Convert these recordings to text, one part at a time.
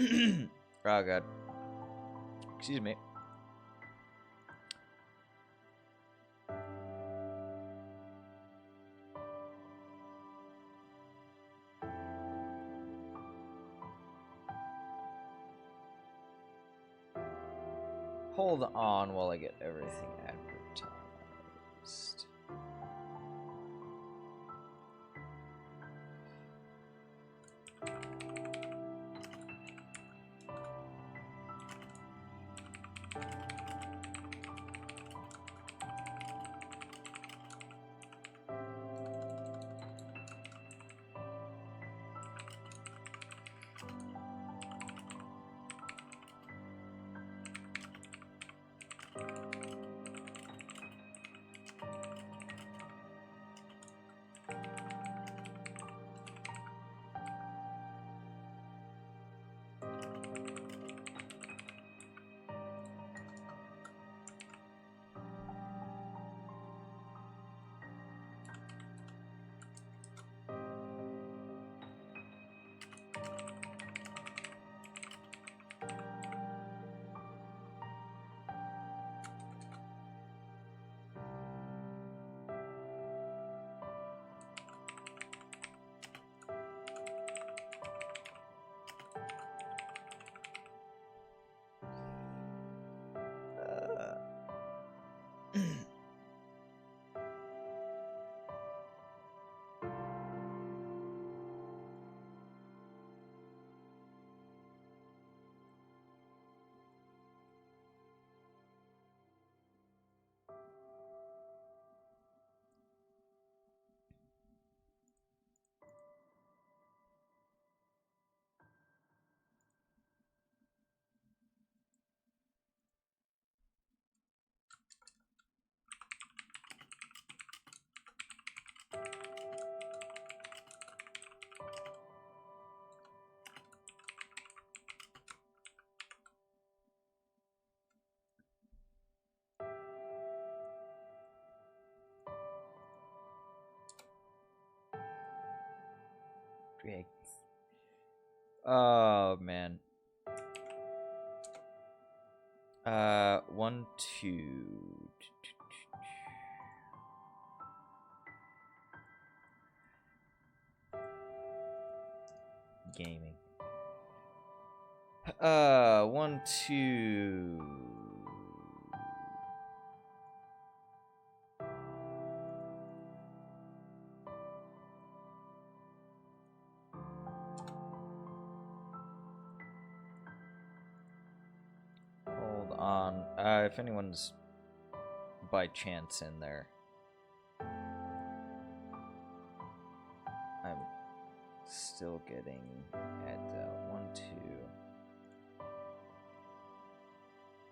Oh god. Excuse me. Hold on while I get everything advertised. Oh man. 1, 2. Gaming. 1, 2. Hold on. If anyone's by chance in there, I'm still getting at 1, 2.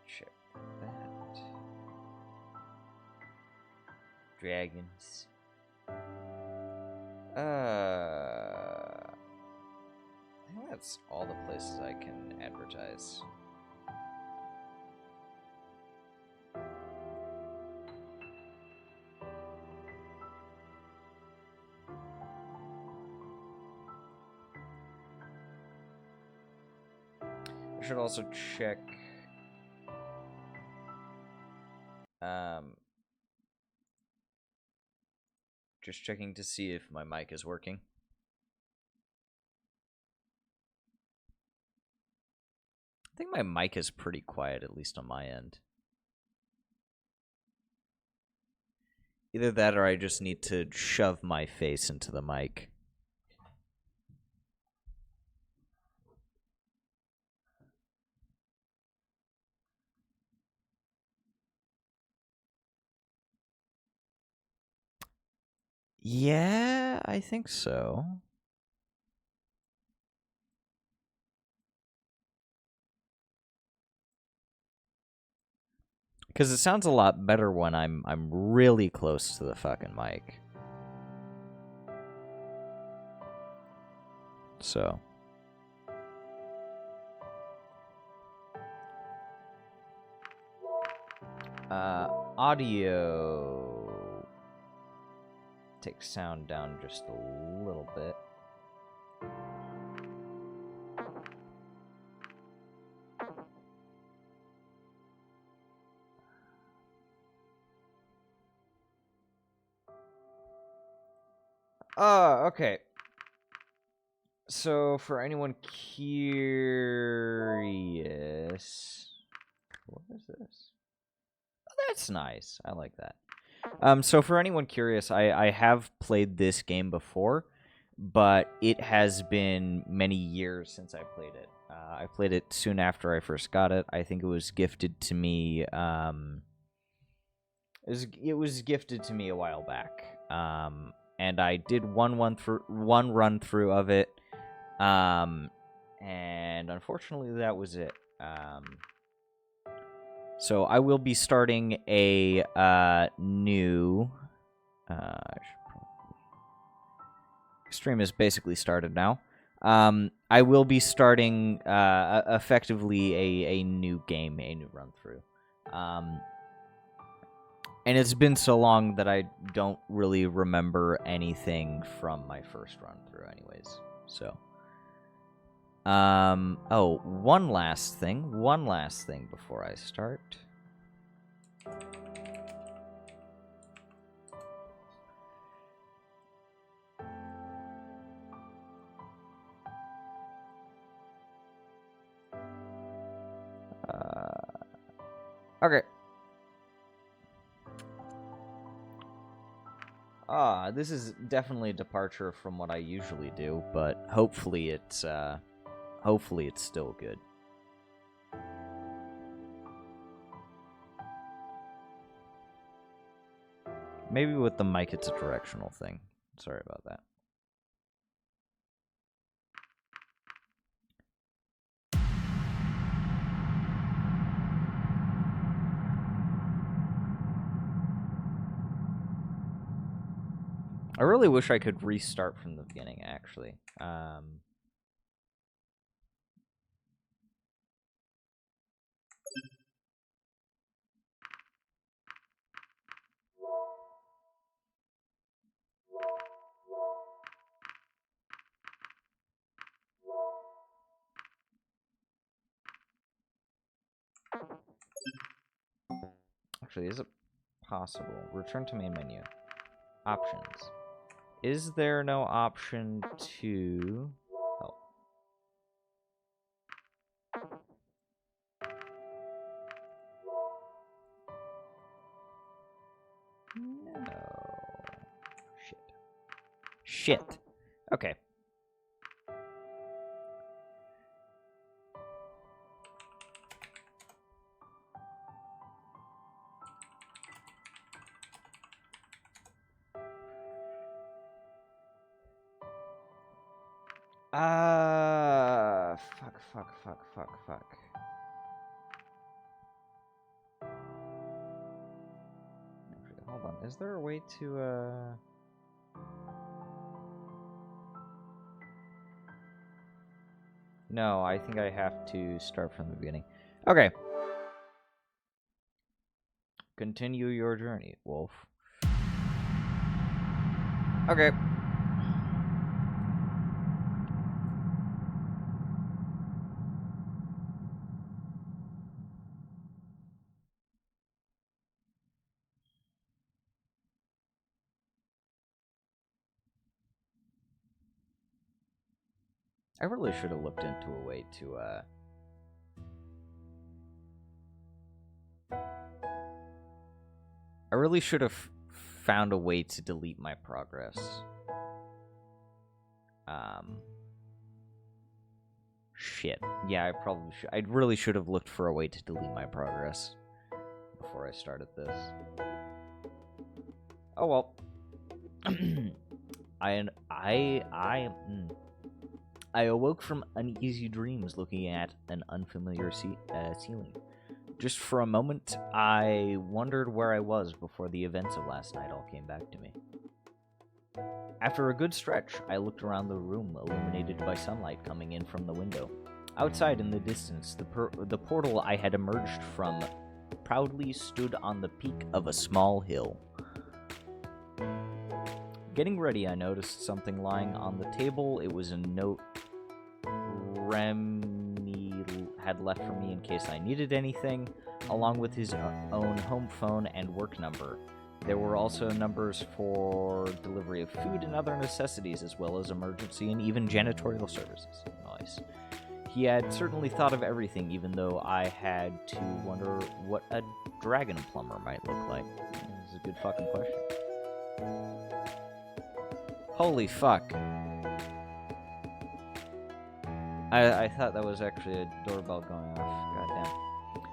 Check that. Dragons. I think that's all the places I can advertise. I should also check just checking to see if my mic is working. I think my mic is pretty quiet, at least on my end. Either that or I just need to shove my face into the mic. Yeah, I think so. Because it sounds a lot better when I'm really close to the fucking mic. So. Audio. Take sound down just a little bit. Okay. So, for anyone curious... What is this? Oh, that's nice. I like that. So for anyone curious, I have played this game before, but it has been many years since I played it. I played it soon after I first got it. I think it was gifted to me. It was gifted to me a while back. And I did one run through of it. And unfortunately, that was it. So I will be starting a new. Stream is basically started now. I will be starting effectively a new game, a new run through. And it's been so long that I don't really remember anything from my first run through, anyways. So. Oh, one last thing before I start. Okay. This is definitely a departure from what I usually do, but hopefully it's still good. Maybe with the mic it's a directional thing. Sorry about that. I really wish I could restart from the beginning, actually. Actually, is it possible? Return to main menu. Options. Is there no option to... Oh. No. Shit. Okay. Fuck. Actually, hold on. Is there a way to, No, I think I have to start from the beginning. Okay. Continue your journey, Wolf. Okay. I really should have looked into a way to, I really should have found a way to delete my progress. Shit. Yeah, I probably should. I really should have looked for a way to delete my progress before I started this. Oh well. I awoke from uneasy dreams looking at an unfamiliar ceiling. Just for a moment, I wondered where I was before the events of last night all came back to me. After a good stretch, I looked around the room, illuminated by sunlight coming in from the window. Outside in the distance, the portal I had emerged from proudly stood on the peak of a small hill. Getting ready, I noticed something lying on the table. It was a note Remy had left for me in case I needed anything, along with his own home phone and work number. There were also numbers for delivery of food and other necessities, as well as emergency and even janitorial services. Nice. He had certainly thought of everything, even though I had to wonder what a dragon plumber might look like. This is a good fucking question. Holy fuck. I thought that was actually a doorbell going off. Goddamn.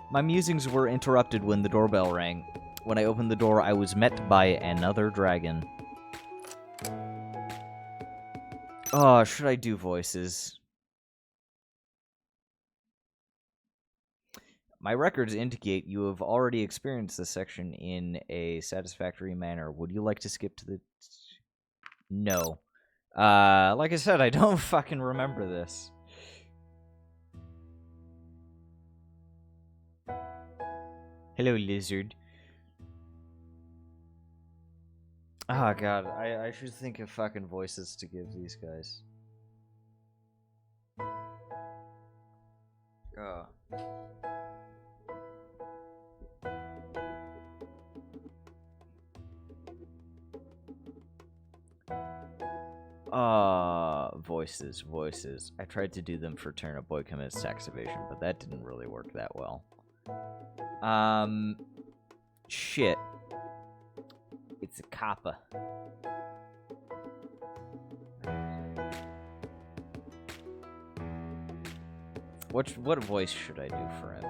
My musings were interrupted when the doorbell rang. When I opened the door, I was met by another dragon. Oh, should I do voices? My records indicate you have already experienced this section in a satisfactory manner. Would you like to skip to the... No. Like I said, I don't fucking remember this. Hello, lizard. Oh, God. I should think of fucking voices to give these guys. Oh. Voices. I tried to do them for Turnip Boy Commits Tax Evasion, but that didn't really work that well. Shit. It's a kappa. What voice should I do for him?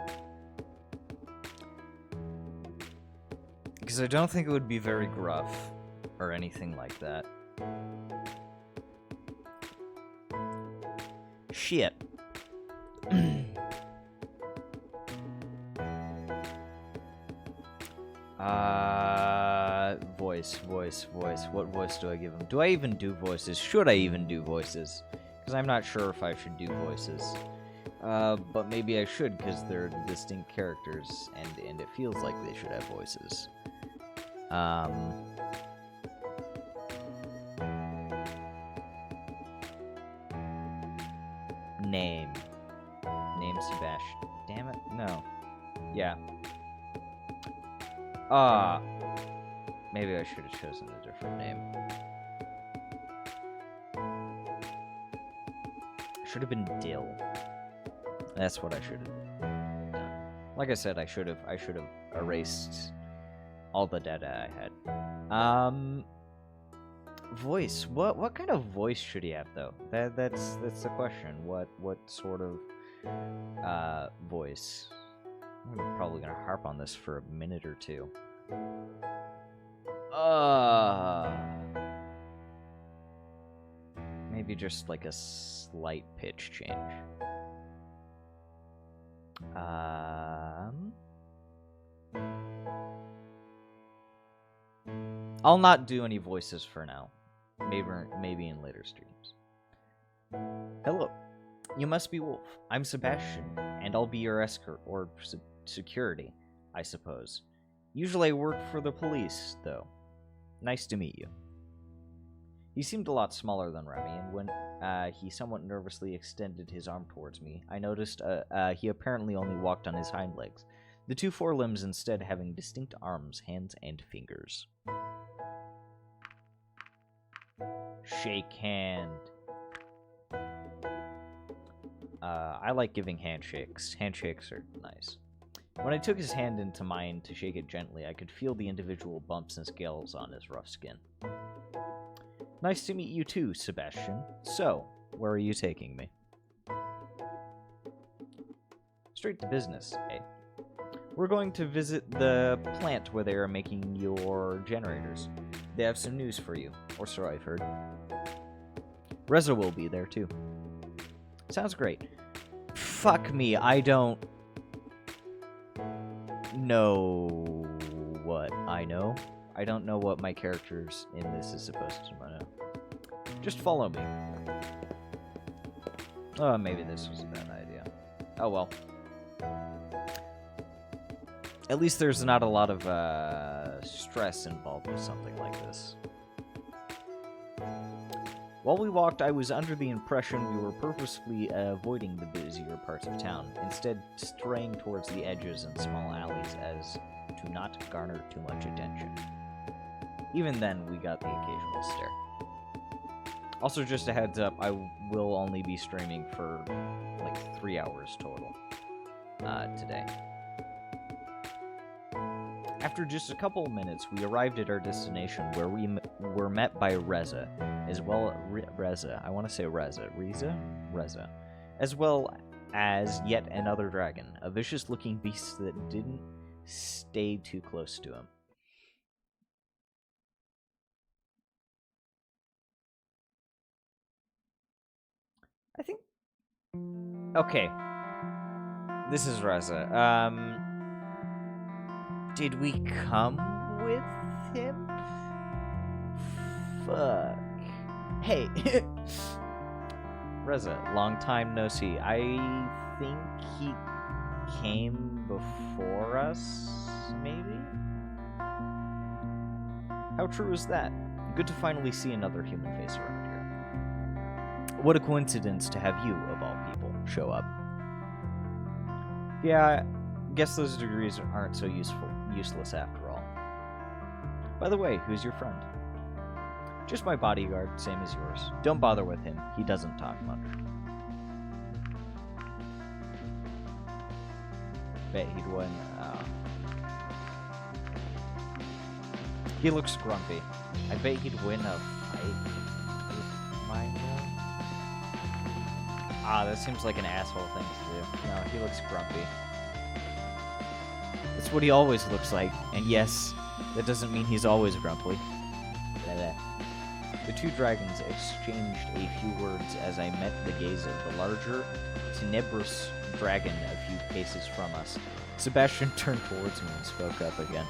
Because I don't think it would be very gruff or anything like that. Shit. Voice. What voice do I give him? Do I even do voices? Should I even do voices? Because I'm not sure if I should do voices. But maybe I should, because they're distinct characters, and it feels like they should have voices. Name Sebastian. Damn it, no. Yeah. Maybe I should have chosen a different name. Should have been Dill. That's what I should have done. Like I said, I should have erased all the data I had. Voice. What kind of voice should he have though? That's the question. What sort of voice? I'm probably gonna harp on this for a minute or two. Maybe just like a slight pitch change. I'll not do any voices for now. Maybe in later streams. Hello. You must be Wolf. I'm Sebastian, and I'll be your escort, or security, I suppose. Usually I work for the police, though. Nice to meet you. He seemed a lot smaller than Remy, and when he somewhat nervously extended his arm towards me, I noticed he apparently only walked on his hind legs, the two forelimbs instead having distinct arms, hands, and fingers. Shake hand. I like giving handshakes. Handshakes are nice. When I took his hand into mine to shake it gently, I could feel the individual bumps and scales on his rough skin. Nice to meet you too, Sebastian. So, where are you taking me? Straight to business, eh? We're going to visit the plant where they are making your generators. They have some news for you, or so I've heard. Reza will be there too. Sounds great. Fuck me, I don't know what I know. I don't know what my characters in this is supposed to know. Just follow me. Oh, maybe this was a bad idea. Oh well. At least there's not a lot of stress involved with something like this. While we walked, I was under the impression we were purposefully avoiding the busier parts of town, instead straying towards the edges and small alleys as to not garner too much attention. Even then, we got the occasional stare. Also, just a heads up, I will only be streaming for like 3 hours total today. After just a couple of minutes, we arrived at our destination, where we were met by Reza, as well Reza. I want to say Reza. Reza, as well as yet another dragon, a vicious-looking beast that didn't stay too close to him. I think. Okay. This is Reza. Did we come with him? Fuck. Hey. Reza, long time no see. I think he came before us, maybe? How true is that? Good to finally see another human face around here. What a coincidence to have you, of all people, show up. Yeah, guess those degrees aren't so useless after all. By the way, who's your friend? Just my bodyguard, same as yours. Don't bother with him. He doesn't talk much. Bet he'd win. He looks grumpy. I bet he'd win a fight with mine. That seems like an asshole thing to do. No, he looks grumpy. That's what he always looks like. And yes, that doesn't mean he's always grumpy. The two dragons exchanged a few words as I met the gaze of the larger, tenebrous dragon a few paces from us. Sebastian turned towards me and spoke up again.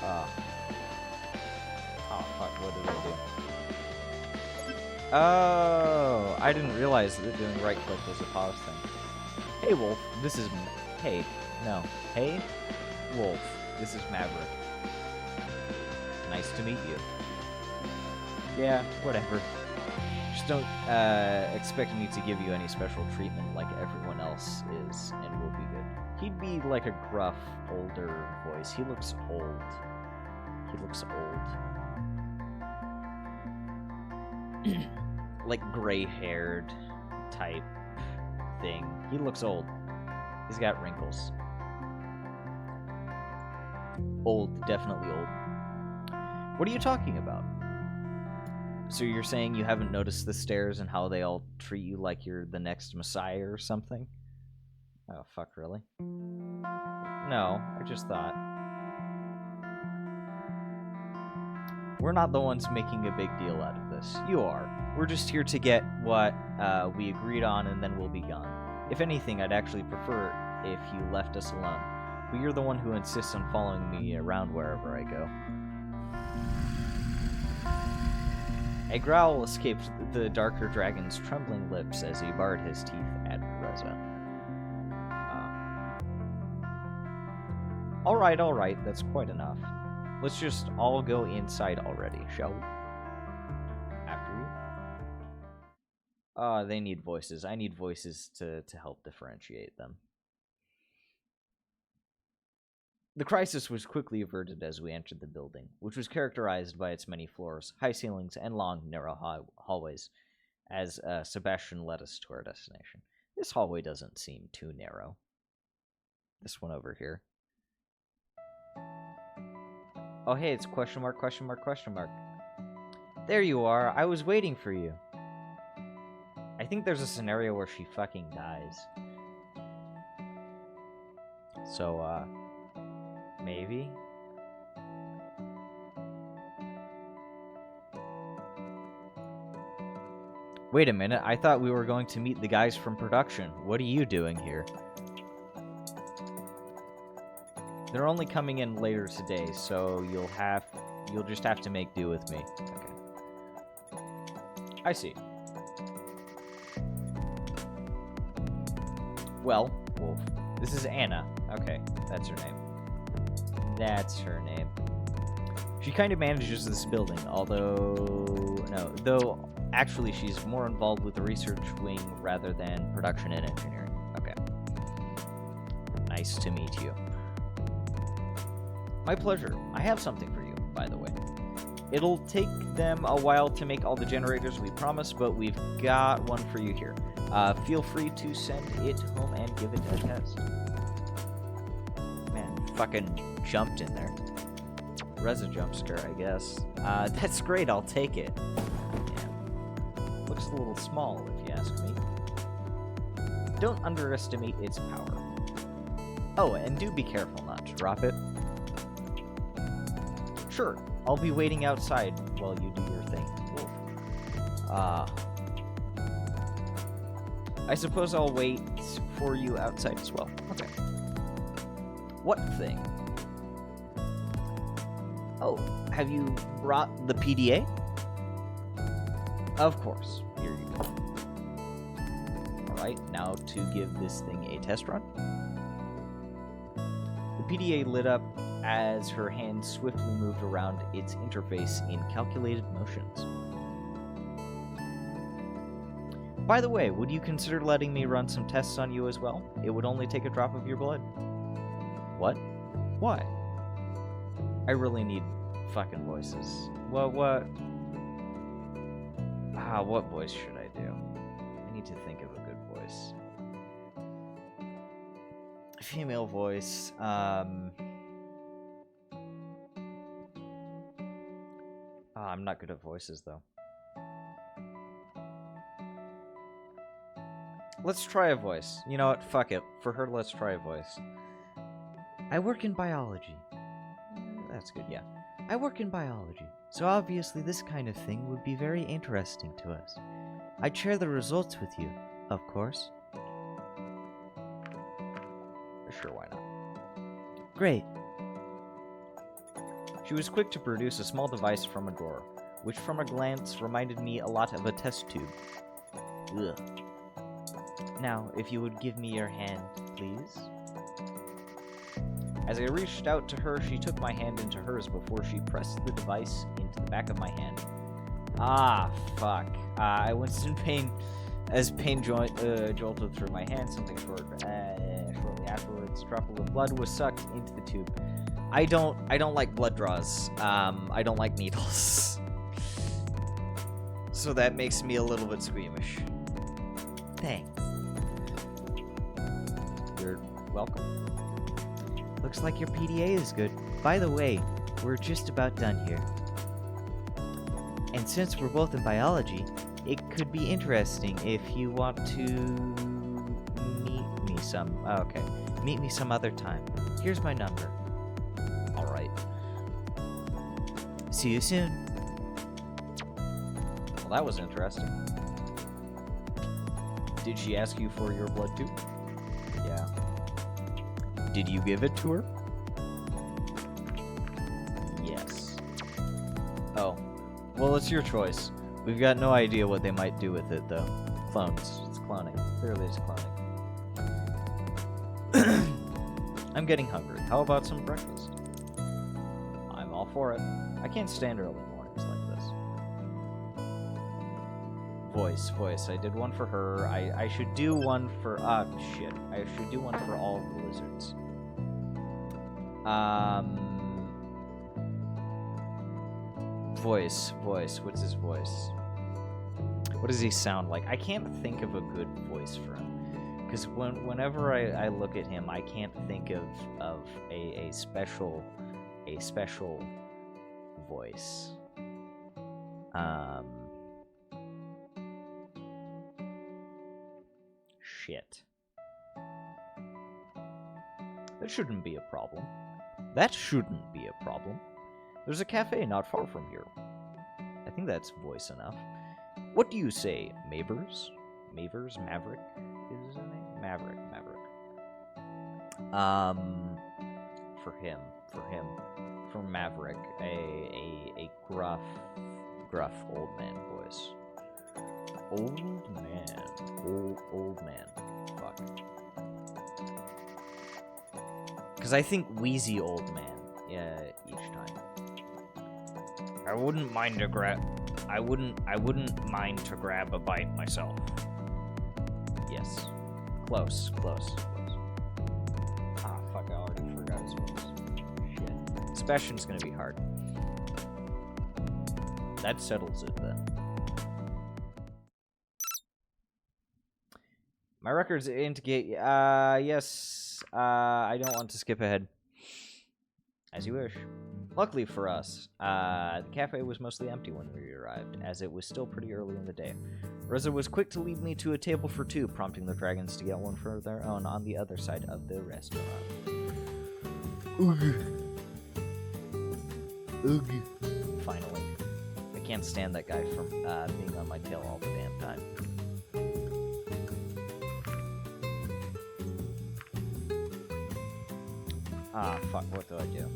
Oh, fuck, what did I do? Oh, I didn't realize that doing right-click was a pause thing. Hey, Wolf, this is... Hey, no. Hey, Wolf, this is Maverick. Nice to meet you. Yeah, whatever. Just don't expect me to give you any special treatment like everyone else is, and we'll be good. He'd be like a gruff, older voice. He looks old. He looks old. Like gray-haired type thing. He looks old. He's got wrinkles. Old, definitely old. What are you talking about? So you're saying you haven't noticed the stairs and how they all treat you like you're the next messiah or something? Oh, fuck, really? No, I just thought. We're not the ones making a big deal out of this. You are. We're just here to get what we agreed on, and then we'll be gone. If anything, I'd actually prefer if you left us alone. But you're the one who insists on following me around wherever I go. A growl escaped the darker dragon's trembling lips as he bared his teeth at Reza. Alright, that's quite enough. Let's just all go inside already, shall we? After you? They need voices. I need voices to help differentiate them. The crisis was quickly averted as we entered the building, which was characterized by its many floors, high ceilings, and long, narrow hallways, as Sebastian led us to our destination. This hallway doesn't seem too narrow. This one over here. Oh, hey, it's question mark, question mark, question mark. There you are. I was waiting for you. I think there's a scenario where she fucking dies. So, maybe? Wait a minute, I thought we were going to meet the guys from production. What are you doing here? They're only coming in later today, so you'll just have to make do with me. Okay. I see. Well, Wolf, this is Anna. Okay, that's her name. That's her name. She kind of manages this building, though actually she's more involved with the research wing rather than production and engineering. Okay. Nice to meet you. My pleasure. I have something for you, by the way. It'll take them a while to make all the generators, we promise, but we've got one for you here. Feel free to send it home and give it a test. Man, fucking jumped in there. Res a jump scare, I guess. That's great, I'll take it. Yeah. Looks a little small, if you ask me. Don't underestimate its power. Oh, and do be careful not to drop it. Sure, I'll be waiting outside while you do your thing, Wolf. I suppose I'll wait for you outside as well. Okay. What thing? Oh, have you brought the PDA? Of course. Here you go. Alright, now to give this thing a test run. The PDA lit up as her hand swiftly moved around its interface in calculated motions. By the way, would you consider letting me run some tests on you as well? It would only take a drop of your blood. What? Why? I really need fucking voices. What? What voice should I do? I need to think of a good voice. Female voice, I'm not good at voices, though. Let's try a voice. You know what? Fuck it. For her, let's try a voice. I work in biology. That's good, yeah. I work in biology, so obviously this kind of thing would be very interesting to us. I'd share the results with you, of course. Sure, why not? Great. She was quick to produce a small device from a drawer, which from a glance reminded me a lot of a test tube. Ugh. Now, if you would give me your hand, please. As I reached out to her, she took my hand into hers before she pressed the device into the back of my hand. Ah, fuck. I was in pain as pain jolted through my hand. Something shortly afterwards, a droplet of blood was sucked into the tube. I don't like blood draws. I don't like needles. So that makes me a little bit squeamish. Thanks. You're welcome. Looks like your PDA is good. By the way, we're just about done here. And since we're both in biology, it could be interesting if you want to meet me some... Oh, okay. Meet me some other time. Here's my number. Alright. See you soon. Well, that was interesting. Did she ask you for your blood too? Yeah. Did you give it to her? Yes. Oh. Well, it's your choice. We've got no idea what they might do with it, though. Clones. It's cloning. Clearly it's cloning. I'm getting hungry. How about some breakfast? I'm all for it. I can't stand early mornings like this. Voice. I did one for her. I should do one for... shit. I should do one for all of the lizards. Voice. What's his voice? What does he sound like? I can't think of a good voice for him. Because whenever I look at him, I can't think of a special voice. Shit. That shouldn't be a problem. There's a cafe not far from here. I think that's voice enough. What do you say, Mavers? Maverick? Is his name? Maverick. For Maverick, a gruff old man voice. Old man. Fuck. Because I think wheezy old man, each time. I wouldn't mind to grab a bite myself. Yes. Close. Ah, fuck, I already forgot his voice. Shit. Sebastian's gonna be hard. that settles it then. My records indicate, yes, I don't want to skip ahead. As you wish. Luckily for us, the cafe was mostly empty when we arrived, as it was still pretty early in the day. Reza was quick to lead me to a table for two, prompting the dragons to get one for their own on the other side of the restaurant. Ugh. Ugh. Finally. I can't stand that guy from being on my tail all the damn time. Ah, fuck, what do I do?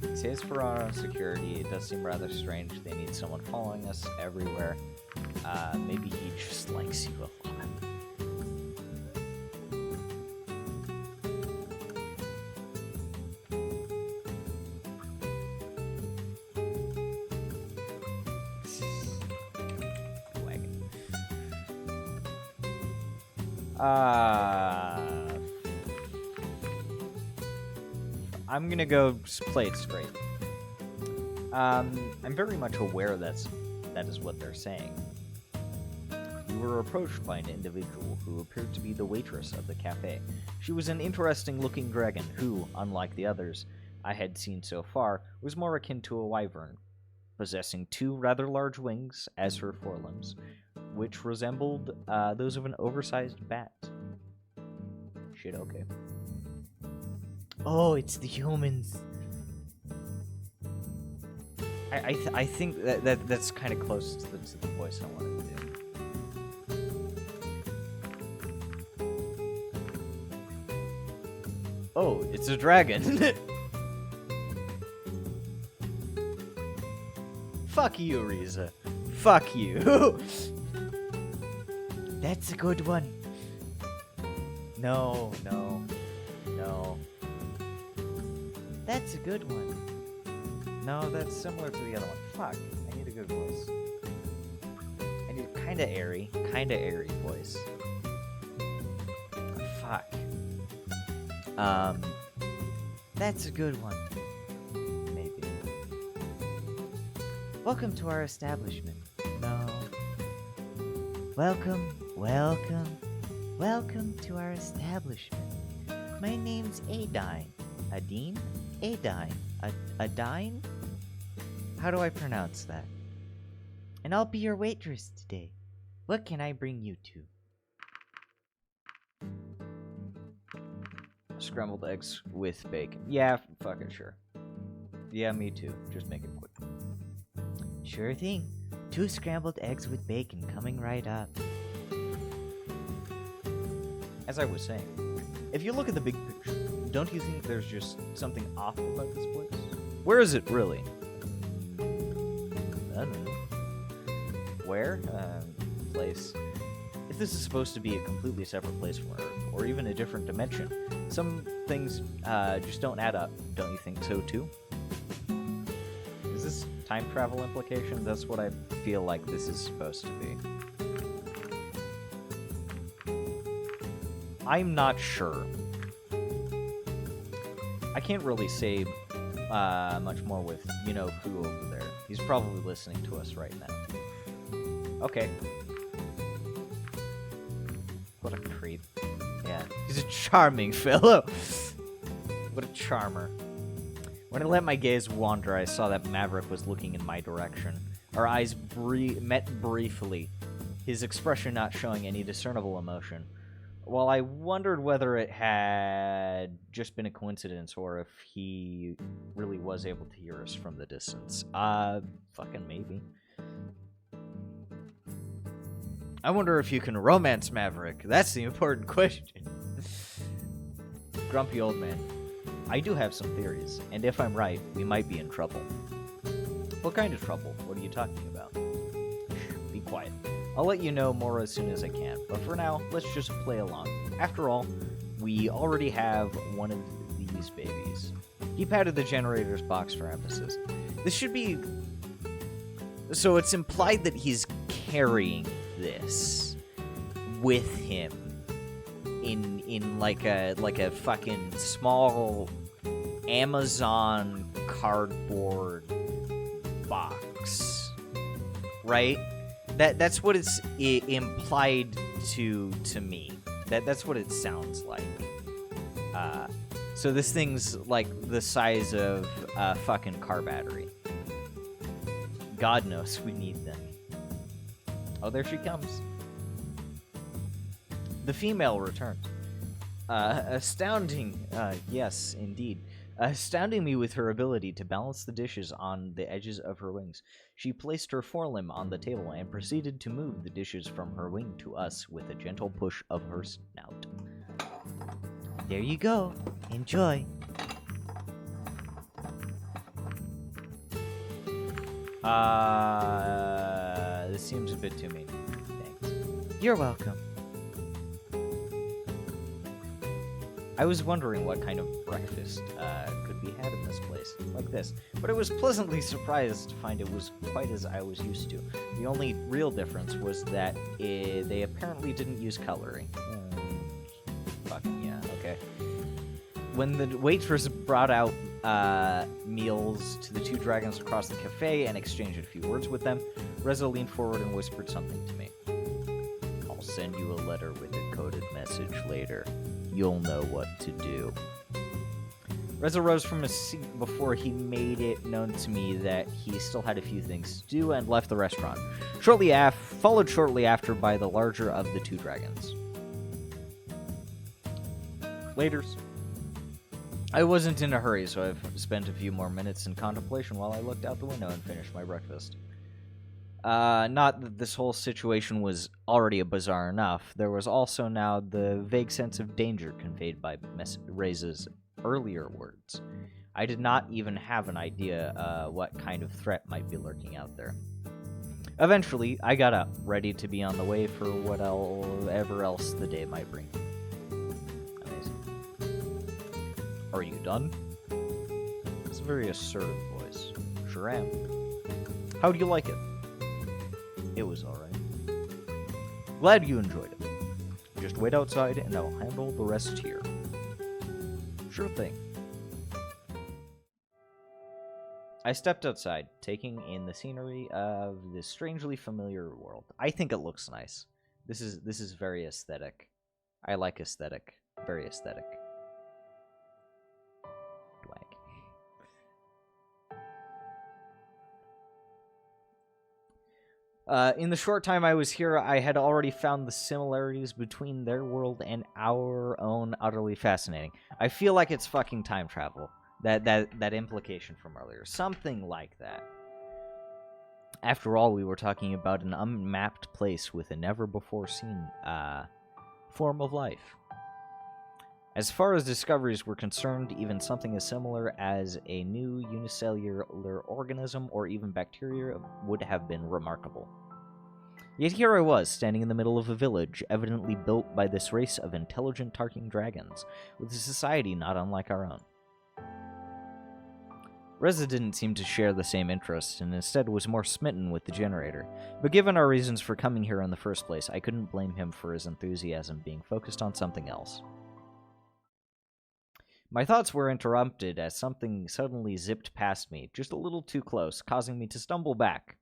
He says for our security, it does seem rather strange they need someone following us everywhere. Maybe he just likes you a lot. I'm gonna go play it straight. I'm very much aware that is what they're saying. We were approached by an individual who appeared to be the waitress of the cafe. She was an interesting-looking dragon who, unlike the others I had seen so far, was more akin to a wyvern, possessing two rather large wings as her forelimbs, which resembled those of an oversized bat. Shit, okay. Oh, it's the humans. I think that's kind of close to the voice I wanted to do. Oh, it's a dragon. Fuck you, Riza. Fuck you. That's a good one. No. That's a good one. No, that's similar to the other one. Fuck, I need a good voice. I need kinda airy voice. Fuck. That's a good one. Maybe. Welcome to our establishment. No. Welcome to our establishment. My name's Adine. Adine? Adine. Adine? How do I pronounce that? And I'll be your waitress today. What can I bring you to? Scrambled eggs with bacon. Yeah, fucking sure. Yeah, me too. Just make it quick. Sure thing. 2 scrambled eggs with bacon coming right up. As I was saying, if you look at the big picture, don't you think there's just something off about this place? Where is it, really? I don't know. Where? Place. If this is supposed to be a completely separate place from Earth, or even a different dimension, some things just don't add up. Don't you think so, too? Is this time travel implication? That's what I feel like this is supposed to be. I'm not sure. I can't really say much more with you-know-who over there. He's probably listening to us right now. Okay. What a creep. Yeah, he's a charming fellow. What a charmer. When I let my gaze wander, I saw that Maverick was looking in my direction. Our eyes met briefly, his expression not showing any discernible emotion. While I wondered whether it had just been a coincidence or if he really was able to hear us from the distance. Fucking maybe. I wonder if you can romance Maverick. That's the important question. Grumpy old man. I do have some theories, and if I'm right, we might be in trouble. What kind of trouble? What are you talking about? Shh, be quiet. I'll let you know more as soon as I can, but for now, let's just play along. After all, we already have one of these babies. He patted the generator's box for emphasis. This should be... So it's implied that he's carrying this with him in like a fucking small Amazon cardboard box. right? That's what it's implied to me. That's what it sounds like. So this thing's like the size of a fucking car battery. God knows we need them. Oh, there she comes. The female returned. Astounding, yes, indeed. Astounding me with her ability to balance the dishes on the edges of her wings. She placed her forelimb on the table and proceeded to move the dishes from her wing to us with a gentle push of her snout. There you go. Enjoy. This seems a bit too mean. Thanks. You're welcome. I was wondering what kind of breakfast could be had in this place, like this, but I was pleasantly surprised to find it was quite as I was used to. The only real difference was that they apparently didn't use cutlery. Fucking yeah, okay. When the waitress brought out meals to the two dragons across the cafe and exchanged a few words with them, Reza leaned forward and whispered something to me. I'll send you a letter with a coded message later. You'll know what to do. Reza rose from his seat before he made it known to me that he still had a few things to do and left the restaurant, followed shortly after by the larger of the two dragons. Laters. I wasn't in a hurry, so I've spent a few more minutes in contemplation while I looked out the window and finished my breakfast. Not that this whole situation was already bizarre enough, there was also now the vague sense of danger conveyed by Reza's earlier words. I did not even have an idea what kind of threat might be lurking out there. Eventually, I got up, ready to be on the way for whatever else the day might bring. Amazing. Are you done? It's a very assertive voice. Sure am. How do you like it? It was alright. Glad you enjoyed it. Just wait outside and I'll handle the rest here. Sure thing. I stepped outside, taking in the scenery of this strangely familiar world. I think it looks nice. This is very aesthetic. I like aesthetic. Very aesthetic. In the short time I was here, I had already found the similarities between their world and our own utterly fascinating. I feel like it's fucking time travel. That implication from earlier. Something like that. After all, we were talking about an unmapped place with a never-before-seen form of life. As far as discoveries were concerned, even something as similar as a new unicellular organism or even bacteria would have been remarkable. Yet here I was, standing in the middle of a village, evidently built by this race of intelligent Tarking dragons, with a society not unlike our own. Reza didn't seem to share the same interest, and instead was more smitten with the generator, but given our reasons for coming here in the first place, I couldn't blame him for his enthusiasm being focused on something else. My thoughts were interrupted as something suddenly zipped past me, just a little too close, causing me to stumble back.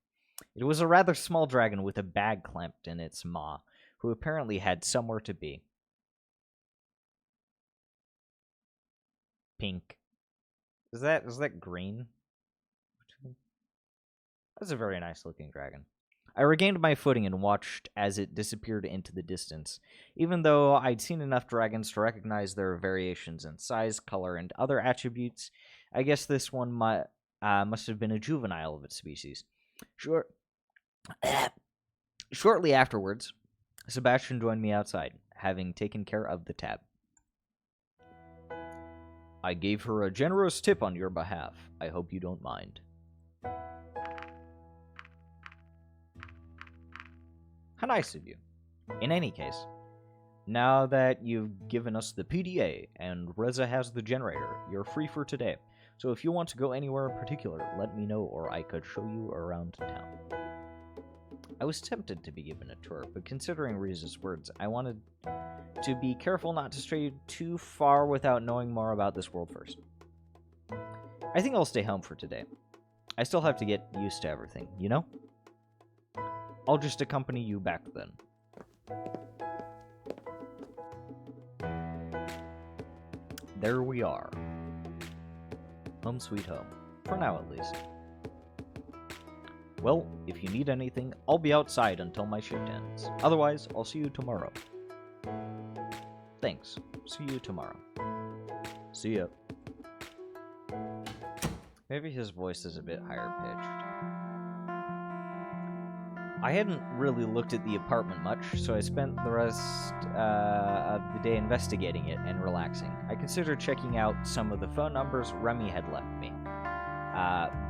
It was a rather small dragon with a bag clamped in its maw, who apparently had somewhere to be. Pink. Is that green? That's a very nice looking dragon. I regained my footing and watched as it disappeared into the distance. Even though I'd seen enough dragons to recognize their variations in size, color, and other attributes, I guess this one must have been a juvenile of its species. Shortly afterwards, Sebastian joined me outside, having taken care of the tab. I gave her a generous tip on your behalf. I hope you don't mind. How nice of you. In any case, now that you've given us the PDA and Reza has the generator, you're free for today. So if you want to go anywhere in particular, let me know or I could show you around town. I was tempted to be given a tour, but considering Reza's words, I wanted to be careful not to stray too far without knowing more about this world first. I think I'll stay home for today. I still have to get used to everything, you know? I'll just accompany you back then. There we are. Home sweet home. For now, at least. Well, if you need anything, I'll be outside until my shift ends. Otherwise, I'll see you tomorrow. Thanks. See you tomorrow. See ya. Maybe his voice is a bit higher pitched. I hadn't really looked at the apartment much, so I spent the rest of the day investigating it and relaxing. I considered checking out some of the phone numbers Remy had left me,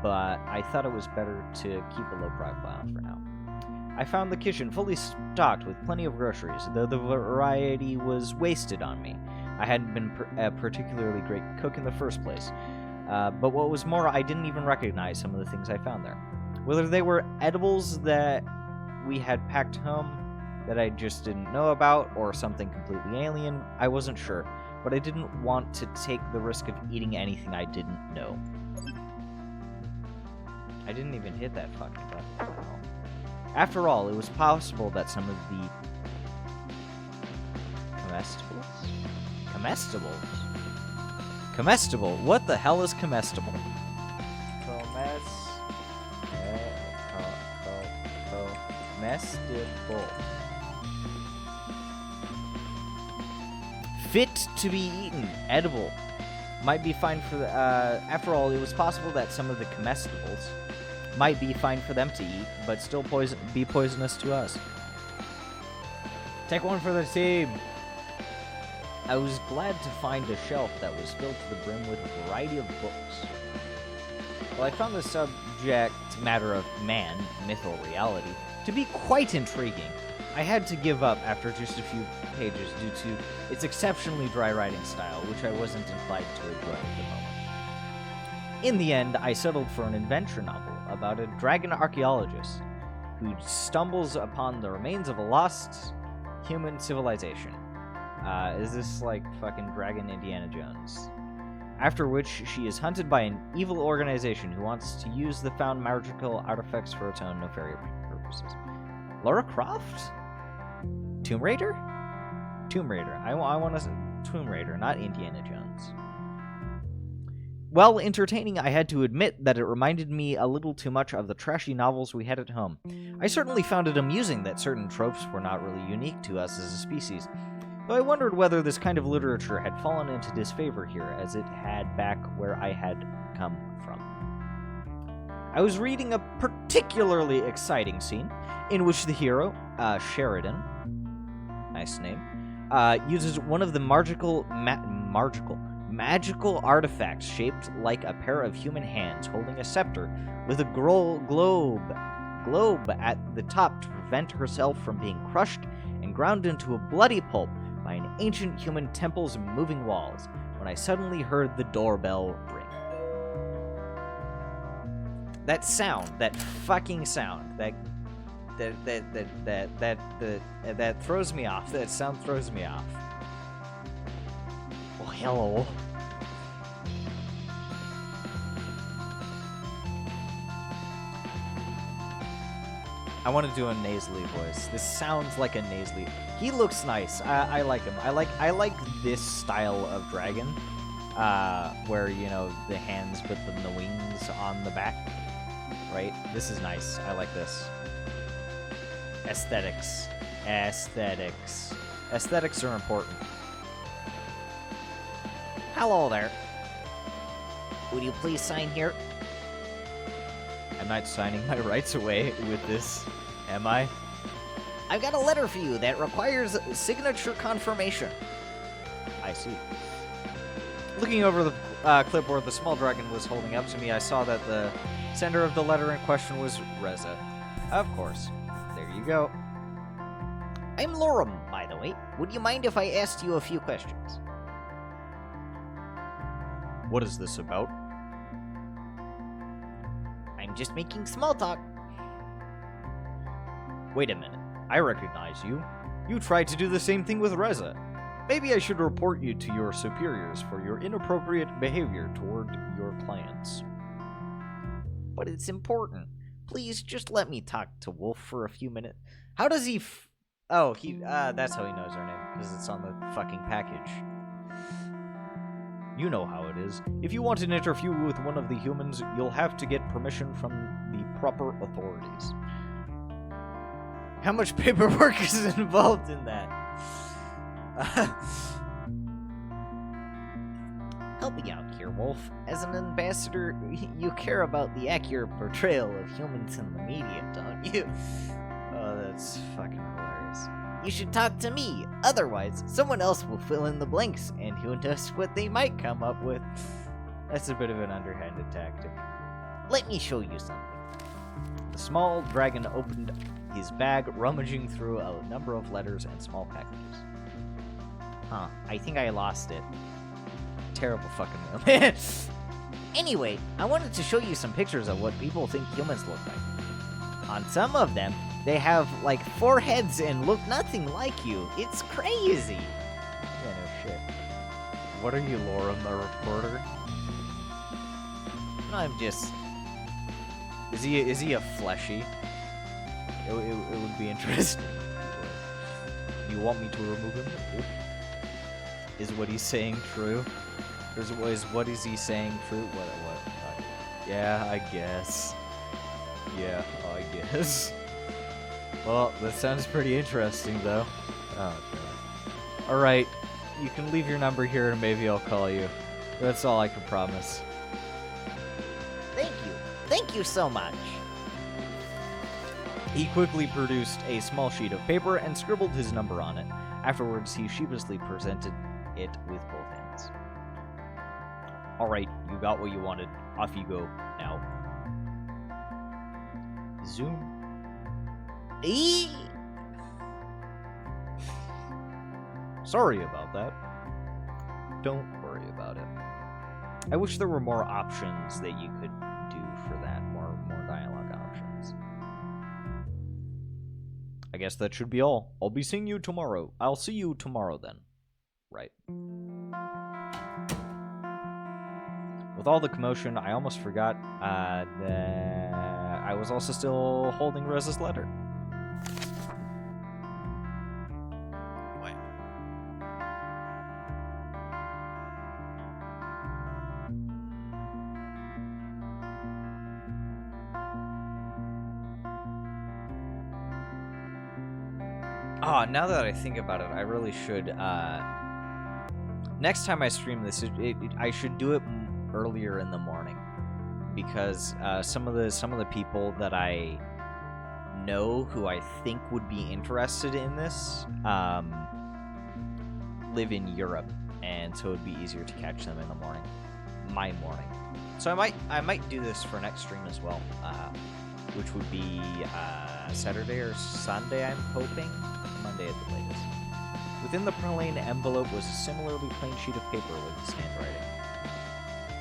but I thought it was better to keep a low profile for now. I found the kitchen fully stocked with plenty of groceries, though the variety was wasted on me. I hadn't been a particularly great cook in the first place, but what was more, I didn't even recognize some of the things I found there. Whether they were edibles that we had packed home that I just didn't know about, or something completely alien, I wasn't sure, but I didn't want to take the risk of eating anything I didn't know. I didn't even hit that fucking button. After all, it was possible that some of the comestible? What the hell is comestible? Comestible. Fit to be eaten, edible. Might be fine for the, after all, it was possible that some of the comestibles might be fine for them to eat, but still be poisonous to us. Take one for the team! I was glad to find a shelf that was filled to the brim with a variety of books. Well, I found the subject matter of man, myth or reality, to be quite intriguing. I had to give up after just a few pages due to its exceptionally dry writing style, which I wasn't inclined to enjoy at the moment. In the end, I settled for an adventure novel about a dragon archaeologist who stumbles upon the remains of a lost human civilization. Is this like fucking Dragon Indiana Jones? After which, she is hunted by an evil organization who wants to use the found magical artifacts for its own nefarious purposes. Lara Croft? Tomb Raider? Tomb Raider. I want to... Tomb Raider, not Indiana Jones. While entertaining, I had to admit that it reminded me a little too much of the trashy novels we had at home. I certainly found it amusing that certain tropes were not really unique to us as a species, though I wondered whether this kind of literature had fallen into disfavor here, as it had back where I had come from. I was reading a particularly exciting scene, in which the hero, Sheridan, nice name, uses one of the magical artifacts shaped like a pair of human hands holding a scepter with a globe at the top to prevent herself from being crushed and ground into a bloody pulp by an ancient human temple's moving walls, when I suddenly heard the doorbell ring. That sound, that fucking sound, that throws me off. That sound throws me off. Oh, hello. I want to do a nasally voice. This sounds like a nasally. He looks nice. I like him. I like this style of dragon, where, you know, the hands but then the wings on the back. Right? This is nice. I like this. Aesthetics. Aesthetics are important. Hello there. Would you please sign here? I'm not signing my rights away with this, am I? I've got a letter for you that requires signature confirmation. I see. Looking over the clipboard the small dragon was holding up to me, I saw that the sender of the letter in question was Reza. Of course. There you go. I'm Lorem, by the way. Would you mind if I asked you a few questions? What is this about? I'm just making small talk. Wait a minute. I recognize you. You tried to do the same thing with Reza. Maybe I should report you to your superiors for your inappropriate behavior toward your clients. But it's important. Please, just let me talk to Wolf for a few minutes. How does he Oh, that's how he knows our name, because it's on the fucking package. You know how it is. If you want an interview with one of the humans, you'll have to get permission from the proper authorities. How much paperwork is involved in that? Help me out here, Wolf. As an ambassador, you care about the accurate portrayal of humans in the media, don't you? Oh, that's fucking hilarious. You should talk to me. Otherwise, someone else will fill in the blanks, and who knows what they might come up with. That's a bit of an underhanded tactic. Let me show you something. The small dragon opened his bag, rummaging through a number of letters and small packages. Huh, I think I lost it. Terrible fucking mailman. Anyway, I wanted to show you some pictures of what people think humans look like. On some of them, they have like 4 heads and look nothing like you. It's crazy. Yeah, no shit. What are you, Laura, the reporter? No, I'm just... Is he a fleshy? It would be interesting. You want me to remove him? Is what he's saying true? Or is what is he saying true? What? Yeah, I guess. Yeah, I guess. Well, that sounds pretty interesting, though. Oh, God. Alright, you can leave your number here and maybe I'll call you. That's all I can promise. Thank you. Thank you so much. He quickly produced a small sheet of paper and scribbled his number on it. Afterwards, he sheepishly presented it with both hands. Alright, you got what you wanted. Off you go, now. Zoom. Eee! Sorry about that. Don't worry about it. I wish there were more options that you could do for that. More dialogue options. I guess that should be all. I'll be seeing you tomorrow. I'll see you tomorrow then. Right. With all the commotion, I almost forgot that I was also still holding Rose's letter. Wait. Oh, now that I think about it, I really should, next time I stream this, I should do it earlier in the morning, because some of the people that I know who I think would be interested in this live in Europe, and so it would be easier to catch them in the morning, my morning. So I might do this for next stream as well, which would be Saturday or Sunday, I'm hoping. Monday at the latest. Within the plain envelope was a similarly plain sheet of paper with his handwriting.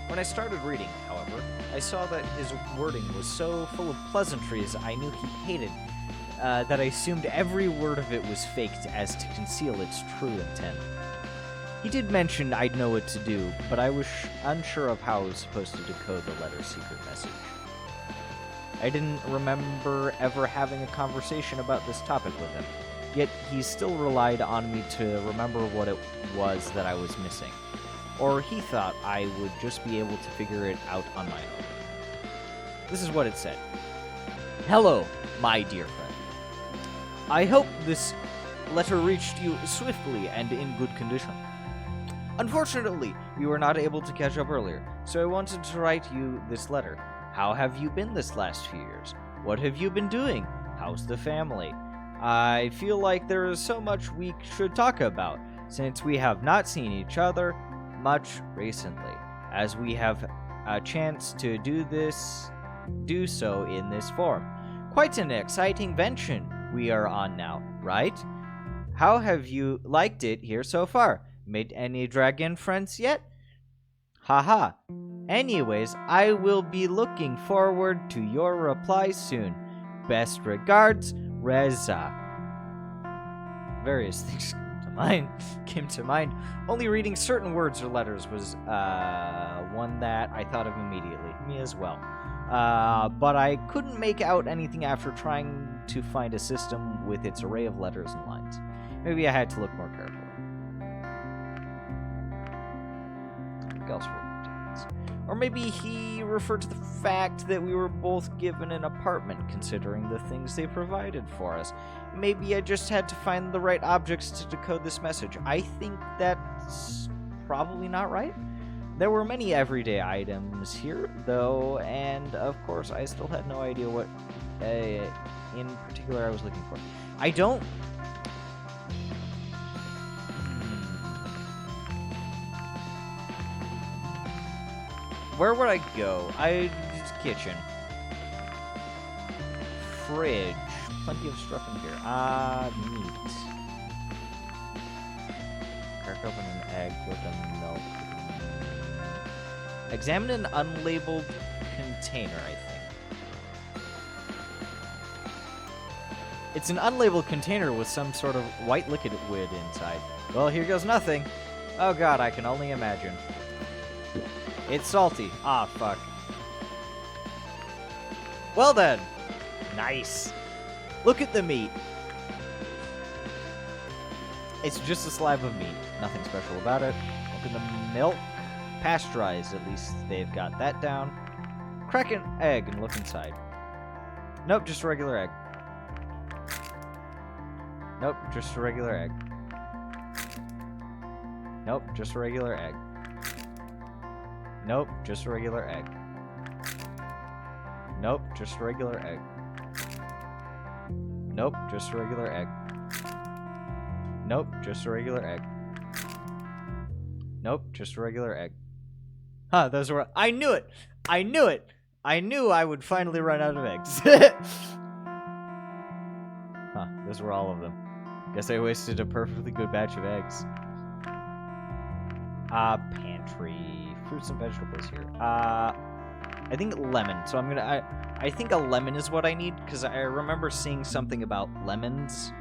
When I started reading, however, I saw that his wording was so full of pleasantries I knew he hated, that I assumed every word of it was faked as to conceal its true intent. He did mention I'd know what to do, but I was unsure of how I was supposed to decode the letter's secret message. I didn't remember ever having a conversation about this topic with him, yet he still relied on me to remember what it was that I was missing. Or he thought I would just be able to figure it out on my own. This is what it said. Hello, my dear friend. I hope this letter reached you swiftly and in good condition. Unfortunately, we were not able to catch up earlier, so I wanted to write you this letter. How have you been this last few years? What have you been doing? How's the family? I feel like there is so much we should talk about, since we have not seen each other much recently, as we have a chance to do so in this form. Quite an exciting venture we are on now, right? How have you liked it here so far? Made any dragon friends yet? Haha. Anyways, I will be looking forward to your reply soon. Best regards, Reza. Various things came to mind. Only reading certain words or letters was one that I thought of immediately. Me as well. but I couldn't make out anything after trying to find a system with its array of letters and lines. Maybe I had to look more carefully. Or maybe he referred to the fact that we were both given an apartment, considering the things they provided for us. Maybe I just had to find the right objects to decode this message. I think that's probably not right. There were many everyday items here, though, and of course I still had no idea what in particular I was looking for. I don't... Where would I go? Kitchen. Fridge. Plenty of stuff in here. Meat. Crack open an egg with a milk. Examine an unlabeled container, I think. It's an unlabeled container with some sort of white liquid inside. Well, here goes nothing. Oh god, I can only imagine. It's salty. Ah, fuck. Well then. Nice. Look at the meat. It's just a slab of meat. Nothing special about it. Look at the milk. Pasteurized, at least they've got that down. Crack an egg and look inside. Nope, just a regular egg. Nope, just a regular egg. Nope, just a regular egg. Nope, just a regular egg. Nope, just a regular egg. Nope, just a regular egg. Nope, just a regular egg. Nope, just a regular egg. Huh, those were... I knew it! I knew it! I knew I would finally run out of eggs. Huh, those were all of them. Guess I wasted a perfectly good batch of eggs. Pantry. Fruits and vegetables here. I think lemon. So I'm gonna... I think a lemon is what I need, because I remember seeing something about lemons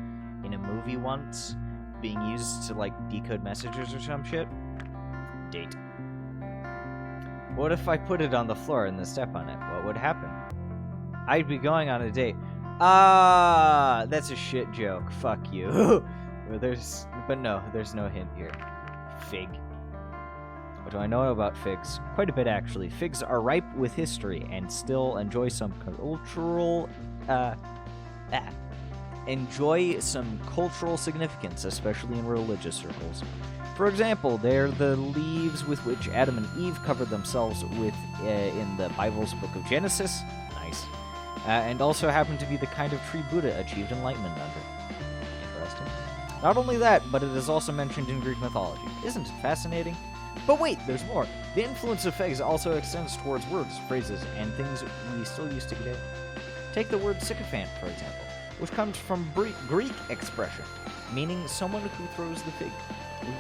in a movie once being used to, like, decode messages or some shit. Date. What if I put it on the floor and then step on it? What would happen? I'd be going on a date. That's a shit joke. Fuck you. But no, there's no hint here. Fig. What do I know about figs? Quite a bit, actually. Figs are ripe with history and still enjoy some cultural significance, especially in religious circles. For example, they're the leaves with which Adam and Eve covered themselves with in the Bible's book of Genesis. Nice. And also happen to be the kind of tree Buddha achieved enlightenment under. Interesting. Not only that, but it is also mentioned in Greek mythology. Isn't it fascinating? But wait, there's more. The influence of figs also extends towards words, phrases, and things we still use today. Take the word sycophant, for example, which comes from Greek expression, meaning someone who throws the fig,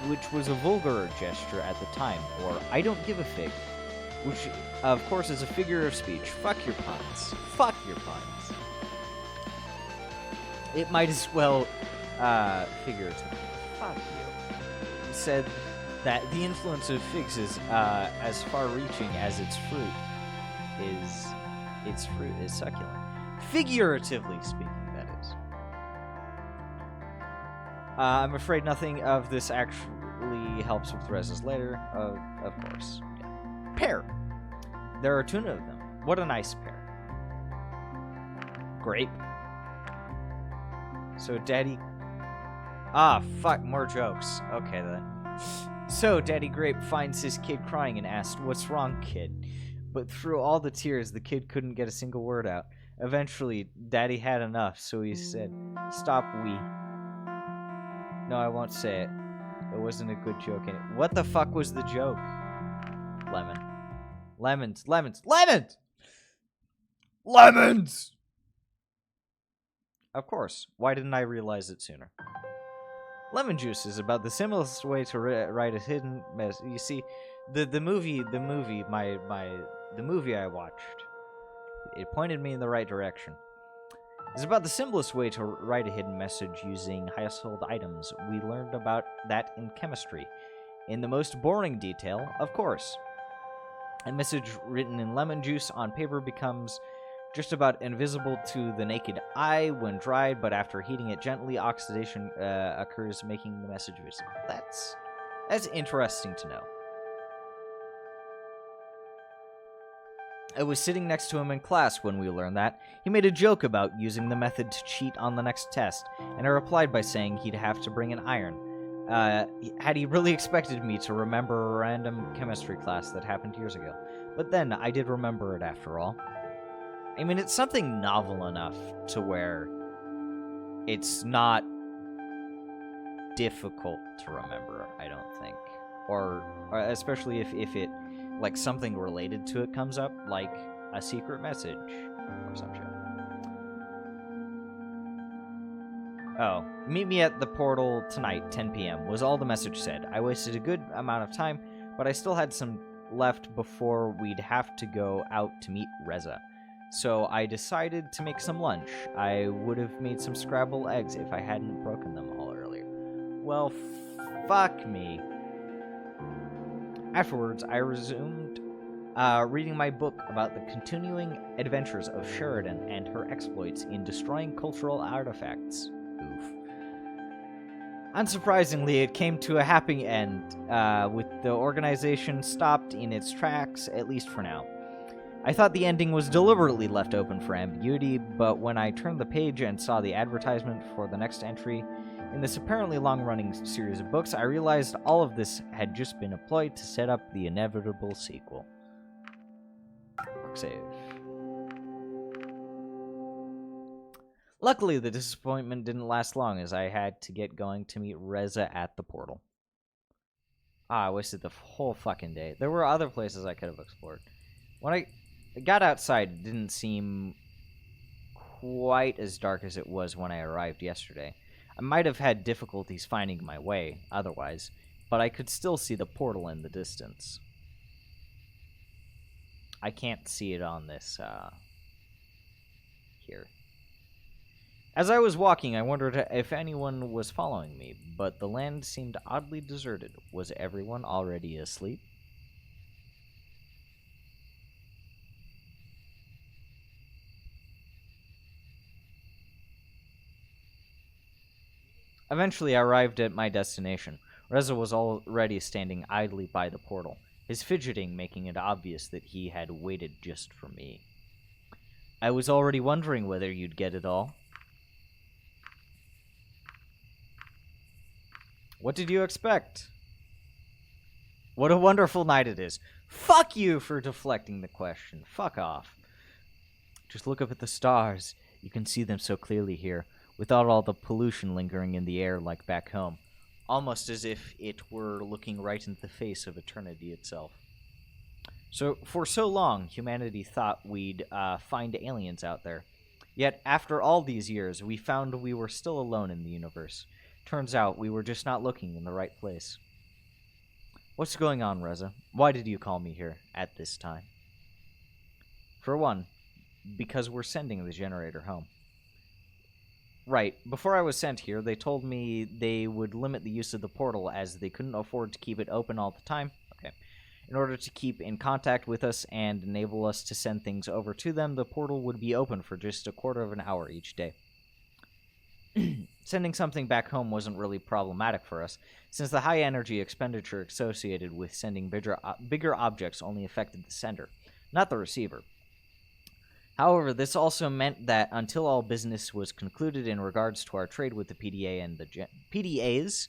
which was a vulgar gesture at the time, or I don't give a fig, which, of course, is a figure of speech. Fuck your puns. Fuck your puns. It might as well, figuratively. Fuck you. He said that the influence of figs is as far-reaching as its fruit is succulent. Figuratively speaking, that is. I'm afraid nothing of this actually helps with reses later. Of course. Yeah. Pear. There are 2 of them. What a nice pair. Grape. So, Daddy... fuck, more jokes. Okay, then. So, Daddy Grape finds his kid crying and asks, "What's wrong, kid?" But through all the tears, the kid couldn't get a single word out. Eventually, Daddy had enough, so he said, "Stop, wee." No, I won't say it. It wasn't a good joke. What the fuck was the joke? Lemon. Lemons. Lemons. Lemons! Lemons! Of course. Why didn't I realize it sooner? Lemon juice is about the simplest way to write a hidden message. You see, the movie I watched, it pointed me in the right direction. It's about the simplest way to write a hidden message using household items. We learned about that in chemistry. In the most boring detail, of course. A message written in lemon juice on paper becomes just about invisible to the naked eye when dried, but after heating it gently, oxidation occurs, making the message visible. That's interesting to know. I was sitting next to him in class when we learned that. He made a joke about using the method to cheat on the next test, and I replied by saying he'd have to bring an iron. Had he really expected me to remember a random chemistry class that happened years ago? But then, I did remember it after all. I mean, it's something novel enough to where it's not difficult to remember, I don't think. Or especially if it, like, something related to it comes up, like a secret message or some shit. Oh, meet me at the portal tonight, 10 p.m. was all the message said. I wasted a good amount of time, but I still had some left before we'd have to go out to meet Reza. So I decided to make some lunch. I would have made some scrambled eggs if I hadn't broken them all earlier. Well, fuck me. Afterwards, I resumed reading my book about the continuing adventures of Sheridan and her exploits in destroying cultural artifacts. Oof. Unsurprisingly, it came to a happy end, with the organization stopped in its tracks, at least for now. I thought the ending was deliberately left open for ambiguity, but when I turned the page and saw the advertisement for the next entry in this apparently long-running series of books, I realized all of this had just been a ploy to set up the inevitable sequel. Quick save. Luckily, the disappointment didn't last long, as I had to get going to meet Reza at the portal. I wasted the whole fucking day. There were other places I could have explored. When I got outside, it didn't seem quite as dark as it was when I arrived yesterday. I might have had difficulties finding my way otherwise, but I could still see the portal in the distance. I can't see it on this, here. As I was walking, I wondered if anyone was following me, but the land seemed oddly deserted. Was everyone already asleep? Eventually, I arrived at my destination. Reza was already standing idly by the portal, his fidgeting making it obvious that he had waited just for me. I was already wondering whether you'd get it all. What did you expect? What a wonderful night it is. Fuck you for deflecting the question. Fuck off. Just look up at the stars. You can see them so clearly here, without all the pollution lingering in the air like back home, almost as if it were looking right into the face of eternity itself. So, for so long, humanity thought we'd find aliens out there. Yet, after all these years, we found we were still alone in the universe. Turns out we were just not looking in the right place. What's going on, Reza? Why did you call me here at this time? For one, because we're sending the generator home. Right, before I was sent here, they told me they would limit the use of the portal as they couldn't afford to keep it open all the time. Okay. In order to keep in contact with us and enable us to send things over to them, the portal would be open for just a quarter of an hour each day. Sending something back home wasn't really problematic for us, since the high energy expenditure associated with sending bigger objects only affected the sender, not the receiver. However, this also meant that until all business was concluded in regards to our trade with the PDA and the PDAs,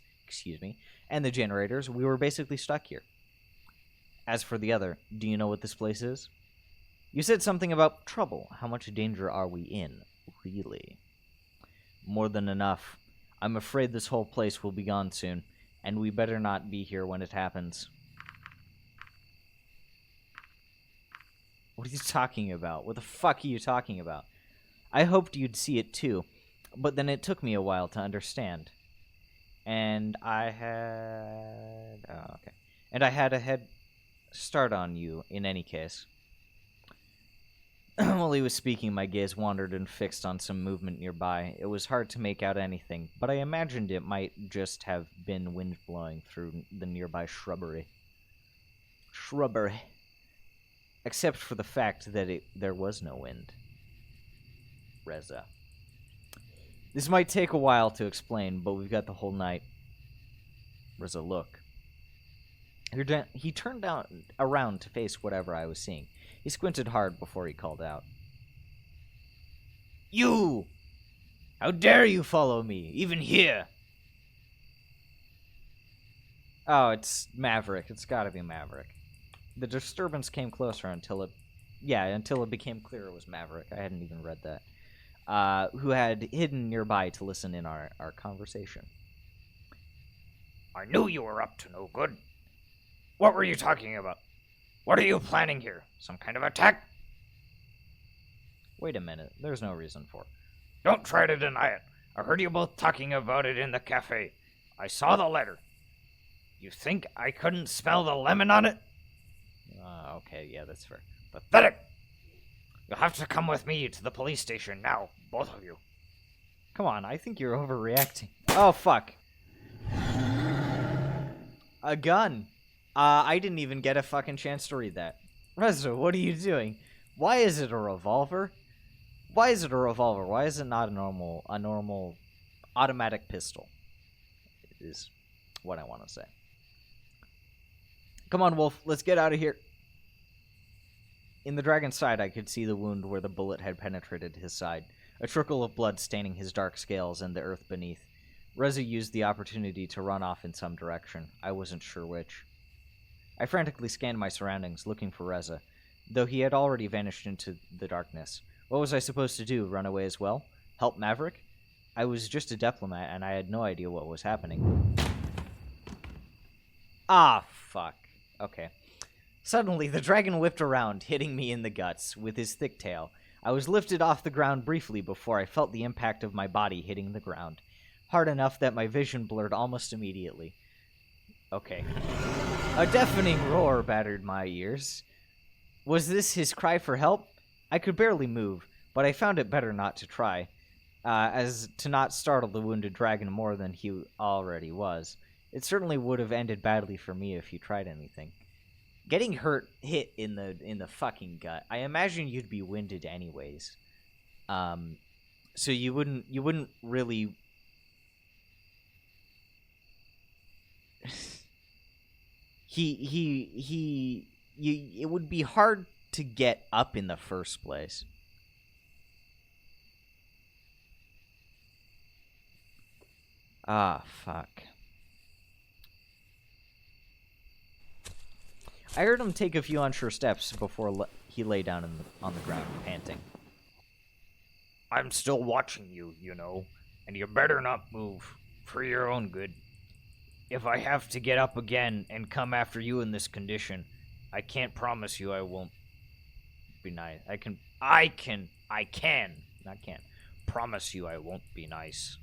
and the generators, we were basically stuck here. As for the other, do you know what this place is? You said something about trouble. How much danger are we in, really? More than enough. I'm afraid this whole place will be gone soon, and we better not be here when it happens. What are you talking about? What the fuck are you talking about? I hoped you'd see it too, but then it took me a while to understand. And I had... Oh, okay. And I had a head start on you, in any case. While he was speaking, my gaze wandered and fixed on some movement nearby. It was hard to make out anything, but I imagined it might just have been wind blowing through the nearby shrubbery. except for the fact that there was no wind. Reza. This might take a while to explain, but we've got the whole night. Reza, look. He turned around to face whatever I was seeing. He squinted hard before he called out. You! How dare you follow me, even here? Oh, it's Maverick. It's gotta be Maverick. The disturbance came closer until it became clear it was Maverick. I hadn't even read that. Who had hidden nearby to listen in our conversation. I knew you were up to no good. What were you talking about? What are you planning here? Some kind of attack? Wait a minute. There's no reason for it. Don't try to deny it. I heard you both talking about it in the cafe. I saw the letter. You think I couldn't smell the lemon on it? Okay, yeah, that's fair. Pathetic! You'll have to come with me to the police station now, both of you. Come on, I think you're overreacting. Oh, fuck. A gun. I didn't even get a fucking chance to read that. Reza, what are you doing? Why is it a revolver? Why is it a revolver? Why is it not a normal automatic pistol? Is what I want to say. Come on, Wolf, let's get out of here. In the dragon's side, I could see the wound where the bullet had penetrated his side, a trickle of blood staining his dark scales and the earth beneath. Reza used the opportunity to run off in some direction. I wasn't sure which. I frantically scanned my surroundings, looking for Reza, though he had already vanished into the darkness. What was I supposed to do, run away as well? Help Maverick? I was just a diplomat, and I had no idea what was happening. Ah, fuck. Okay. Suddenly, the dragon whipped around, hitting me in the guts with his thick tail. I was lifted off the ground briefly before I felt the impact of my body hitting the ground, hard enough that my vision blurred almost immediately. Okay. A deafening roar battered my ears. Was this his cry for help? I could barely move, but I found it better not to try, as to not startle the wounded dragon more than he already was. It certainly would have ended badly for me if he tried anything. Getting hit in the fucking gut. I imagine you'd be winded anyways. So you wouldn't really. It would be hard to get up in the first place. Ah, fuck. I heard him take a few unsure steps before he lay down on the ground, panting. I'm still watching you, you know, and you better not move, for your own good. If I have to get up again and come after you in this condition, I can't promise you I won't be nice. I can promise you I won't be nice.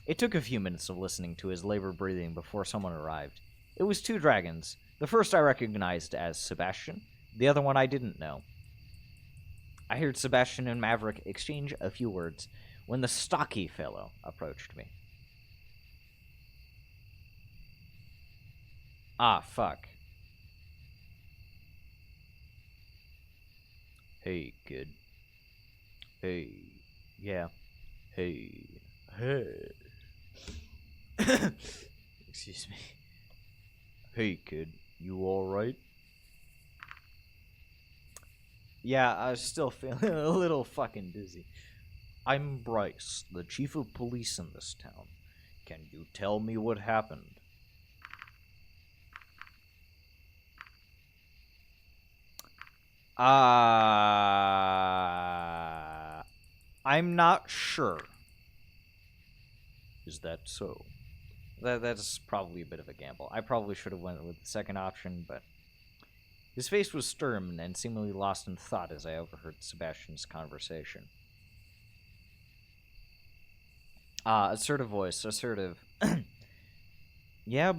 It took a few minutes of listening to his labored breathing before someone arrived. It was two dragons. The first I recognized as Sebastian, the other one I didn't know. I heard Sebastian and Maverick exchange a few words when the stocky fellow approached me. Ah, fuck. Hey, kid. Hey. Yeah. Hey. Hey. Excuse me. Hey, kid. You alright? Yeah, I was still feeling a little fucking dizzy. I'm Bryce, the chief of police in this town. Can you tell me what happened? I'm not sure. Is that so? That's probably a bit of a gamble. I probably should have went with the second option, but his face was stern and seemingly lost in thought as I overheard Sebastian's conversation. Assertive voice, assertive. Yeah.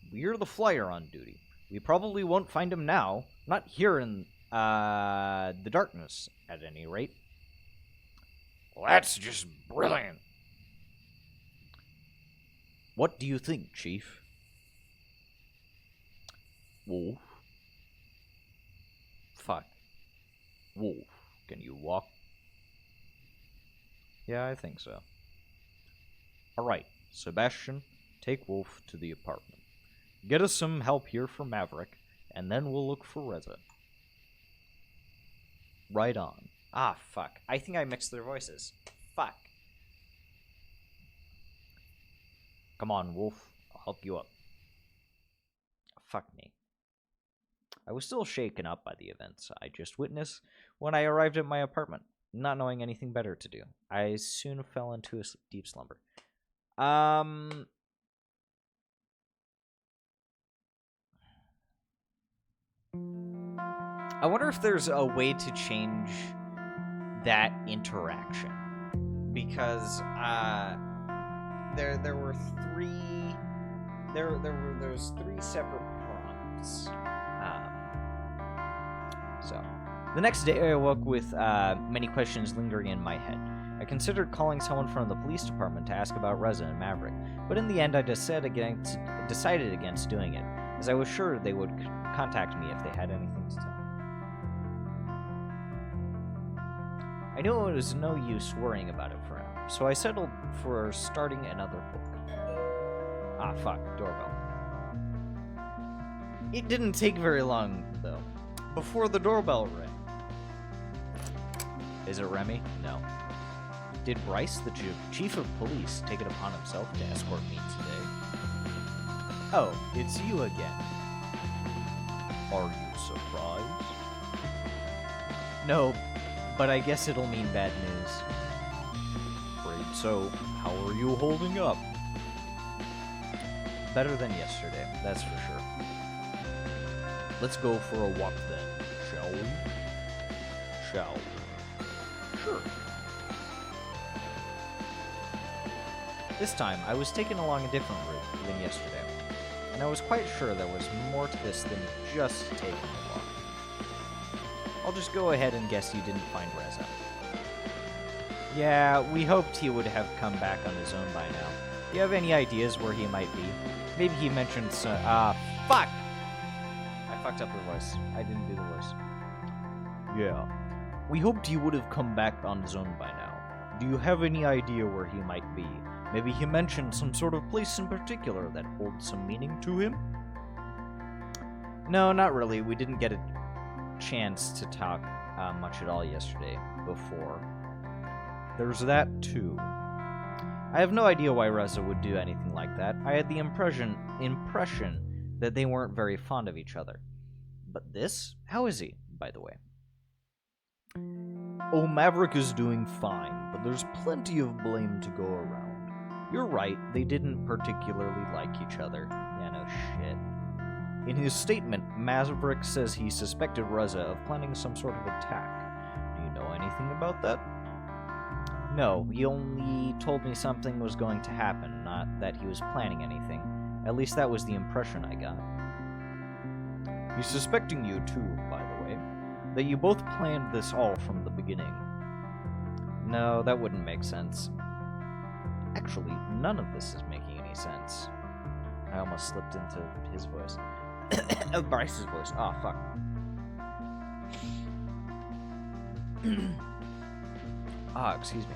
You're the flyer on duty. We probably won't find him now. Not here in, the darkness, at any rate. Well, that's just brilliant. What do you think, Chief? Wolf? Fuck. Wolf, can you walk? Yeah, I think so. Alright, Sebastian, take Wolf to the apartment. Get us some help here for Maverick, and then we'll look for Reza. Right on. Ah, fuck. I think I mixed their voices. Fuck. Come on, Wolf. I'll help you up. Fuck me. I was still shaken up by the events I just witnessed when I arrived at my apartment, not knowing anything better to do. I soon fell into a deep slumber. I wonder if there's a way to change that interaction, because there were three there's three separate prompts. So the next day I woke with many questions lingering in my head. I considered calling someone from the police department to ask about Reza and Maverick, but in the end I decided against doing it, as I was sure they would contact me if they had anything to tell. I knew it was no use worrying about it for now, so I settled for starting another book. Ah, fuck, doorbell. It didn't take very long, though, before the doorbell rang. Is it Remy? No. Did Bryce, the chief of police, take it upon himself to escort me today? Oh, it's you again. Are you surprised? No, but I guess it'll mean bad news. Afraid so. How are you holding up? Better than yesterday, that's for sure. Let's go for a walk then, shall we? Shall we? Sure. This time, I was taken along a different route than yesterday, and I was quite sure there was more to this than just taking a walk. I'll just go ahead and guess you didn't find Reza. Yeah, we hoped he would have come back on his own by now. Do you have any ideas where he might be? Maybe he mentioned some... fuck! I fucked up the voice. I didn't do the voice. Yeah. We hoped he would have come back on his own by now. Do you have any idea where he might be? Maybe he mentioned some sort of place in particular that holds some meaning to him? No, not really. We didn't get a chance to talk much at all yesterday before. There's that, too. I have no idea why Reza would do anything like that. I had the impression that they weren't very fond of each other. But this? How is he, by the way? Oh, Maverick is doing fine, but there's plenty of blame to go around. You're right, they didn't particularly like each other. Yeah, no shit. In his statement, Maverick says he suspected Reza of planning some sort of attack. Do you know anything about that? No, he only told me something was going to happen, not that he was planning anything. At least that was the impression I got. He's suspecting you too, by the way, that you both planned this all from the beginning. No, that wouldn't make sense. Actually, none of this is making any sense. I almost slipped into his voice. Bryce's voice. Oh, fuck. Excuse me.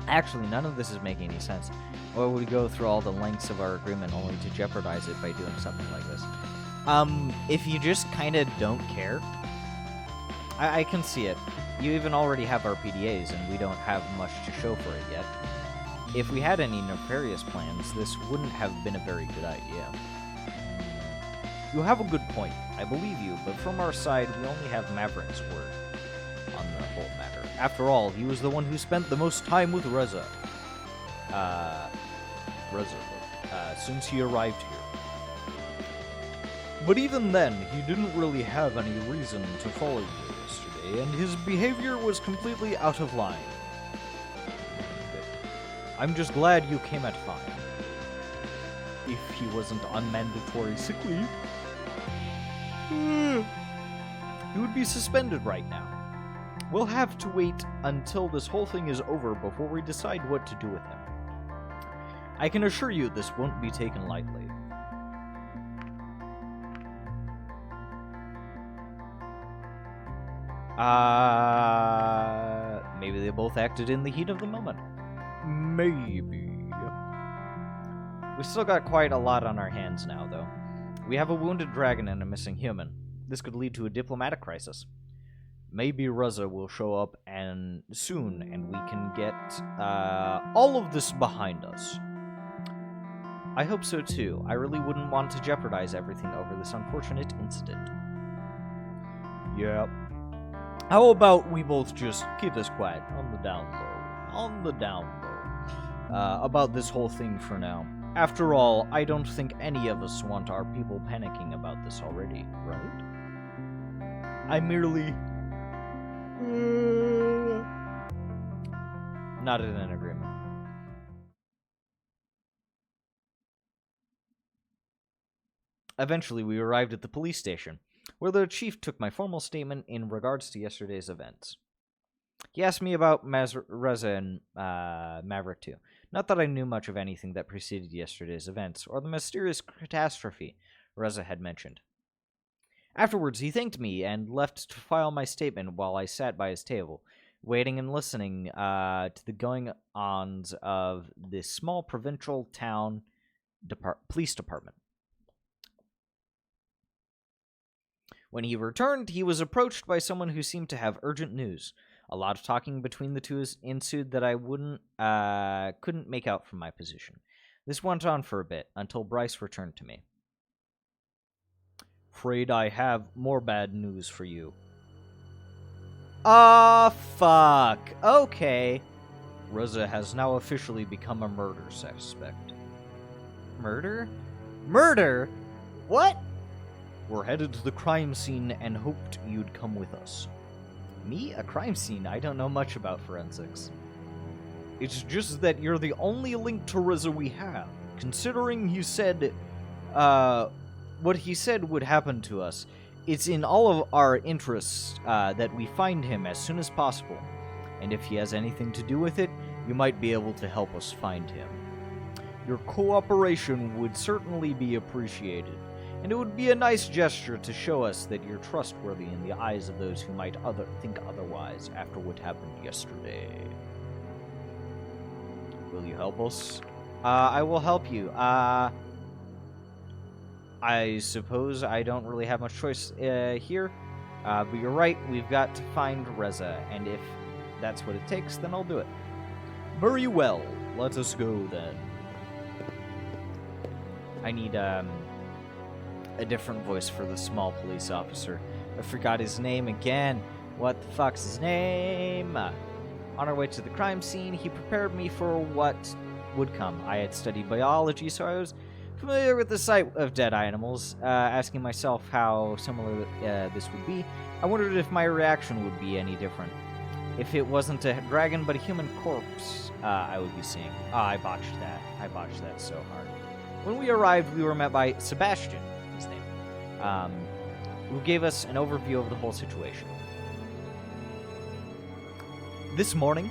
Actually, none of this is making any sense. Why would we go through all the lengths of our agreement only to jeopardize it by doing something like this? If you just kind of don't care, I can see it. You even already have our PDAs, and we don't have much to show for it yet. If we had any nefarious plans, this wouldn't have been a very good idea. You have a good point. I believe you, but from our side, we only have Maverick's word on the whole matter. After all, he was the one who spent the most time with Reza. Since he arrived here. But even then, he didn't really have any reason to follow you yesterday, and his behavior was completely out of line. I'm just glad you came at fine. If he wasn't on mandatory sick leave, he would be suspended right now. We'll have to wait until this whole thing is over before we decide what to do with him. I can assure you this won't be taken lightly. Maybe they both acted in the heat of the moment. Maybe. We still got quite a lot on our hands now, though. We have a wounded dragon and a missing human. This could lead to a diplomatic crisis. Maybe Reza will show up soon, and we can get all of this behind us. I hope so too. I really wouldn't want to jeopardize everything over this unfortunate incident. Yep. How about we both just keep this quiet on the down low? On the down low. About this whole thing for now. After all, I don't think any of us want our people panicking about this already, right? I merely... nodded in agreement. Eventually, we arrived at the police station, where the chief took my formal statement in regards to yesterday's events. He asked me about Reza and Maverick too. Not that I knew much of anything that preceded yesterday's events, or the mysterious catastrophe Reza had mentioned. Afterwards, he thanked me and left to file my statement while I sat by his table, waiting and listening to the going-ons of this small provincial town police department. When he returned, he was approached by someone who seemed to have urgent news. A lot of talking between the two ensued that I couldn't make out from my position. This went on for a bit, until Bryce returned to me. Afraid I have more bad news for you. Fuck. Okay. Reza has now officially become a murder suspect. Murder? Murder? What? We're headed to the crime scene and hoped you'd come with us. Me? A crime scene? I don't know much about forensics. It's just that you're the only link to Reza we have. Considering he said, what he said would happen to us, it's in all of our interests that we find him as soon as possible. And if he has anything to do with it, you might be able to help us find him. Your cooperation would certainly be appreciated. And it would be a nice gesture to show us that you're trustworthy in the eyes of those who might think otherwise after what happened yesterday. Will you help us? I will help you. I suppose I don't really have much choice here. But you're right, we've got to find Reza, and if that's what it takes, then I'll do it. Very well. Let us go, then. I need, a different voice for the small police officer. I forgot his name again. What the fuck's his name? On our way to the crime scene, he prepared me for what would come. I had studied biology, so I was familiar with the sight of dead animals, asking myself how similar this would be. I wondered if my reaction would be any different. If it wasn't a dragon but a human corpse, I would be seeing. I botched that. I botched that so hard. When we arrived, we were met by Sebastian, his name, who gave us an overview of the whole situation. This morning,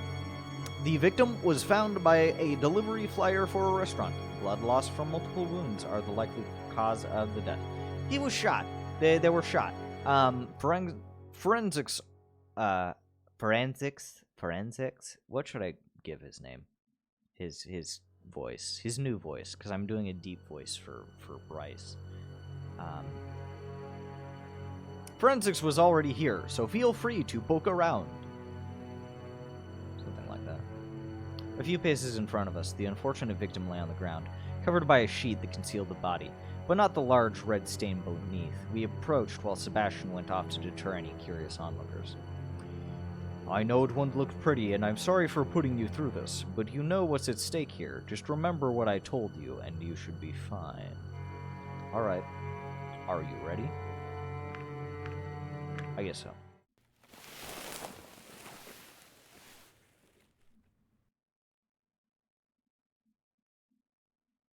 the victim was found by a delivery flyer for a restaurant. Blood loss from multiple wounds are the likely cause of the death. He was shot. They were shot. Forensics. What should I give his name? His voice. His new voice, because I'm doing a deep voice for Bryce. Forensics was already here, so feel free to poke around. Something like that. A few paces in front of us, the unfortunate victim lay on the ground, covered by a sheet that concealed the body, but not the large red stain beneath. We approached while Sebastian went off to deter any curious onlookers. I know it won't look pretty, and I'm sorry for putting you through this, but you know what's at stake here. Just remember what I told you, and you should be fine. Alright. Are you ready? I guess so.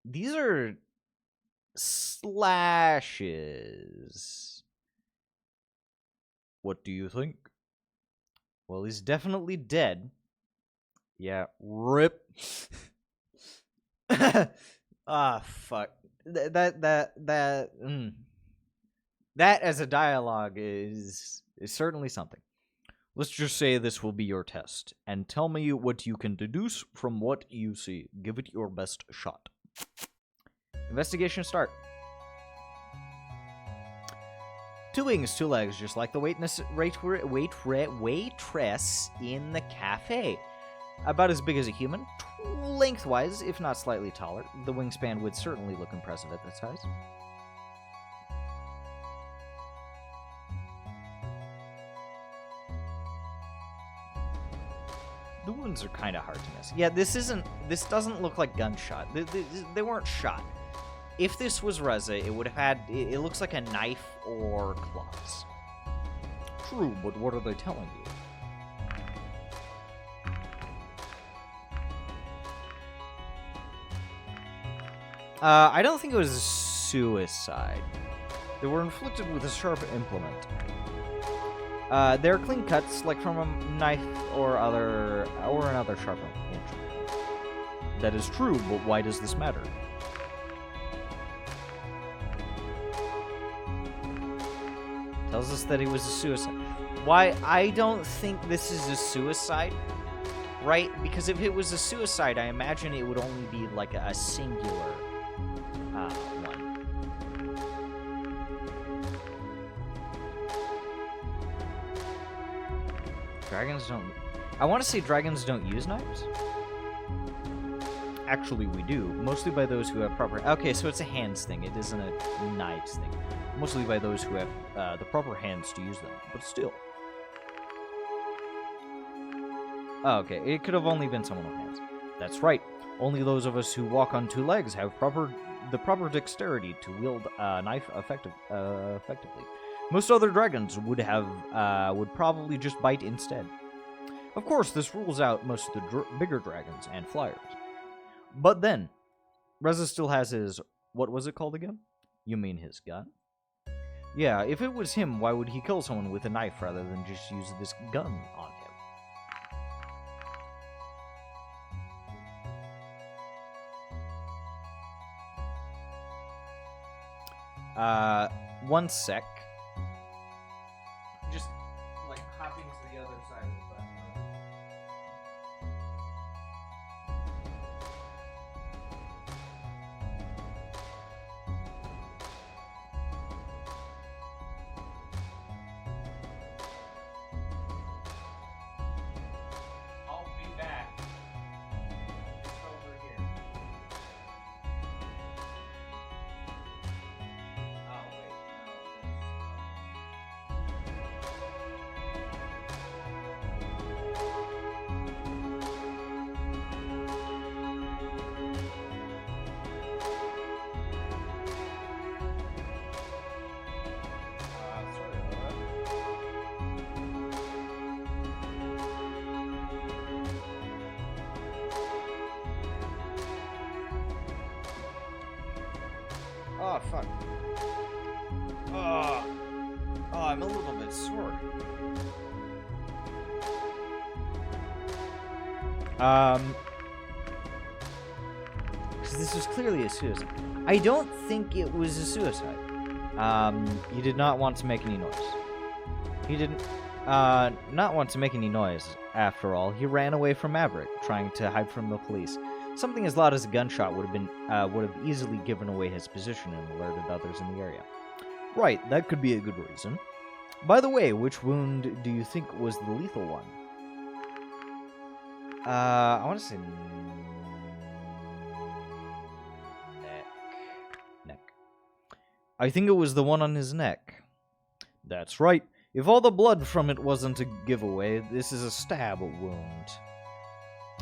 These are slashes. What do you think? Well, he's definitely dead. Yeah, rip. Fuck. That as a dialogue is certainly something. Let's just say this will be your test, and tell me what you can deduce from what you see. Give it your best shot. Investigation start. 2 wings, 2 legs, just like the waitress in the cafe. About as big as a human, lengthwise, if not slightly taller. The wingspan would certainly look impressive at this size. The wounds are kind of hard to miss. Yeah, this doesn't look like gunshot. They weren't shot. If this was Reza, it would have had, it looks like a knife or claws. True, but what are they telling you? I don't think it was a suicide. They were inflicted with a sharp implement. They're clean cuts, like from a knife or another sharp instrument. That is true, but why does this matter? Tells us that he was a suicide. Why? I don't think this is a suicide, right? Because if it was a suicide, I imagine it would only be like a singular one. Dragons don't... I want to say dragons don't use knives. Actually, we do. Mostly by those who have proper... Okay, so it's a hands thing. It isn't a knives thing. Mostly by those who have the proper hands to use them. But still. Oh, okay. It could have only been someone with hands. That's right. Only those of us who walk on 2 legs have the proper dexterity to wield a knife effectively. Most other dragons would probably just bite instead. Of course, this rules out most of the bigger dragons and flyers. But then, Reza still has his... What was it called again? You mean his gun? Yeah, if it was him, why would he kill someone with a knife rather than just use this gun on him? One sec. Just, like, hopping to the other side of the button. I'll be back. It's over here. Oh, wait, no, sorry about that. Oh, fuck. Oh, I'm a little bit sore. Because this was clearly a suicide. I don't think it was a suicide. He did not want to make any noise. He didn't, not want to make any noise, after all. He ran away from Maverick, trying to hide from the police. Something as loud as a gunshot would have easily given away his position and alerted others in the area. Right, that could be a good reason. By the way, which wound do you think was the lethal one? I want to say neck. I think it was the one on his neck. That's right. If all the blood from it wasn't a giveaway, this is a stab wound.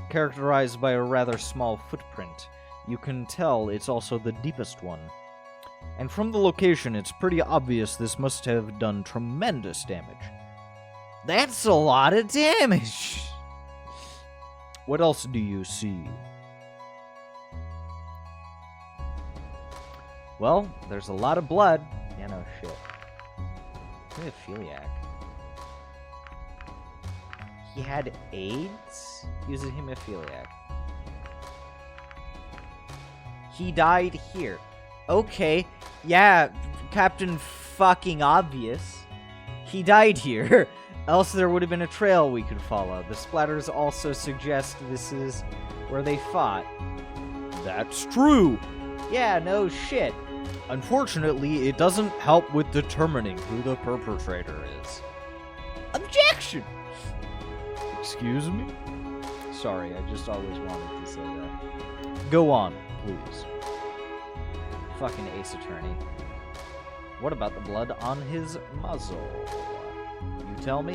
Characterized by a rather small footprint, you can tell it's also the deepest one. And from the location, it's pretty obvious this must have done tremendous damage. That's a lot of damage! What else do you see? Well, there's a lot of blood. Yeah, no shit. Hemophiliac. He had AIDS? He was a hemophiliac. He died here. Okay, yeah, Captain fucking Obvious. He died here. Else there would have been a trail we could follow. The splatters also suggest this is where they fought. That's true. Yeah, no shit. Unfortunately, it doesn't help with determining who the perpetrator is. Objection! Excuse me? Sorry, I just always wanted to say that. Go on, please. Fucking Ace Attorney. What about the blood on his muzzle? You tell me.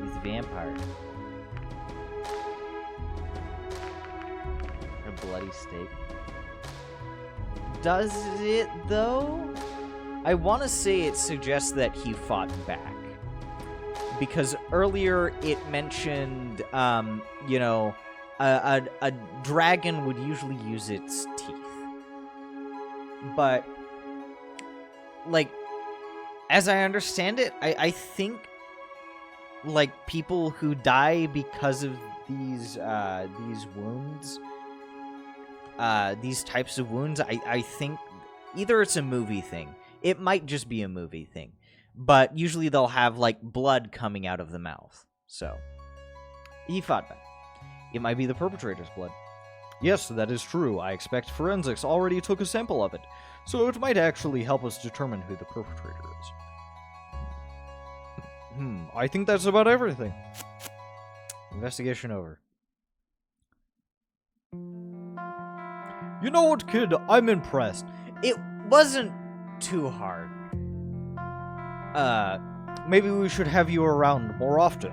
He's a vampire. A bloody steak. Does it, though? I want to say it suggests that he fought back. Because earlier it mentioned, you know, a dragon would usually use its teeth. But, like, as I understand it, I think, like, people who die because of these wounds, these types of wounds, I think either it's a movie thing. It might just be a movie thing. But usually they'll have, like, blood coming out of the mouth. So, he fought back. It might be the perpetrator's blood. Yes, that is true. I expect forensics already took a sample of it, so it might actually help us determine who the perpetrator is. I think that's about everything. Investigation over. You know what, kid? I'm impressed. It wasn't too hard. Maybe we should have you around more often.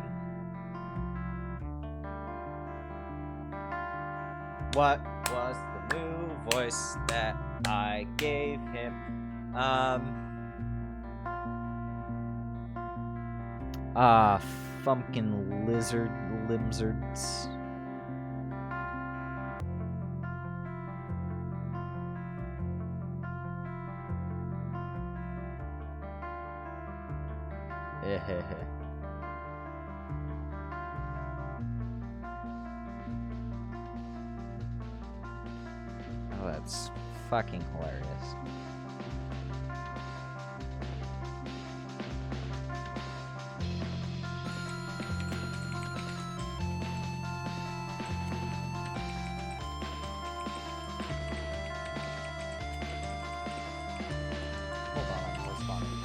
What was the new voice that I gave him? Fumpkin limsards. Oh, that's fucking hilarious. Hold on, I'm responding.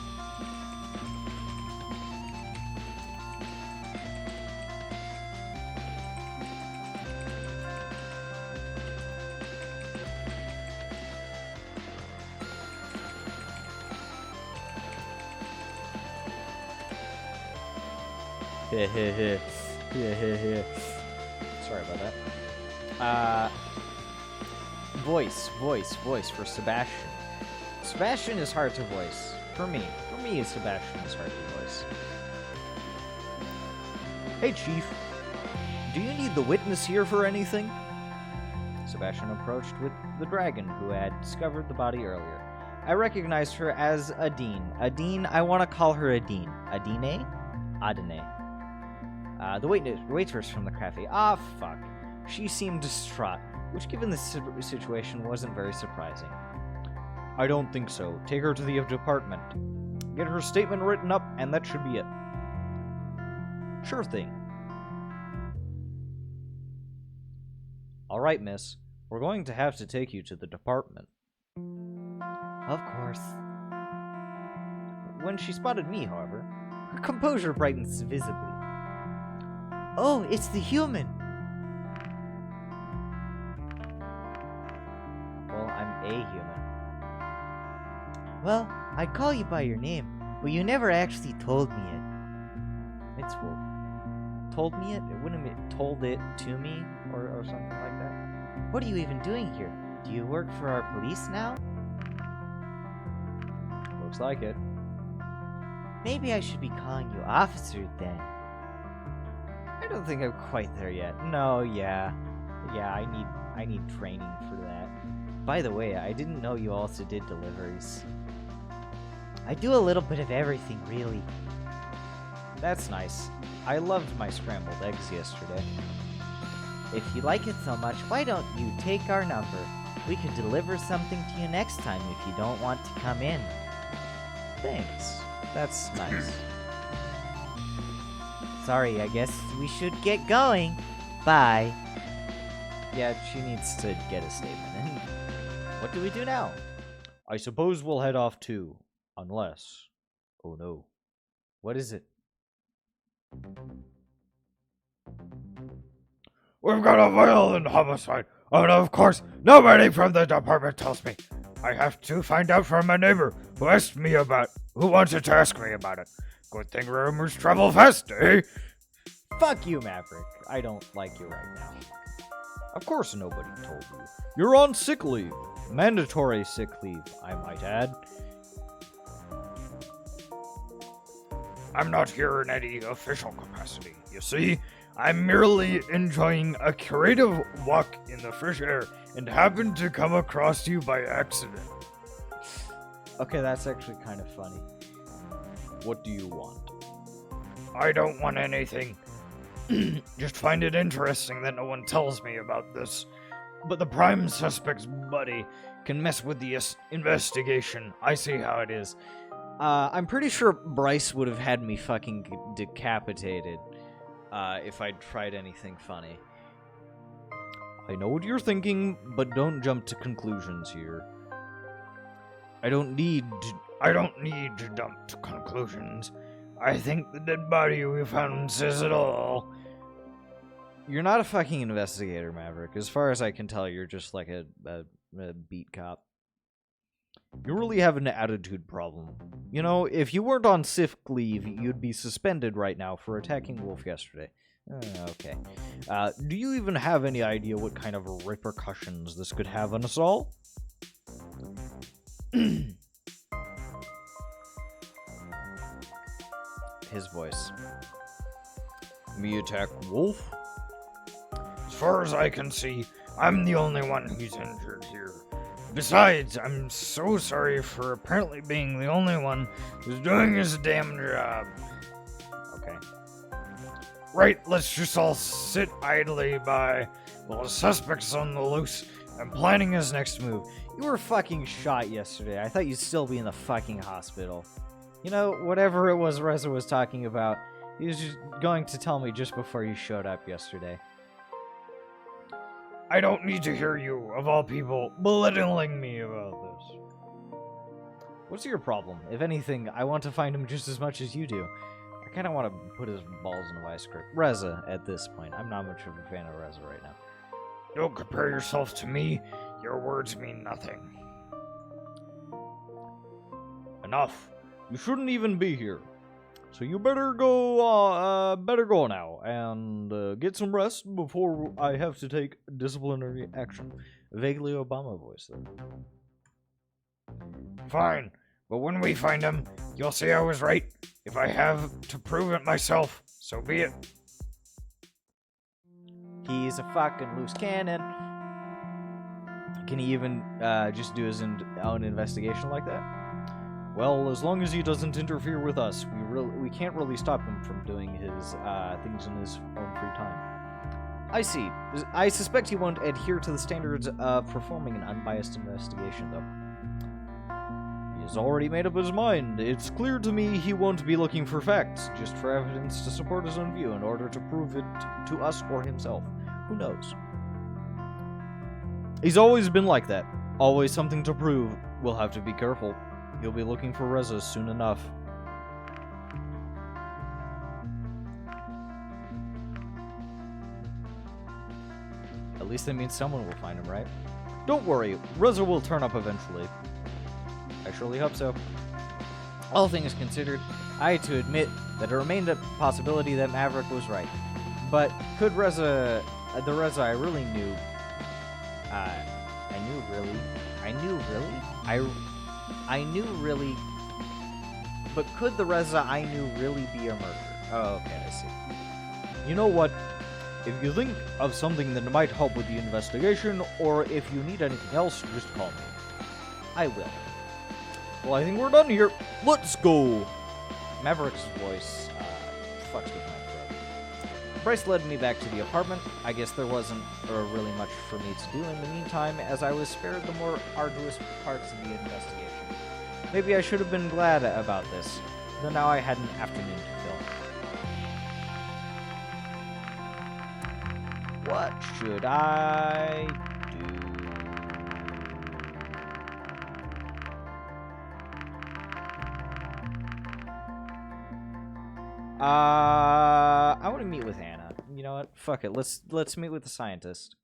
Sorry about that. Voice for Sebastian. Sebastian is hard to voice. For me, Sebastian is hard to voice. Hey, Chief. Do you need the witness here for anything? Sebastian approached with the dragon who had discovered the body earlier. I recognized her as Adine. Adine, I want to call her Adine. Adine? Adine. The waitress from the cafe. Ah, fuck. She seemed distraught, which given the situation wasn't very surprising. I don't think so. Take her to the department. Get her statement written up, and that should be it. Sure thing. All right, miss. We're going to have to take you to the department. Of course. When she spotted me, however, her composure brightens visibly. Oh, it's the human! Well, I'm a human. Well, I call you by your name, but you never actually told me it. It's well, told me it? It wouldn't have told it to me, or something like that. What are you even doing here? Do you work for our police now? Looks like it. Maybe I should be calling you officer then. I don't think I'm quite there yet. No, yeah, I need training for that. By the way, I didn't know you also did deliveries. I do a little bit of everything, really. That's nice. I loved my scrambled eggs yesterday. If you like it so much, why don't you take our number? We could deliver something to you next time if you don't want to come in. Thanks. That's nice. Sorry, I guess we should get going. Bye. Yeah, she needs to get a statement in. What do we do now? I suppose we'll head off too. Unless... Oh no. What is it? We've got a violent homicide, and of course, nobody from the department tells me. I have to find out from a neighbor who wanted to ask me about it. Good thing rumors travel fast, eh? Fuck you, Maverick. I don't like you right now. Of course nobody told you. You're on sick leave. Mandatory sick leave, I might add. I'm not here in any official capacity, you see? I'm merely enjoying a creative walk in the fresh air and happened to come across you by accident. Okay, that's actually kind of funny. What do you want? I don't want anything. Just find it interesting that no one tells me about this. But the prime suspect's buddy can mess with the investigation. I see how it is. I'm pretty sure Bryce would have had me fucking decapitated if I'd tried anything funny. I know what you're thinking, but don't jump to conclusions here. I don't need to jump to conclusions. I think the dead body we found says it all. You're not a fucking investigator, Maverick. As far as I can tell, you're just like a beat cop. You really have an attitude problem. You know, if you weren't on sick leave, you'd be suspended right now for attacking Wolf yesterday. Okay. Do you even have any idea what kind of repercussions this could have on us all? His voice. Me attack Wolf? As far as I can see, I'm the only one who's injured here. Besides, I'm so sorry for apparently being the only one who's doing his damn job. Okay. Right, let's just all sit idly by while the suspect's on the loose and planning his next move. You were fucking shot yesterday. I thought you'd still be in the fucking hospital. You know, whatever it was Reza was talking about, he was just going to tell me just before you showed up yesterday. I don't need to hear you, of all people, belittling me about this. What's your problem? If anything, I want to find him just as much as you do. I kind of want to put his balls in a vice grip. Reza, at this point. I'm not much of a fan of Reza right now. Don't compare yourself to me. Your words mean nothing. Enough. You shouldn't even be here. So you better go now and get some rest before I have to take disciplinary action. Vaguely Obama voice, though. Fine, but when we find him, you'll see I was right. If I have to prove it myself, so be it. He's a fucking loose cannon. Can he even just do his own investigation like that? Well, as long as he doesn't interfere with us, we can't really stop him from doing his things in his own free time. I see. I suspect he won't adhere to the standards of performing an unbiased investigation, though. He's already made up his mind. It's clear to me he won't be looking for facts, just for evidence to support his own view in order to prove it to us or himself. Who knows? He's always been like that. Always something to prove. We'll have to be careful. He'll be looking for Reza soon enough. At least that means someone will find him, right? Don't worry, Reza will turn up eventually. I surely hope so. All things considered, I had to admit that it remained a possibility that Maverick was right. But could Reza, the Reza I really knew, but could the Reza I knew really be a murderer? Oh, okay, I see. You know what? If you think of something that might help with the investigation, or if you need anything else, just call me. I will. Well, I think we're done here. Let's go! Maverick's voice fucks with my throat. Bryce led me back to the apartment. I guess there wasn't really much for me to do in the meantime, as I was spared the more arduous parts of the investigation. Maybe I should have been glad about this, though now I had an afternoon to fill. What should I do? I want to meet with Anna. You know what? Fuck it. Let's meet with the scientist.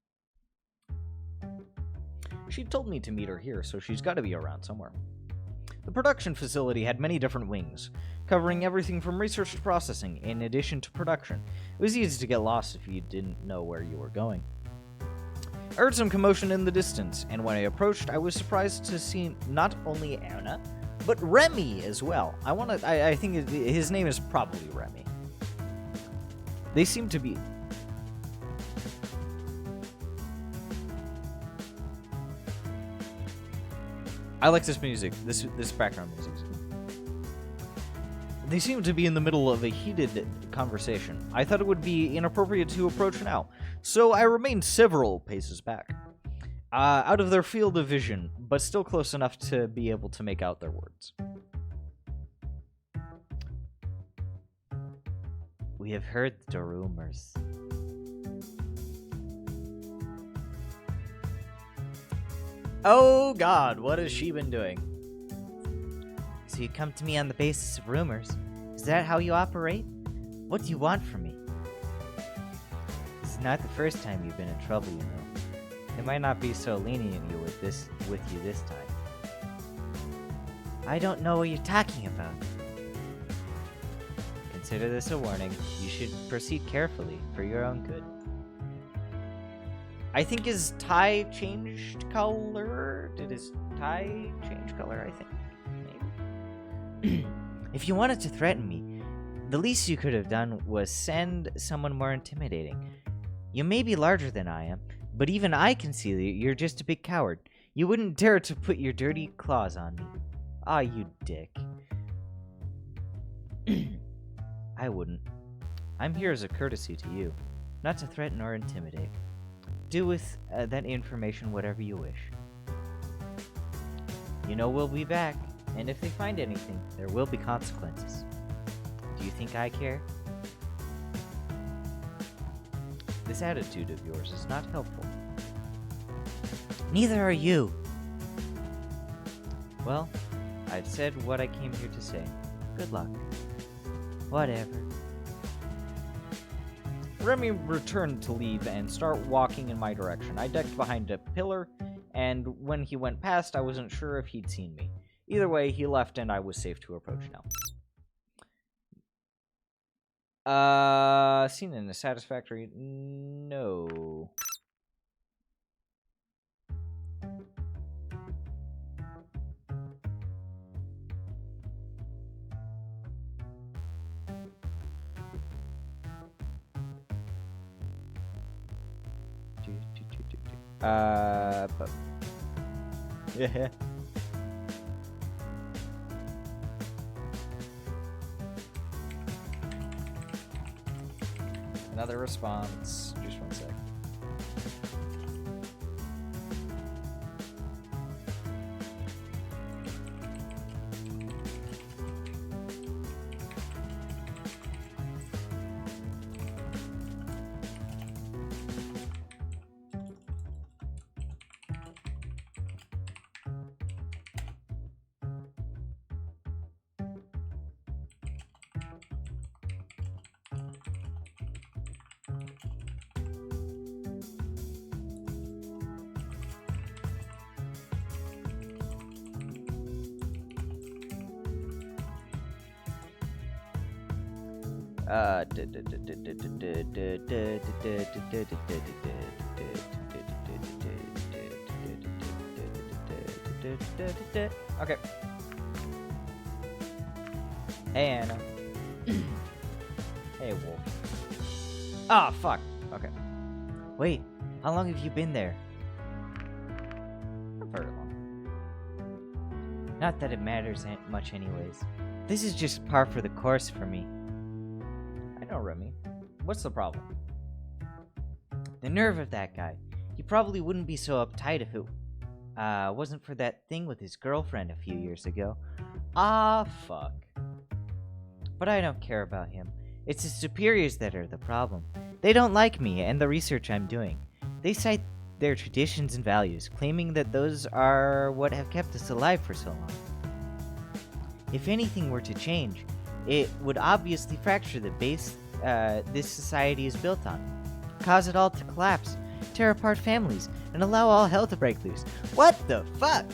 She told me to meet her here, so she's got to be around somewhere. The production facility had many different wings, covering everything from research to processing, in addition to production. It was easy to get lost if you didn't know where you were going. I heard some commotion in the distance, and when I approached, I was surprised to see not only Anna, but Remy as well. I think his name is probably Remy. They seem to be... I like this music, this background music. They seem to be in the middle of a heated conversation. I thought it would be inappropriate to approach now, so I remained several paces back. Out of their field of vision, but still close enough to be able to make out their words. We have heard the rumors. Oh god, what has she been doing? So you come to me on the basis of rumors? Is that how you operate? What do you want from me? This is not the first time you've been in trouble, you know. They might not be so lenient with you this time. I don't know what you're talking about. Consider this a warning. You should proceed carefully for your own good. I think his tie changed color. Did his tie change color, I think? Maybe. If you wanted to threaten me, the least you could have done was send someone more intimidating. You may be larger than I am, but even I can see that you're just a big coward. You wouldn't dare to put your dirty claws on me. Ah, you dick. I wouldn't. I'm here as a courtesy to you, not to threaten or intimidate. Do with that information whatever you wish. You know we'll be back, and if they find anything, there will be consequences. Do you think I care? This attitude of yours is not helpful. Neither are you. Well, I've said what I came here to say. Good luck. Whatever. Remy returned to leave and start walking in my direction. I ducked behind a pillar, and when he went past, I wasn't sure if he'd seen me. Either way, he left and I was safe to approach now. Seen in a satisfactory... No. But... Yeah. Another response. Just one sec. Okay. Hey, Anna. Hey, Wolf. Ah, fuck. Okay. Wait, how long have you been there? Not very long. Not that it matters much anyways. This is just par for the course for me. I know, Remy. What's the problem? The nerve of that guy. He probably wouldn't be so uptight if it wasn't for that thing with his girlfriend a few years ago. Ah, fuck. But I don't care about him. It's his superiors that are the problem. They don't like me and the research I'm doing. They cite their traditions and values, claiming that those are what have kept us alive for so long. If anything were to change, it would obviously fracture the base this society is built on, cause it all to collapse, tear apart families, and allow all hell to break loose. What the fuck?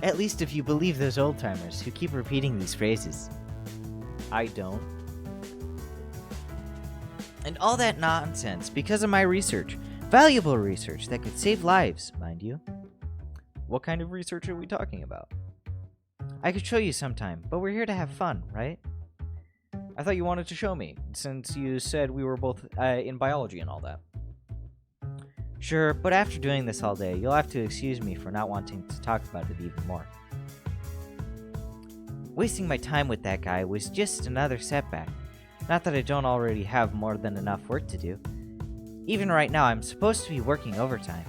At least if you believe those old-timers who keep repeating these phrases. I don't. And all that nonsense because of my research. Valuable research that could save lives, mind you. What kind of research are we talking about? I could show you sometime, but we're here to have fun, right? I thought you wanted to show me, since you said we were both in biology and all that. Sure, but after doing this all day, you'll have to excuse me for not wanting to talk about it even more. Wasting my time with that guy was just another setback. Not that I don't already have more than enough work to do. Even right now, I'm supposed to be working overtime.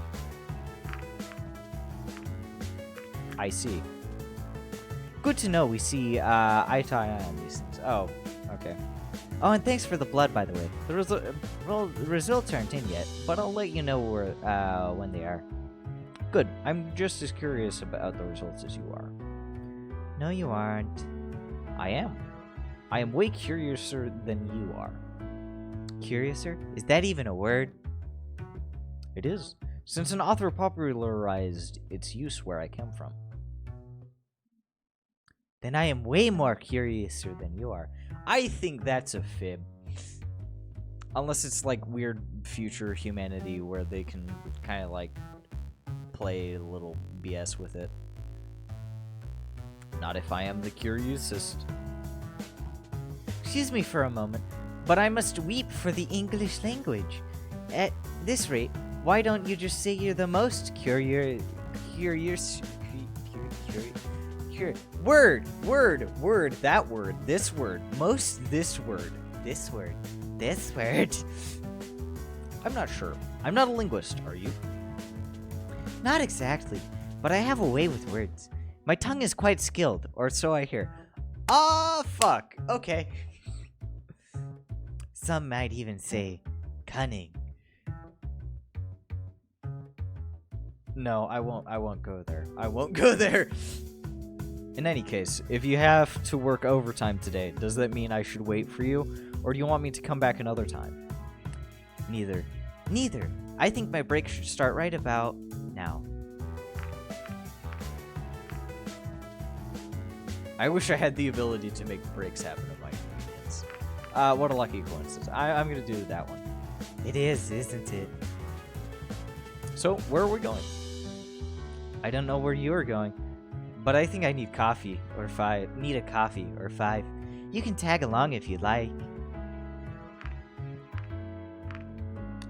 I see. Good to know we see eye to eye on these things. Oh, okay. Oh, and thanks for the blood, by the way. The results aren't in yet, but I'll let you know when they are. Good. I'm just as curious about the results as you are. No, you aren't. I am. I am way curiouser than you are. Curiouser? Is that even a word? It is, since an author popularized its use where I come from. Then I am way more curiouser than you are. I think that's a fib. Unless it's like weird future humanity where they can kind of like play a little BS with it. Not if I am the curiousest. Excuse me for a moment, but I must weep for the English language. At this rate, why don't you just say you're the most curious word, that word, this word, most this word, this word, this word. I'm not sure. I'm not a linguist, are you? Not exactly, but I have a way with words. My tongue is quite skilled, or so I hear. Ah, fuck. Okay. Some might even say cunning. No, I won't go there. I won't go there. In any case, if you have to work overtime today, does that mean I should wait for you? Or do you want me to come back another time? Neither. I think my break should start right about now. I wish I had the ability to make breaks happen at my convenience. What a lucky coincidence. I'm gonna do that one. It is, isn't it? So, where are we going? I don't know where you're going, but I think I need coffee or 5. Need a coffee or 5. You can tag along if you'd like.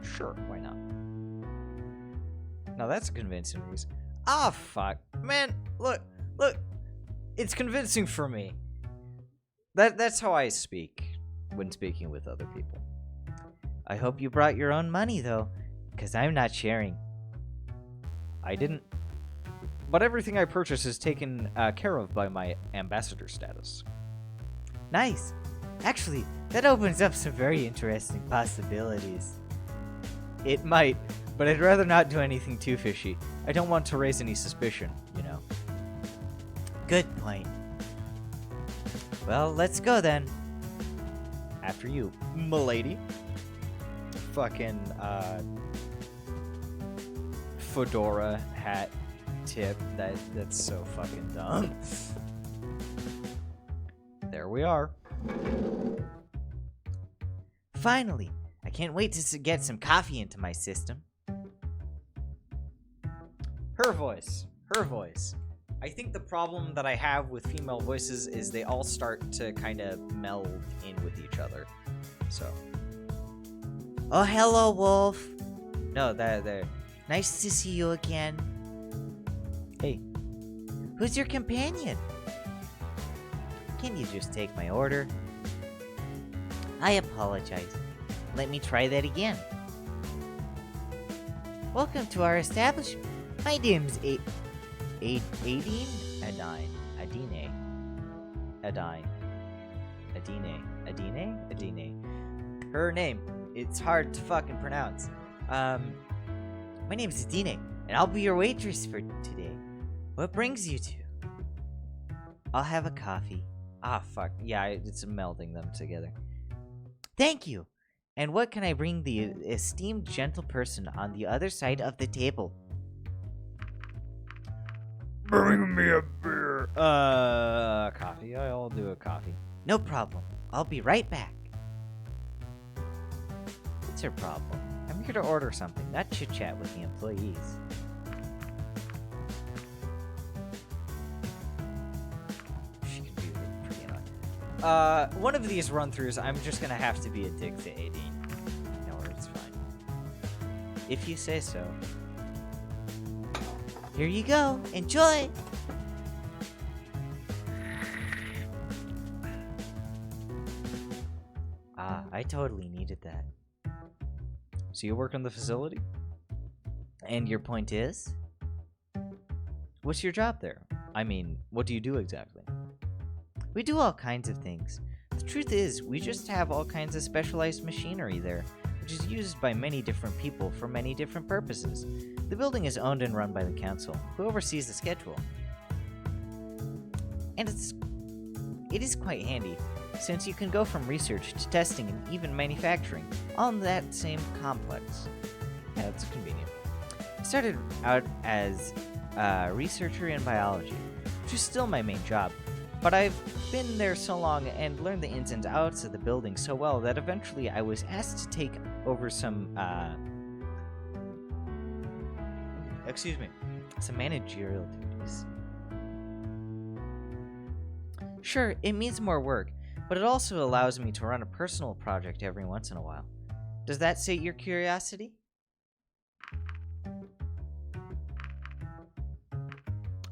Sure, why not? Now that's a convincing reason. Ah, fuck. Man, look. It's convincing for me. That's how I speak when speaking with other people. I hope you brought your own money, though, because I'm not sharing. I didn't. But everything I purchase is taken care of by my ambassador status. Nice. Actually, that opens up some very interesting possibilities. It might, but I'd rather not do anything too fishy. I don't want to raise any suspicion, you know. Good point. Well, let's go then. After you, m'lady. Fucking, fedora hat tip. That's so fucking dumb. There we are. Finally, I can't wait to get some coffee into my system. Her voice. I think the problem that I have with female voices is they all start to kind of meld in with each other. So. Oh, hello, Wolf. No, there. Nice to see you again. Hey. Who's your companion? Can you just take my order? I apologize. Let me try that again. Welcome to our establishment. My name's Adine? Adine. Her name. it's hard to fucking pronounce. My name's Adine, and I'll be your waitress for today. What brings you to? I'll have a coffee. Ah, fuck. Yeah, it's melding them together. Thank you. And what can I bring the esteemed gentle person on the other side of the table? Bring me a beer. Coffee. I'll do a coffee. No problem. I'll be right back. What's your problem? I'm here to order something, not chit-chat with the employees. She can be pretty annoying. One of these run-throughs, I'm just gonna have to be a dick to AD. No, it's fine. If you say so. Here you go. Enjoy. I totally needed that. So you work in the facility? And your point is? What's your job there? I mean, what do you do exactly? We do all kinds of things. The truth is, we just have all kinds of specialized machinery there, which is used by many different people for many different purposes. The building is owned and run by the council, who oversees the schedule. And it is quite handy, since you can go from research to testing and even manufacturing, all in that same complex. Yeah, it's convenient. I started out as a researcher in biology, which is still my main job, but I've been there so long and learned the ins and outs of the building so well that eventually I was asked to take over some managerial duties. Sure, it means more work, but it also allows me to run a personal project every once in a while. Does that sate your curiosity?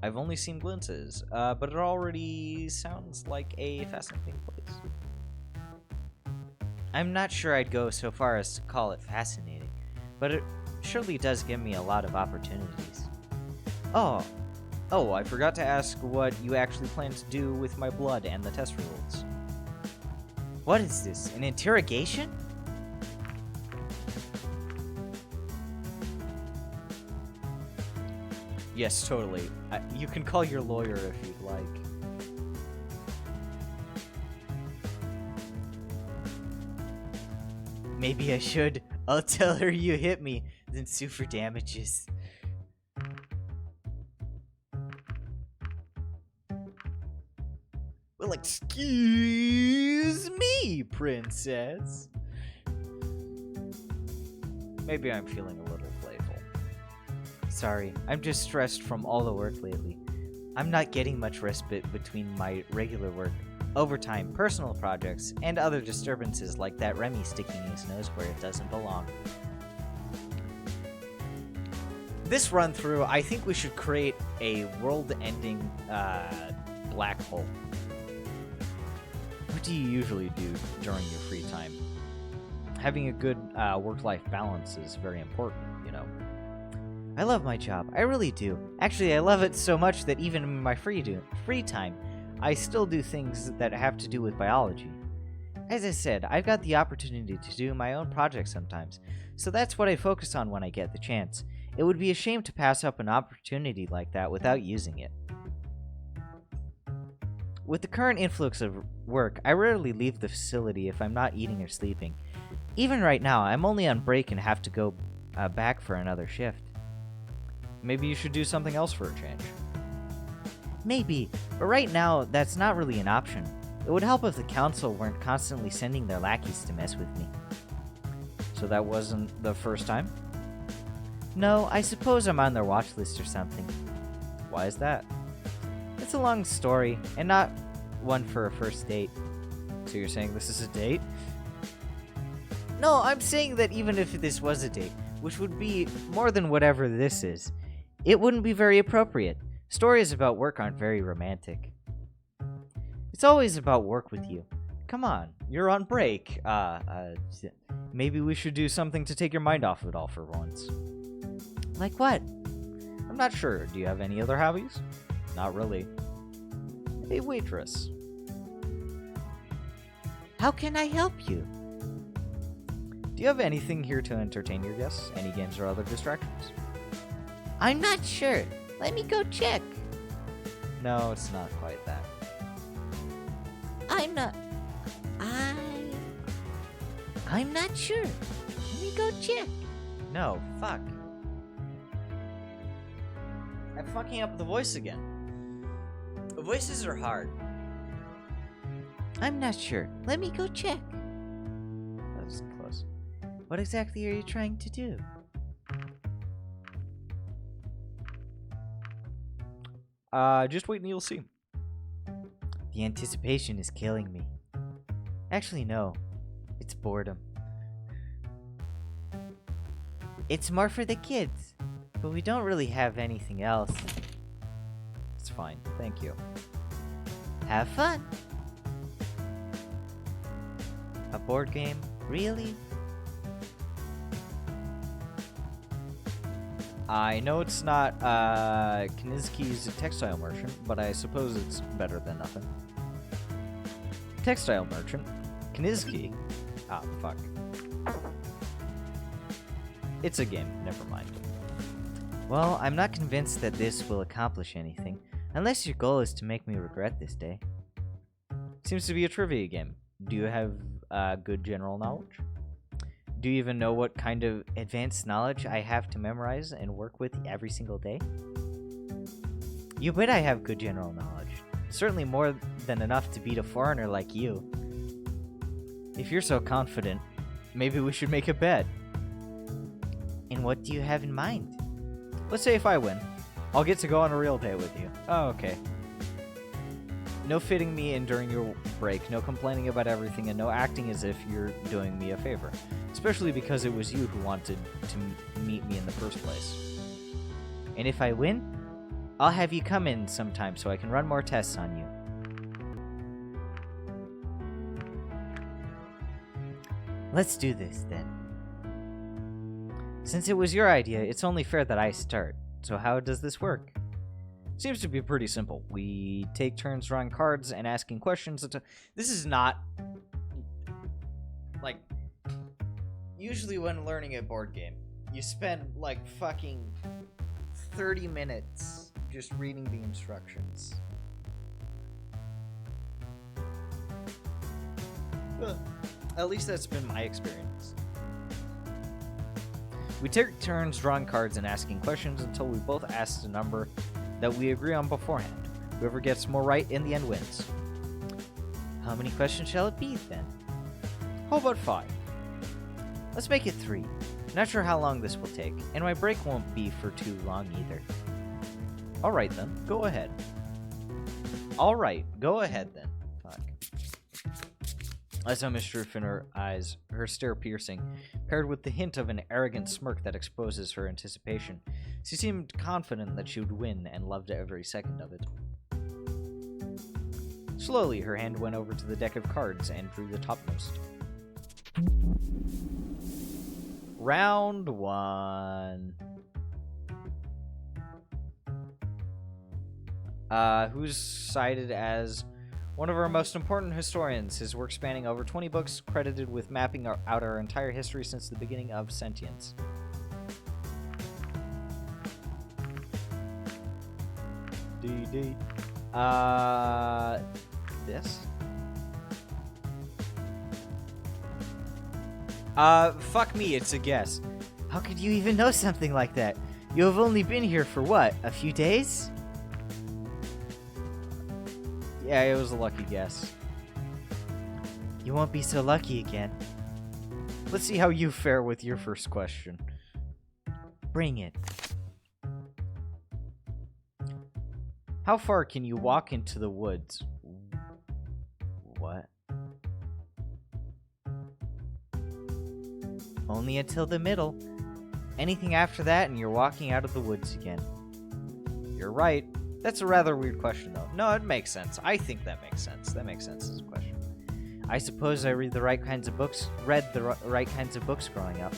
I've only seen glimpses, but it already sounds like a fascinating place. I'm not sure I'd go so far as to call it fascinating, but it surely does give me a lot of opportunities. Oh, I forgot to ask what you actually plan to do with my blood and the test results. What is this, an interrogation? Yes, totally. You can call your lawyer if you'd like. Maybe I should. I'll tell her you hit me, then sue for damages. Well, excuse me, princess. Maybe I'm feeling a little playful. Sorry, I'm just stressed from all the work lately. I'm not getting much respite between my regular work, overtime, personal projects, and other disturbances like that Remy sticking his nose where it doesn't belong. This run through, I think we should create a world-ending black hole. What do you usually do during your free time? Having a good work-life balance is very important, you know. I love my job. I really do. Actually, I love it so much that even in my free time, I still do things that have to do with biology. As I said, I've got the opportunity to do my own projects sometimes, so that's what I focus on when I get the chance. It would be a shame to pass up an opportunity like that without using it. With the current influx of work, I rarely leave the facility if I'm not eating or sleeping. Even right now, I'm only on break and have to go back for another shift. Maybe you should do something else for a change. Maybe, but right now, that's not really an option. It would help if the council weren't constantly sending their lackeys to mess with me. So that wasn't the first time? No, I suppose I'm on their watch list or something. Why is that? It's a long story, and not one for a first date. So you're saying this is a date? No, I'm saying that even if this was a date, which would be more than whatever this is, it wouldn't be very appropriate. Stories about work aren't very romantic. It's always about work with you. Come on, you're on break. Maybe we should do something to take your mind off of it all for once. Like what? I'm not sure. Do you have any other hobbies? Not really. Hey, waitress. How can I help you? Do you have anything here to entertain your guests? Any games or other distractions? I'm not sure. Let me go check. No, it's not quite that. I'm not sure. Let me go check. No, fuck. I'm fucking up the voice again. The voices are hard. I'm not sure. Let me go check. That was close. What exactly are you trying to do? Just wait and you'll see. The anticipation is killing me. Actually, no. It's boredom. It's more for the kids, but we don't really have anything else. It's fine. Thank you. Have fun. A board game? Really? I know it's not Kanizki's textile merchant, but I suppose it's better than nothing. Textile merchant? Kanizki? Ah, fuck. It's a game, never mind. Well, I'm not convinced that this will accomplish anything, unless your goal is to make me regret this day. Seems to be a trivia game. Do you have good general knowledge? Do you even know what kind of Advanced knowledge I have to memorize and work with every single day? You bet I have good general knowledge. Certainly more than enough to beat a foreigner like you. If you're so confident, maybe we should make a bet. And what do you have in mind? Let's say if I win, I'll get to go on a real date with you. Oh, okay. No fitting me in during your break, no complaining about everything, and no acting as if you're doing me a favor. Especially because it was you who wanted to meet me in the first place. And if I win, I'll have you come in sometime so I can run more tests on you. Let's do this, then. Since it was your idea, it's only fair that I start. So how does this work? Seems to be pretty simple. We take turns drawing cards and asking questions. This is not... like... Usually when learning a board game, you spend, like, fucking 30 minutes just reading the instructions. At least that's been my experience. We take turns drawing cards and asking questions until we both ask a number that we agree on beforehand. Whoever gets more right in the end wins. How many questions shall it be, then? How about 5? Let's make it 3. Not sure how long this will take, and my break won't be for too long either. Alright then, go ahead. Alright, go ahead then. Fuck. I saw mischief in her eyes, her stare piercing, paired with the hint of an arrogant smirk that exposes her anticipation. She seemed confident that she would win and loved every second of it. Slowly, her hand went over to the deck of cards and drew the topmost. Round 1. Who's cited as one of our most important historians, his work spanning over 20 books, credited with mapping out our entire history since the beginning of sentience. DD. This? Fuck me, it's a guess. How could you even know something like that? You have only been here for what, a few days? Yeah, it was a lucky guess. You won't be so lucky again. Let's see how you fare with your first question. Bring it. How far can you walk into the woods? What? Only until the middle. Anything after that and you're walking out of the woods again. You're right. That's a rather weird question, though. No, it makes sense. I think that makes sense. That makes sense as a question. I suppose I read the right kinds of books growing up.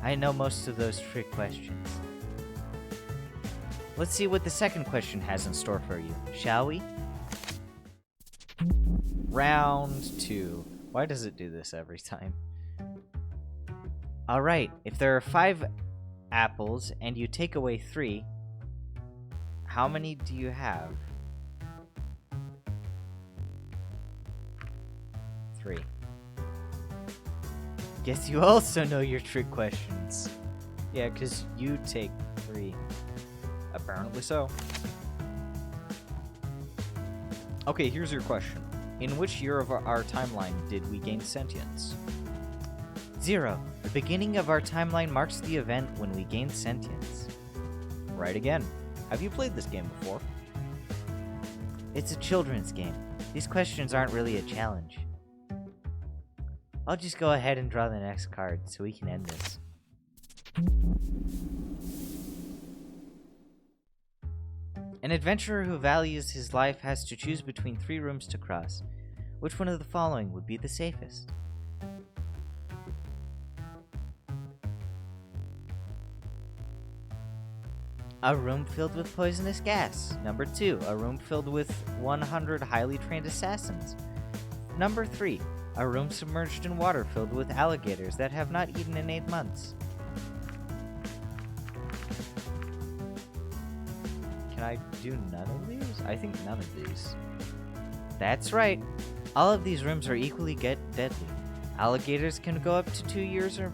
I know most of those trick questions. Let's see what the second question has in store for you, shall we? Round 2. Why does it do this every time? Alright, if there are 5 apples and you take away 3, how many do you have? 3. Guess you also know your trick questions. Yeah, because you take 3. Apparently so. Okay, here's your question. In which year of our timeline did we gain sentience? 0. The beginning of our timeline marks the event when we gain sentience. Right again. Have you played this game before? It's a children's game. These questions aren't really a challenge. I'll just go ahead and draw the next card so we can end this. An adventurer who values his life has to choose between 3 rooms to cross. Which one of the following would be the safest? A room filled with poisonous gas. Number 2, a room filled with 100 highly trained assassins. Number 3, a room submerged in water filled with alligators that have not eaten in 8 months. Can I do none of these? I think none of these. That's right. All of these rooms are equally deadly. Alligators can go up to 2 years or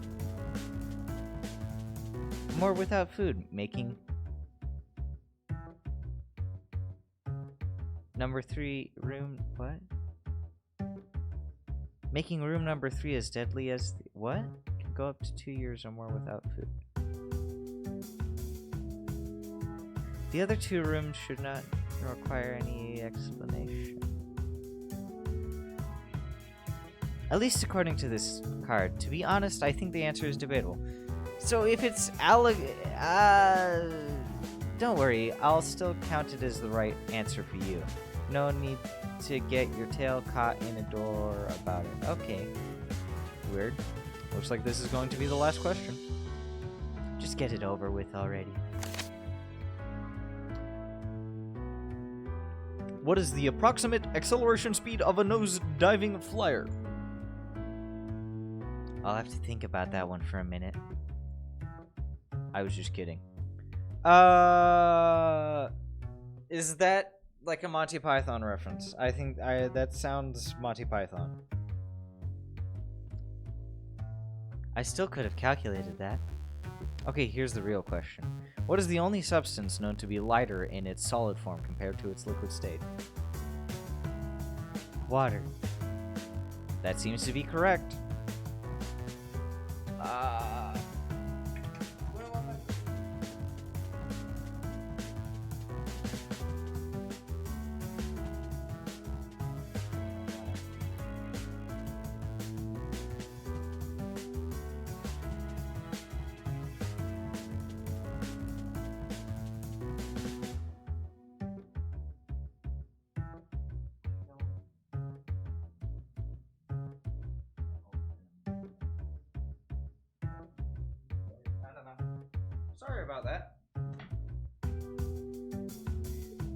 more without food, making number 3 room what? Making room number 3 as deadly as what? Can go up to 2 years or more without food. The other 2 rooms should not require any explanation. At least according to this card. To be honest, I think the answer is debatable. So if it's don't worry, I'll still count it as the right answer for you. No need to get your tail caught in a door about it. Okay. Weird. Looks like this is going to be the last question. Just get it over with already. What is the approximate acceleration speed of a nose-diving flyer? I'll have to think about that one for a minute. I was just kidding. Is that like a Monty Python reference? I think that sounds Monty Python. I still could have calculated that. Okay, here's the real question. What is the only substance known to be lighter in its solid form compared to its liquid state? Water. That seems to be correct. Sorry about that.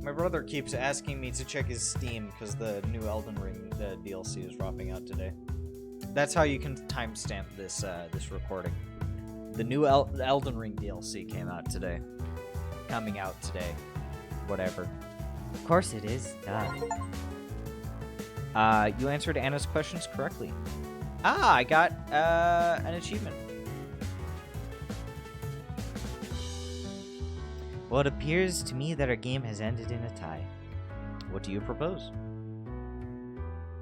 My brother keeps asking me to check his Steam because the new Elden Ring DLC is dropping out today. That's how you can timestamp this this recording. The new Elden Ring DLC came out today. Coming out today. Whatever. Of course it is. Duh. You answered Anna's questions correctly. I got an achievement. Well, it appears to me that our game has ended in a tie. What do you propose?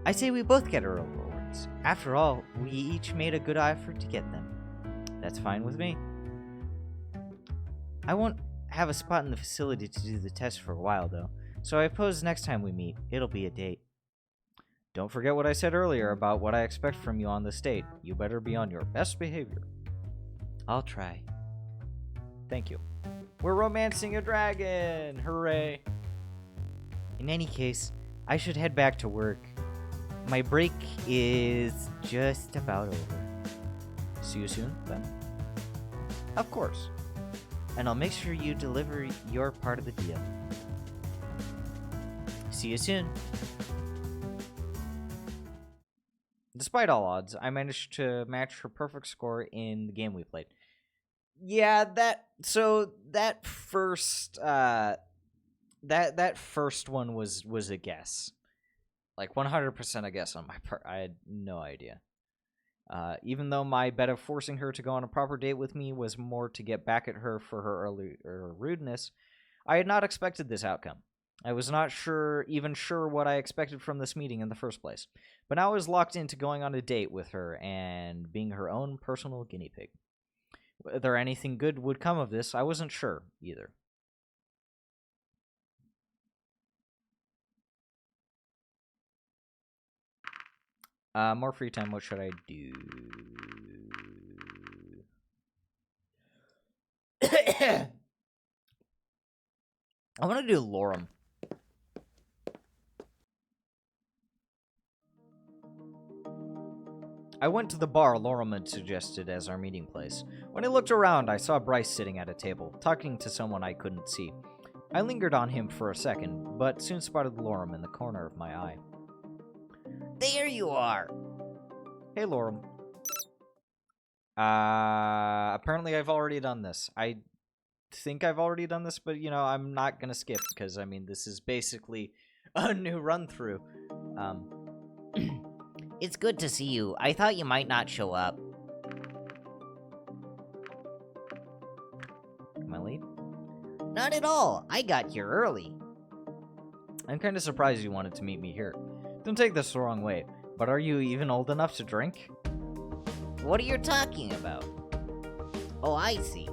I say we both get our rewards. After all, we each made a good effort to get them. That's fine with me. I won't have a spot in the facility to do the test for a while, though, so I suppose next time we meet, it'll be a date. Don't forget what I said earlier about what I expect from you on this date. You better be on your best behavior. I'll try. Thank you. We're romancing a dragon! Hooray! In any case, I should head back to work. My break is just about over. See you soon, then. Of course. And I'll make sure you deliver your part of the deal. See you soon. Despite all odds, I managed to match her perfect score in the game we played. Yeah, that first that first one was a guess. Like 100% a guess on my part. I had no idea. Even though my bet of forcing her to go on a proper date with me was more to get back at her for her earlier rudeness, I had not expected this outcome. I was not even sure what I expected from this meeting in the first place. But now I was locked into going on a date with her and being her own personal guinea pig. Whether anything good would come of this, I wasn't sure either. More free time, what should I do? I want to do Lorem. I went to the bar Lorem had suggested as our meeting place. When I looked around, I saw Bryce sitting at a table, talking to someone I couldn't see. I lingered on him for a second, but soon spotted Lorem in the corner of my eye. There you are. Hey, Lorem. Apparently I've already done this. I think I've already done this, but, I'm not gonna skip, because, this is basically a new run-through. It's good to see you. I thought you might not show up. Am I late? Not at all. I got here early. I'm kind of surprised you wanted to meet me here. Don't take this the wrong way, but are you even old enough to drink? What are you talking about? Oh, I see.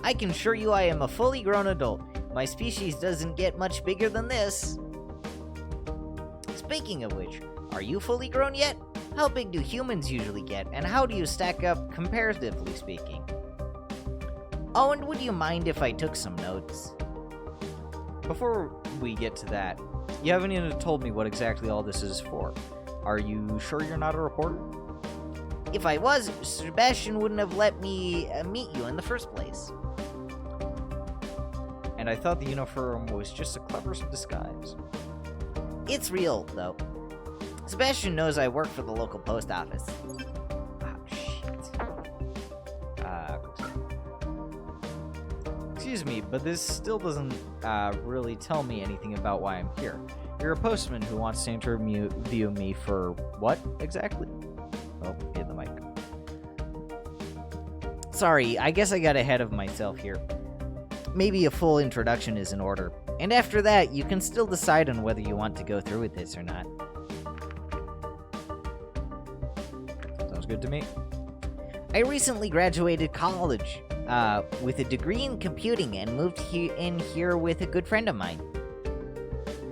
I can assure you I am a fully grown adult. My species doesn't get much bigger than this. Speaking of which, are you fully grown yet? How big do humans usually get, and how do you stack up comparatively speaking? Oh, and would you mind if I took some notes? Before we get to that, you haven't even told me what exactly all this is for. Are you sure you're not a reporter? If I was, Sebastian wouldn't have let me meet you in the first place. And I thought the uniform was just a clever disguise. It's real, though. Sebastian knows I work for the local post office. Oh, shit. Excuse me, but this still doesn't really tell me anything about why I'm here. You're a postman who wants to interview me for what, exactly? Oh, hit the mic. Sorry, I guess I got ahead of myself here. Maybe a full introduction is in order. And after that, you can still decide on whether you want to go through with this or not. Sounds good to me. I recently graduated college with a degree in computing and moved in here with a good friend of mine.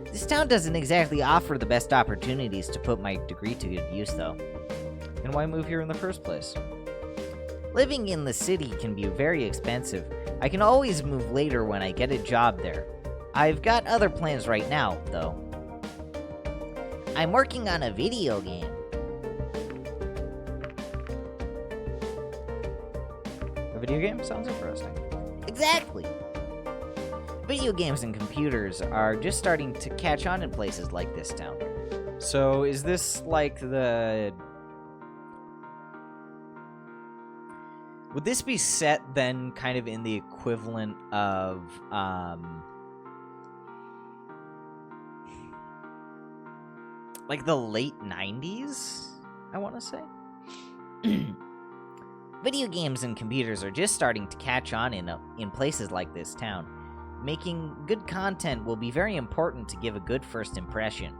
This town doesn't exactly offer the best opportunities to put my degree to good use, though. And why move here in the first place? Living in the city can be very expensive. I can always move later when I get a job there. I've got other plans right now, though. I'm working on a video game. A video game? Sounds interesting. Exactly. Video games and computers are just starting to catch on in places like this town. So, is this like the... Would this be set then kind of in the equivalent of, like the late 90s, I want to say? Video games and computers are just starting to catch on in places like this town. Making good content will be very important to give a good first impression.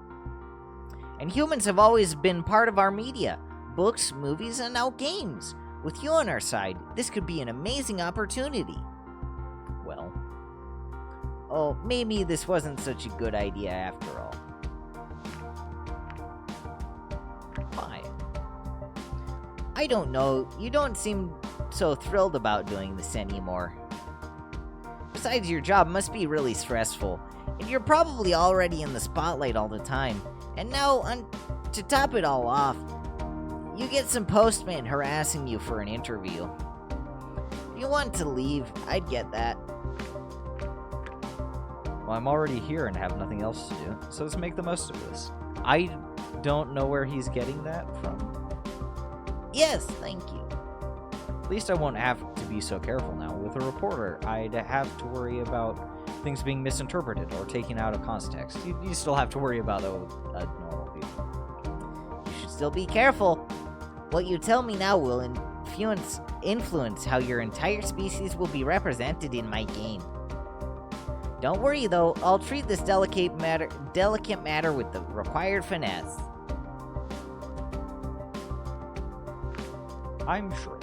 And humans have always been part of our media. Books, movies, and now games. With you on our side, this could be an amazing opportunity. Well, oh, maybe this wasn't such a good idea after all. why? I don't know, you don't seem so thrilled about doing this anymore. Besides, your job must be really stressful, and you're probably already in the spotlight all the time. And now, to top it all off, you get some postmen harassing you for an interview. If you want to leave, I'd get that. Well, I'm already here and have nothing else to do, so let's make the most of this. I don't know where he's getting that from. Yes, thank you. At least I won't have to be so careful now. With a reporter, I'd have to worry about things being misinterpreted or taken out of context. You still have to worry about normal people. You should still be careful. What you tell me now will influence how your entire species will be represented in my game. Don't worry though, I'll treat this delicate matter with the required finesse. I'm sure.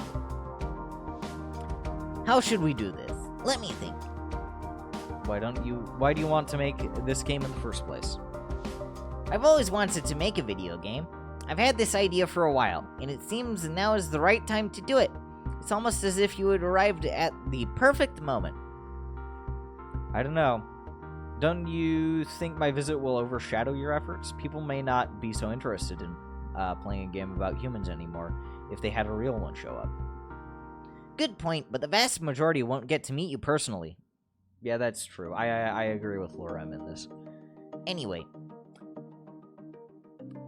How should we do this? Let me think. Why do you want to make this game in the first place? I've always wanted to make a video game. I've had this idea for a while, and it seems now is the right time to do it. It's almost as if you had arrived at the perfect moment. I don't know. Don't you think my visit will overshadow your efforts? People may not be so interested in playing a game about humans anymore if they had a real one show up. Good point, but the vast majority won't get to meet you personally. Yeah, that's true. I agree with Lorem in this. Anyway,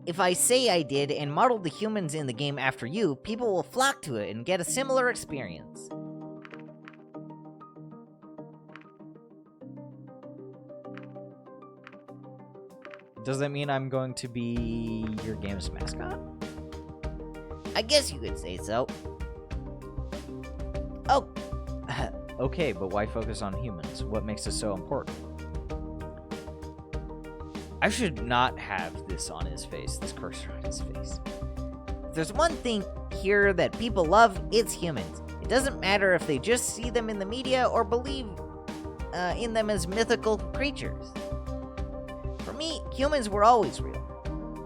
if I say I did and modeled the humans in the game after you, people will flock to it and get a similar experience. Does that mean I'm going to be your game's mascot? I guess you could say so. Oh, Okay, but why focus on humans? What makes it so important? I should not have this on his face, this cursor on his face. if there's one thing here that people love, it's humans. It doesn't matter if they just see them in the media or believe in them as mythical creatures. For me, humans were always real.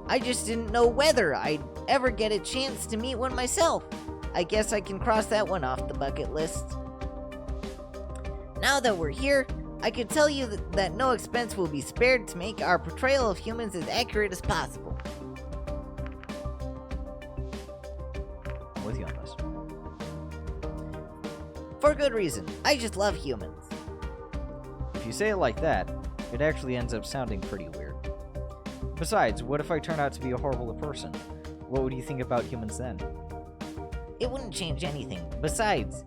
I just didn't know whether I'd ever get a chance to meet one myself. I guess I can cross that one off the bucket list. Now that we're here, I can tell you that no expense will be spared to make our portrayal of humans as accurate as possible. I'm with you on this. For good reason. I just love humans. If you say it like that, it actually ends up sounding pretty weird. Besides, what if I turn out to be a horrible person? What would you think about humans then? It wouldn't change anything. Besides,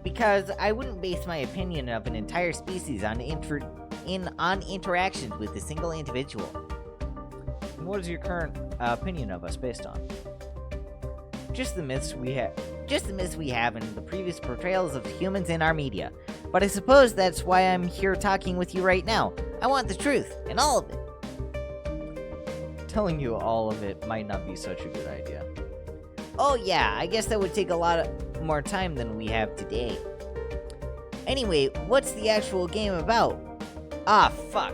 because I wouldn't base my opinion of an entire species on interactions with a single individual. And what is your current opinion of us based on? Just the myths we have and the previous portrayals of humans in our media. But I suppose that's why I'm here talking with you right now. I want the truth, and all of it. Telling you all of it might not be such a good idea. Oh yeah, I guess that would take a lot more time than we have today. Anyway, what's the actual game about? Ah, fuck.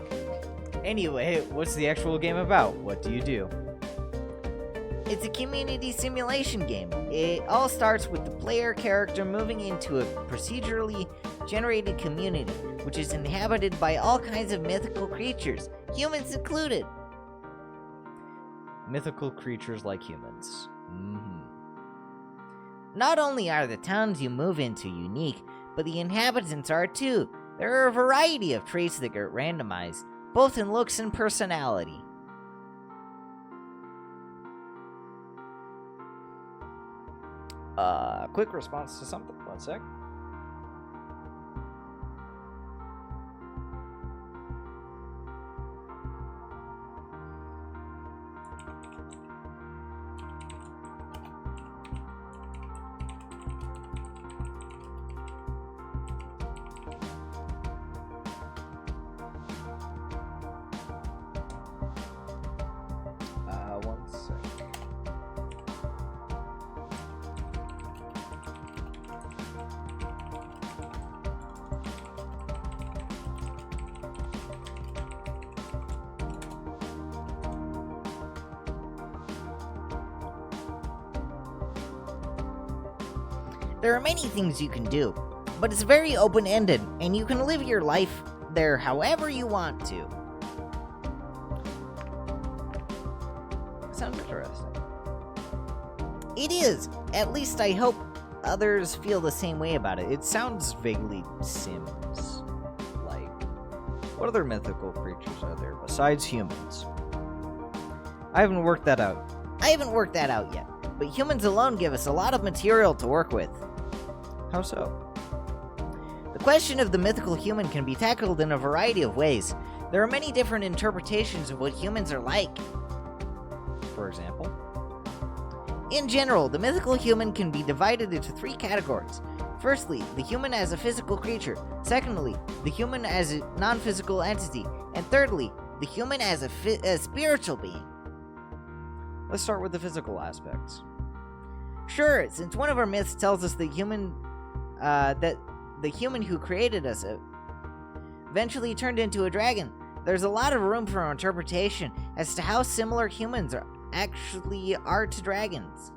Anyway, what's the actual game about? What do you do? It's a community simulation game. It all starts with the player character moving into a procedurally generated community, which is inhabited by all kinds of mythical creatures, humans included. Mythical creatures like humans. Not only are the towns you move into unique, but the inhabitants are too. There are a variety of traits that get randomized, both in looks and personality. Quick response to something. 1 sec. There are many things you can do, but it's very open-ended, and you can live your life there however you want to. Sounds interesting. It is. At least I hope others feel the same way about it. It sounds vaguely Sims. Like, what other mythical creatures are there besides humans? I haven't worked that out. I haven't worked that out yet, but humans alone give us a lot of material to work with. How so? The question of the mythical human can be tackled in a variety of ways. There are many different interpretations of what humans are like. For example? In general, the mythical human can be divided into 3 categories. Firstly, the human as a physical creature. Secondly, the human as a non-physical entity. And thirdly, the human as a spiritual being. Let's start with the physical aspects. Sure, since one of our myths tells us that the human who created us eventually turned into a dragon, there's a lot of room for interpretation as to how similar humans actually are to dragons.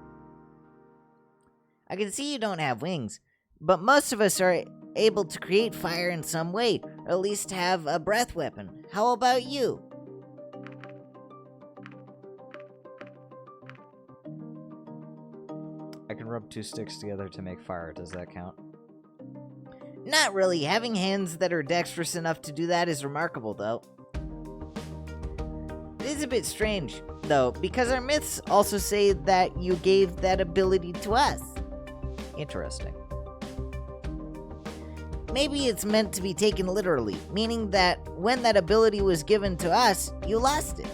I can see you don't have wings, but most of us are able to create fire in some way, or at least have a breath weapon. How about you? I can rub 2 sticks together to make fire. Does that count? Not really. Having hands that are dexterous enough to do that is remarkable, though. It is a bit strange, though, because our myths also say that you gave that ability to us. Interesting. Maybe it's meant to be taken literally, meaning that when that ability was given to us, you lost it.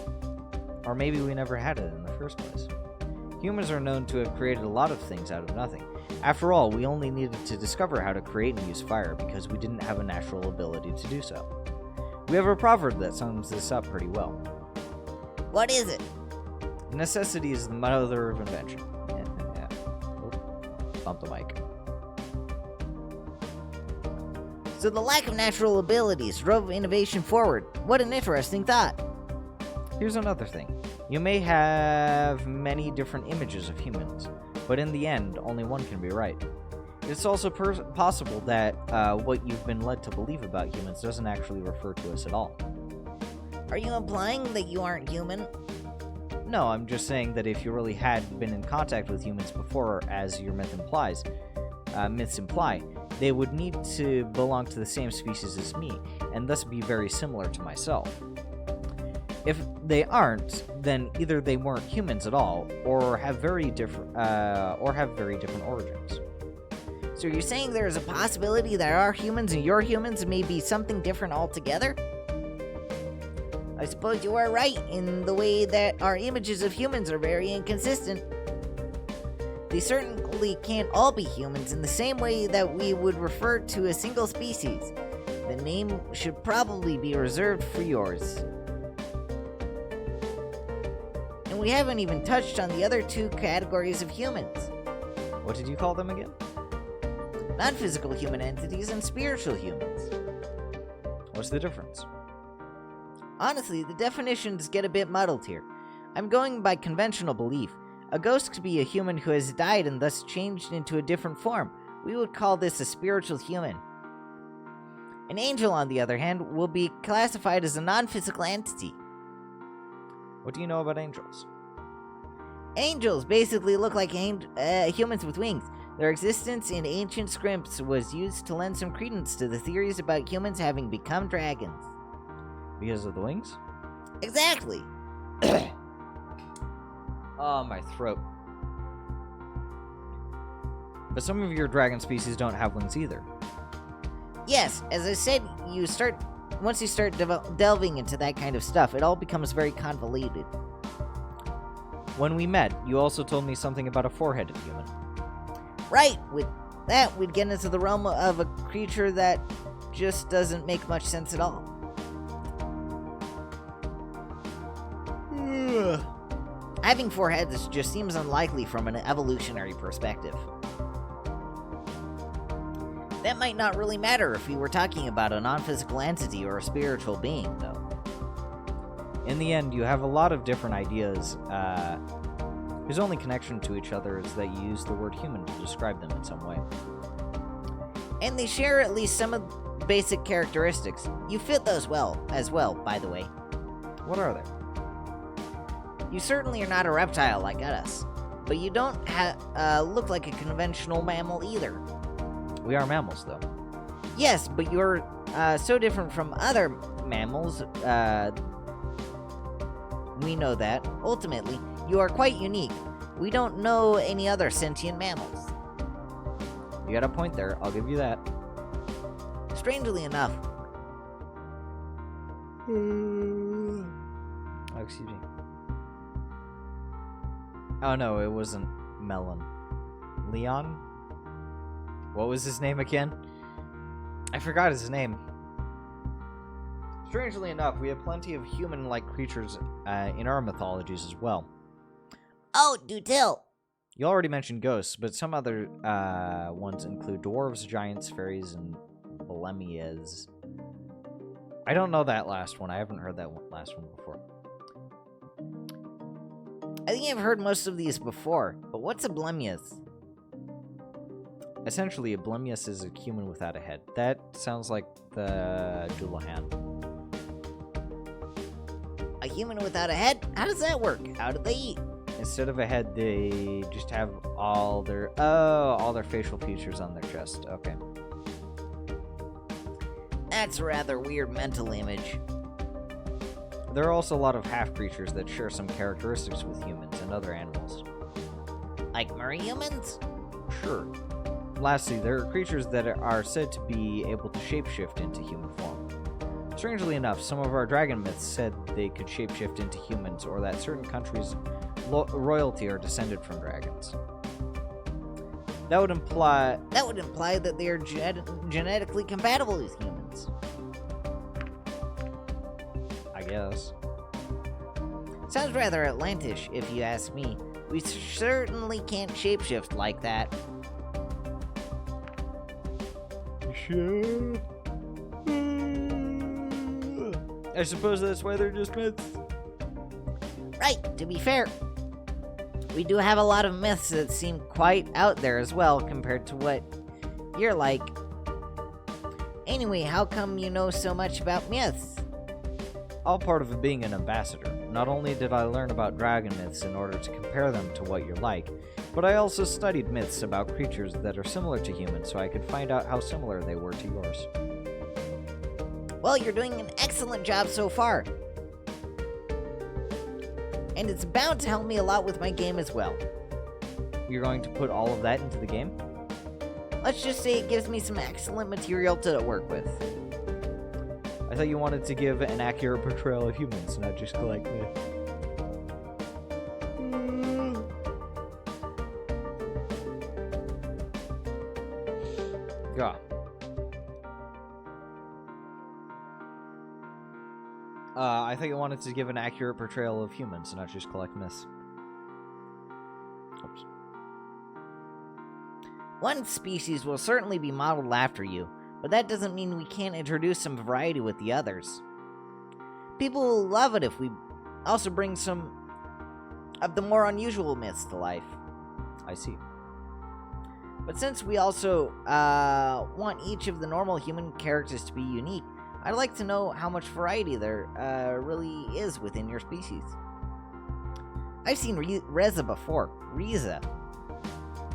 Or maybe we never had it in the first place. Humans are known to have created a lot of things out of nothing. After all, we only needed to discover how to create and use fire because we didn't have a natural ability to do so. We have a proverb that sums this up pretty well. What is it? Necessity is the mother of invention. Yeah. Oop. Bump the mic. So the lack of natural abilities drove innovation forward. What an interesting thought. Here's another thing. You may have many different images of humans, but in the end, only one can be right. It's also possible that what you've been led to believe about humans doesn't actually refer to us at all. Are you implying that you aren't human? No, I'm just saying that if you really had been in contact with humans before, as your myths imply, they would need to belong to the same species as me, and thus be very similar to myself. If they aren't, then either they weren't humans at all, or have very different origins. So you're saying there is a possibility that our humans and your humans may be something different altogether? I suppose you are right in the way that our images of humans are very inconsistent. They certainly can't all be humans in the same way that we would refer to a single species. The name should probably be reserved for yours. And we haven't even touched on the other 2 categories of humans. What did you call them again? Non-physical human entities and spiritual humans. What's the difference? Honestly, the definitions get a bit muddled here. I'm going by conventional belief. A ghost could be a human who has died and thus changed into a different form. We would call this a spiritual human. An angel, on the other hand, will be classified as a non-physical entity. What do you know about angels? Angels basically look like humans with wings. Their existence in ancient scripts was used to lend some credence to the theories about humans having become dragons. Because of the wings? Exactly! Oh, my throat. But some of your dragon species don't have wings either. Yes, as I said, once you start delving into that kind of stuff, it all becomes very convoluted. When we met, you also told me something about a 4-headed human. Right, with that, we'd get into the realm of a creature that just doesn't make much sense at all. Having 4 heads just seems unlikely from an evolutionary perspective. That might not really matter if we were talking about a non-physical entity or a spiritual being, though. In the end, you have a lot of different ideas, whose only connection to each other is that you use the word human to describe them in some way. And they share at least some of the basic characteristics. You fit those as well, by the way. What are they? You certainly are not a reptile like us, but you don't look like a conventional mammal either. We are mammals, though. Yes, but you're so different from other mammals We know that, ultimately, you are quite unique. We don't know any other sentient mammals. You got a point there, I'll give you that. Strangely enough, Oh, excuse me. Oh no, it wasn't Melon. Leon? What was his name again? I forgot his name. Strangely enough, we have plenty of human-like creatures in our mythologies as well. oh, do tell. You already mentioned ghosts, but some other ones include dwarves, giants, fairies, and blemias. I don't know that last one. I haven't heard that last one before. I think I've heard most of these before, but what's a blemias? Essentially, a blemius is a human without a head. That sounds like the Dullahan. A human without a head? How does that work? How do they eat? Instead of a head, they just have all their facial features on their chest. Okay. That's a rather weird mental image. There are also a lot of half creatures that share some characteristics with humans and other animals. Like merry humans? Sure. Lastly, there are creatures that are said to be able to shapeshift into human form. Strangely enough, some of our dragon myths said they could shapeshift into humans, or that certain countries' royalty are descended from dragons. That would imply that they are genetically compatible with humans. I guess. Sounds rather Atlantish, if you ask me. We certainly can't shapeshift like that. Sure. I suppose that's why they're just myths. Right, to be fair. We do have a lot of myths that seem quite out there as well, compared to what you're like. Anyway, how come you know so much about myths? All part of being an ambassador. Not only did I learn about dragon myths in order to compare them to what you're like, but I also studied myths about creatures that are similar to humans so I could find out how similar they were to yours. Well, you're doing an excellent job so far. And it's bound to help me a lot with my game as well. You're going to put all of that into the game? Let's just say it gives me some excellent material to work with. I thought you wanted to give an accurate portrayal of humans, not just collect myths. Yeah. I thought you wanted to give an accurate portrayal of humans, not just collect myths. Oops. One species will certainly be modeled after you, but that doesn't mean we can't introduce some variety with the others. People will love it if we also bring some of the more unusual myths to life. I see. But since we also want each of the normal human characters to be unique, I'd like to know how much variety there really is within your species. I've seen Reza before. Reza.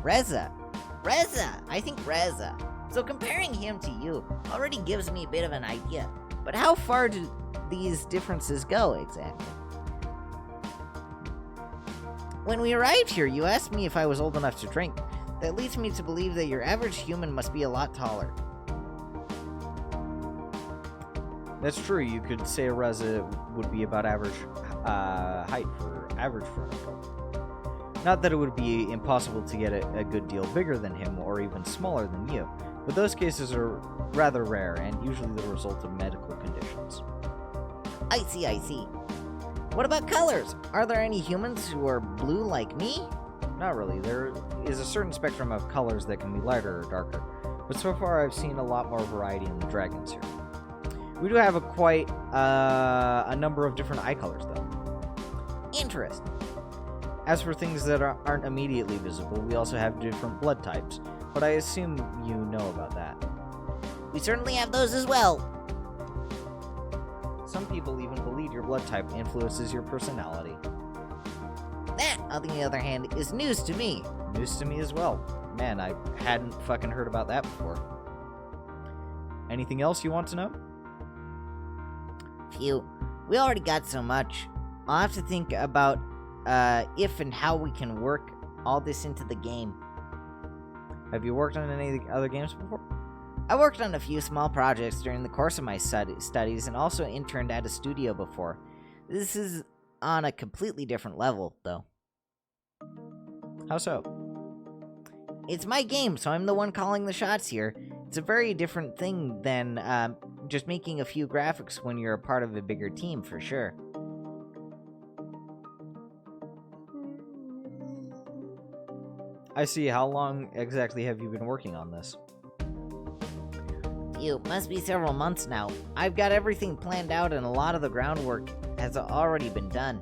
I think Reza. So comparing him to you already gives me a bit of an idea. But how far do these differences go exactly? When we arrived here, you asked me if I was old enough to drink. That leads me to believe that your average human must be a lot taller. That's true. You could say a Reza would be about average height for average for an adult. Not that it would be impossible to get a good deal bigger than him or even smaller than you, but those cases are rather rare and usually the result of medical conditions. I see. What about colors? Are there any humans who are blue like me? Not really. There is a certain spectrum of colors that can be lighter or darker, but so far I've seen a lot more variety in the dragons here. We do have quite a number of different eye colors, though. Interesting. As for things that aren't immediately visible, we also have different blood types, but I assume you know about that. We certainly have those as well. Some people even believe your blood type influences your personality. That, on the other hand, is news to me. News to me as well. Man, I hadn't fucking heard about that before. Anything else you want to know? Phew, we already got so much. I'll have to think about if and how we can work all this into the game. Have you worked on any other games before? I worked on a few small projects during the course of my studies and also interned at a studio before. This is on a completely different level, though. How so? It's my game, so I'm the one calling the shots here. It's a very different thing than just making a few graphics when you're a part of a bigger team, for sure. I see. How long exactly have you been working on this? Must be several months now. I've got everything planned out and a lot of the groundwork has already been done.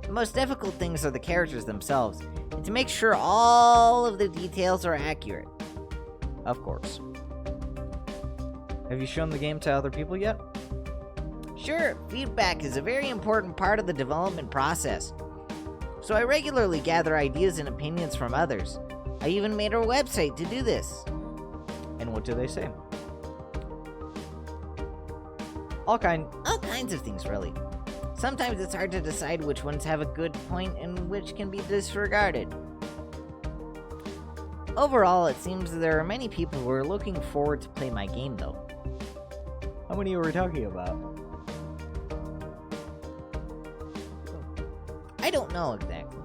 The most difficult things are the characters themselves, and to make sure all of the details are accurate. Of course. Have you shown the game to other people yet? Sure, feedback is a very important part of the development process. So I regularly gather ideas and opinions from others. I even made a website to do this. And what do they say? All kinds of things, really. Sometimes it's hard to decide which ones have a good point and which can be disregarded. Overall, it seems there are many people who are looking forward to play my game, though. How many were we talking about? I don't know exactly.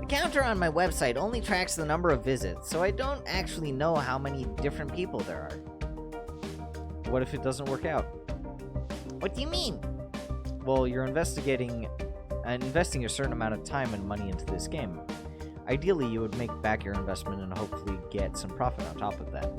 The counter on my website only tracks the number of visits, so I don't actually know how many different people there are. What if it doesn't work out? What do you mean? Well, you're investing a certain amount of time and money into this game. Ideally, you would make back your investment and hopefully get some profit on top of that.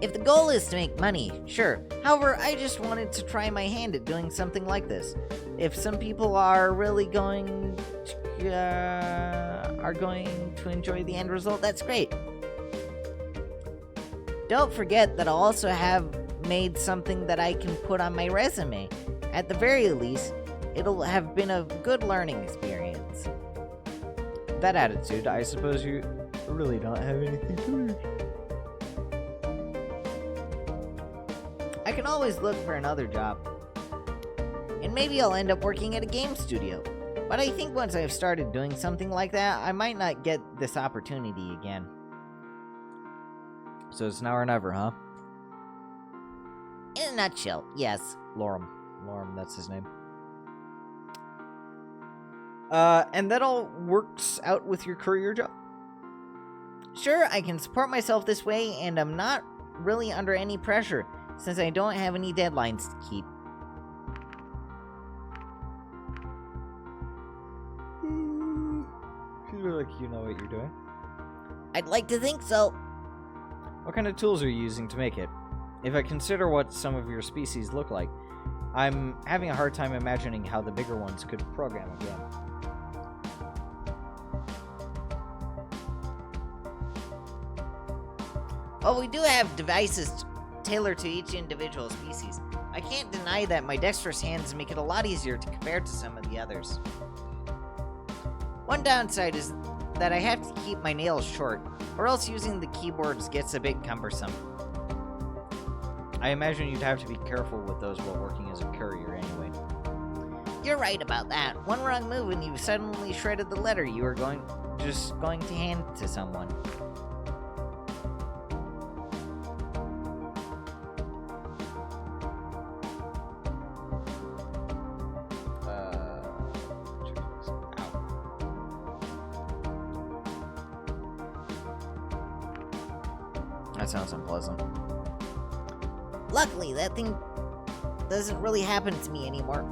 If the goal is to make money, sure. However, I just wanted to try my hand at doing something like this. If some people are really going to enjoy the end result, that's great. Don't forget that I'll also have made something that I can put on my resume. At the very least, it'll have been a good learning experience. That attitude, I suppose you really don't have anything to lose. I can always look for another job. And maybe I'll end up working at a game studio. But I think once I've started doing something like that, I might not get this opportunity again. So it's now or never, huh? In a nutshell, yes. Lorem, that's his name. And that all works out with your career job? Sure, I can support myself this way, and I'm not really under any pressure, since I don't have any deadlines to keep. Feel like you know what you're doing. I'd like to think so. What kind of tools are you using to make it? If I consider what some of your species look like, I'm having a hard time imagining how the bigger ones could program a game. Well, we do have devices tailored to each individual species. I can't deny that my dexterous hands make it a lot easier to compare to some of the others. One downside is that I have to keep my nails short, or else using the keyboards gets a bit cumbersome. I imagine you'd have to be careful with those while working as a courier anyway. You're right about that. One wrong move and you've suddenly shredded the letter you were going to hand to someone. That sounds unpleasant. Luckily, that thing doesn't really happen to me anymore.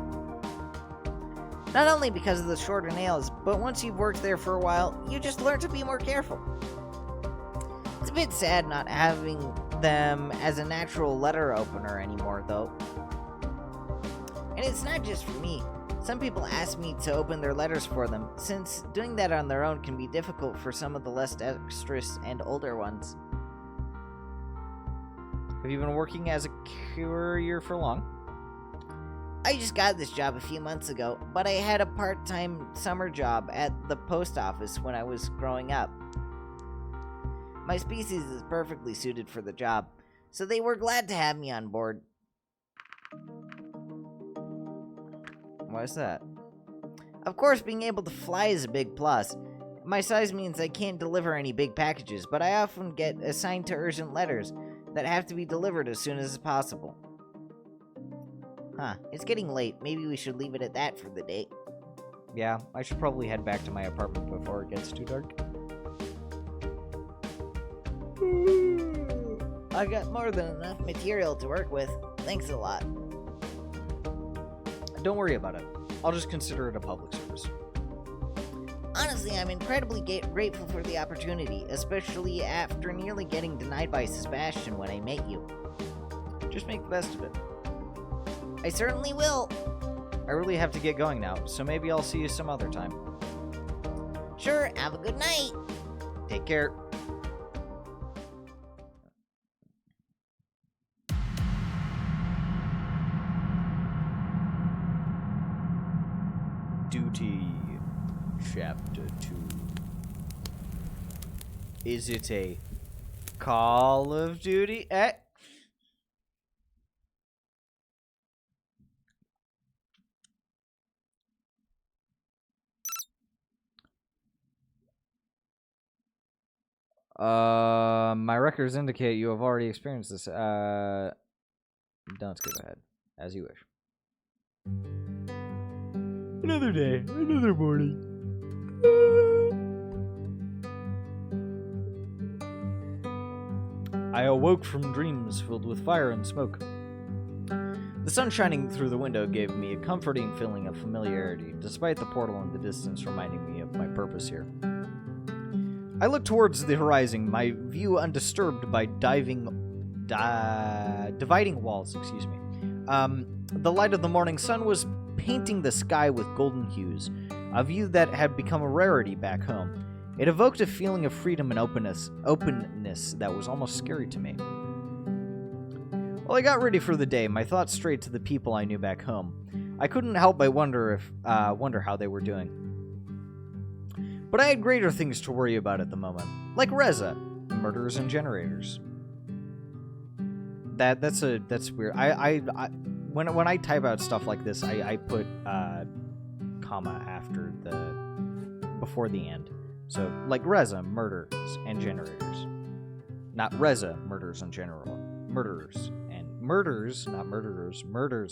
Not only because of the shorter nails, but once you've worked there for a while, you just learn to be more careful. It's a bit sad not having them as a natural letter opener anymore, though. And it's not just for me. Some people ask me to open their letters for them, since doing that on their own can be difficult for some of the less dexterous and older ones. Have you been working as a courier for long? I just got this job a few months ago, but I had a part-time summer job at the post office when I was growing up. My species is perfectly suited for the job, so they were glad to have me on board. Why's that? Of course, being able to fly is a big plus. My size means I can't deliver any big packages, but I often get assigned to urgent letters that have to be delivered as soon as possible. Huh, it's getting late. Maybe we should leave it at that for the day. Yeah, I should probably head back to my apartment before it gets too dark. I got more than enough material to work with. Thanks a lot. Don't worry about it. I'll just consider it a public service. Honestly, I'm incredibly grateful for the opportunity, especially after nearly getting denied by Sebastian when I met you. Just make the best of it. I certainly will. I really have to get going now, so maybe I'll see you some other time. Sure, have a good night. Take care. Duty Chapter 2. Is it a Call of Duty? My records indicate you have already experienced this. Don't skip ahead, as you wish. Another day, another morning. I awoke from dreams filled with fire and smoke. The sun shining through the window gave me a comforting feeling of familiarity, despite the portal in the distance reminding me of my purpose here. I looked towards the horizon, my view undisturbed by dividing walls, The light of the morning sun was painting the sky with golden hues, a view that had become a rarity back home. It evoked a feeling of freedom and openness that was almost scary to me. While I got ready for the day, my thoughts strayed to the people I knew back home. I couldn't help but wonder how they were doing. But I had greater things to worry about at the moment, like Reza, murderers and generators. That's weird. When I type out stuff like this, I put comma after before the end. So like Reza, murders and generators, not Reza, murders and murderers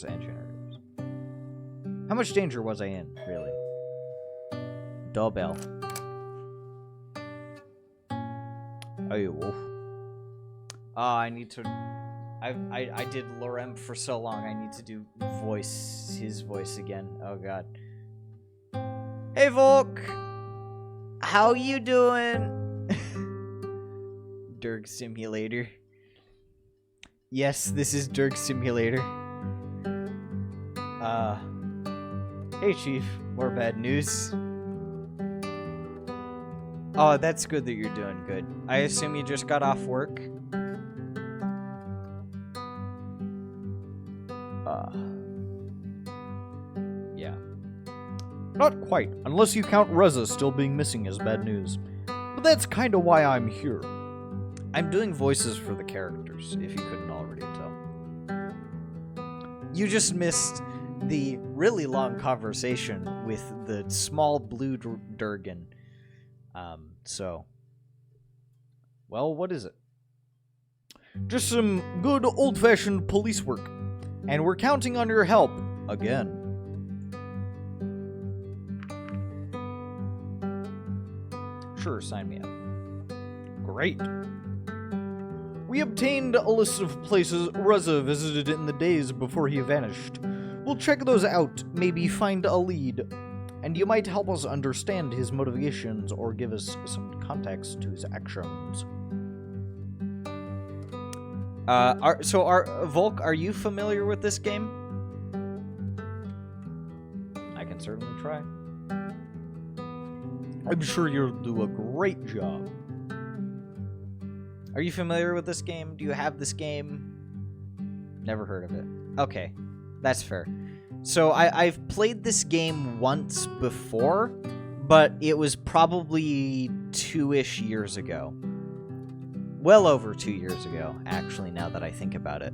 and generators. How much danger was I in, really? Doorbell. Oh, you wolf. Oh, I need to. I did Lorem for so long. I need to do his voice again. Oh God. Hey, Volk. How you doing? Dirk Simulator. Yes, this is Dirk Simulator. Hey, Chief. More bad news. Oh, that's good that you're doing good. I assume you just got off work? Yeah. Not quite, unless you count Reza still being missing as bad news. But that's kinda why I'm here. I'm doing voices for the characters, if you couldn't already tell. You just missed the really long conversation with the small blue Durgan. Well, what is it? Just some good old-fashioned police work. And we're counting on your help, again. Sure, sign me up. Great. We obtained a list of places Reza visited in the days before he vanished. We'll check those out, maybe find a lead. And you might help us understand his motivations or give us some context to his actions. Volk, are you familiar with this game? I can certainly try. I'm sure you'll do a great job. Are you familiar with this game? Do you have this game? Never heard of it. Okay, that's fair. So I've played this game once before, but it was probably 2-ish years ago. Well over 2 years ago, actually, now that I think about it.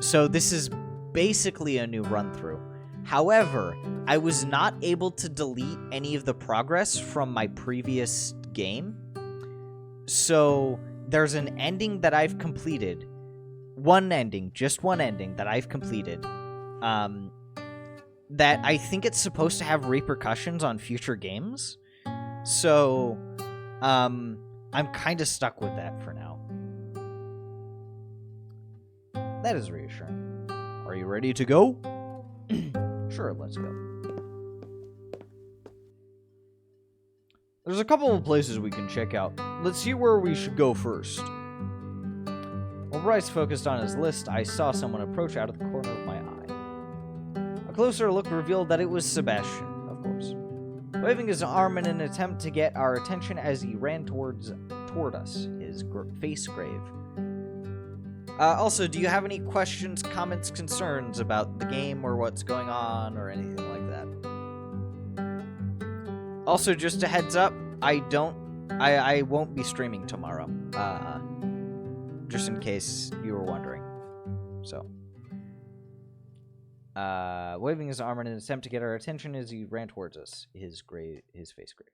So this is basically a new run-through. However, I was not able to delete any of the progress from my previous game. So there's an ending that I've completed. One ending, just one ending that I've completed. That I think it's supposed to have repercussions on future games. So, I'm kind of stuck with that for now. That is reassuring. Are you ready to go? Sure, let's go. There's a couple of places we can check out. Let's see where we should go first. While Bryce focused on his list, I saw someone approach out of the corner of my eye. A closer look revealed that it was Sebastian, of course, waving his arm in an attempt to get our attention as he ran toward us, his face grave. Also, do you have any questions, comments, concerns about the game or what's going on or anything like that? Also, just a heads up, I won't be streaming tomorrow. Just in case you were wondering. So, waving his arm in an attempt to get our attention as he ran towards us, his face grave.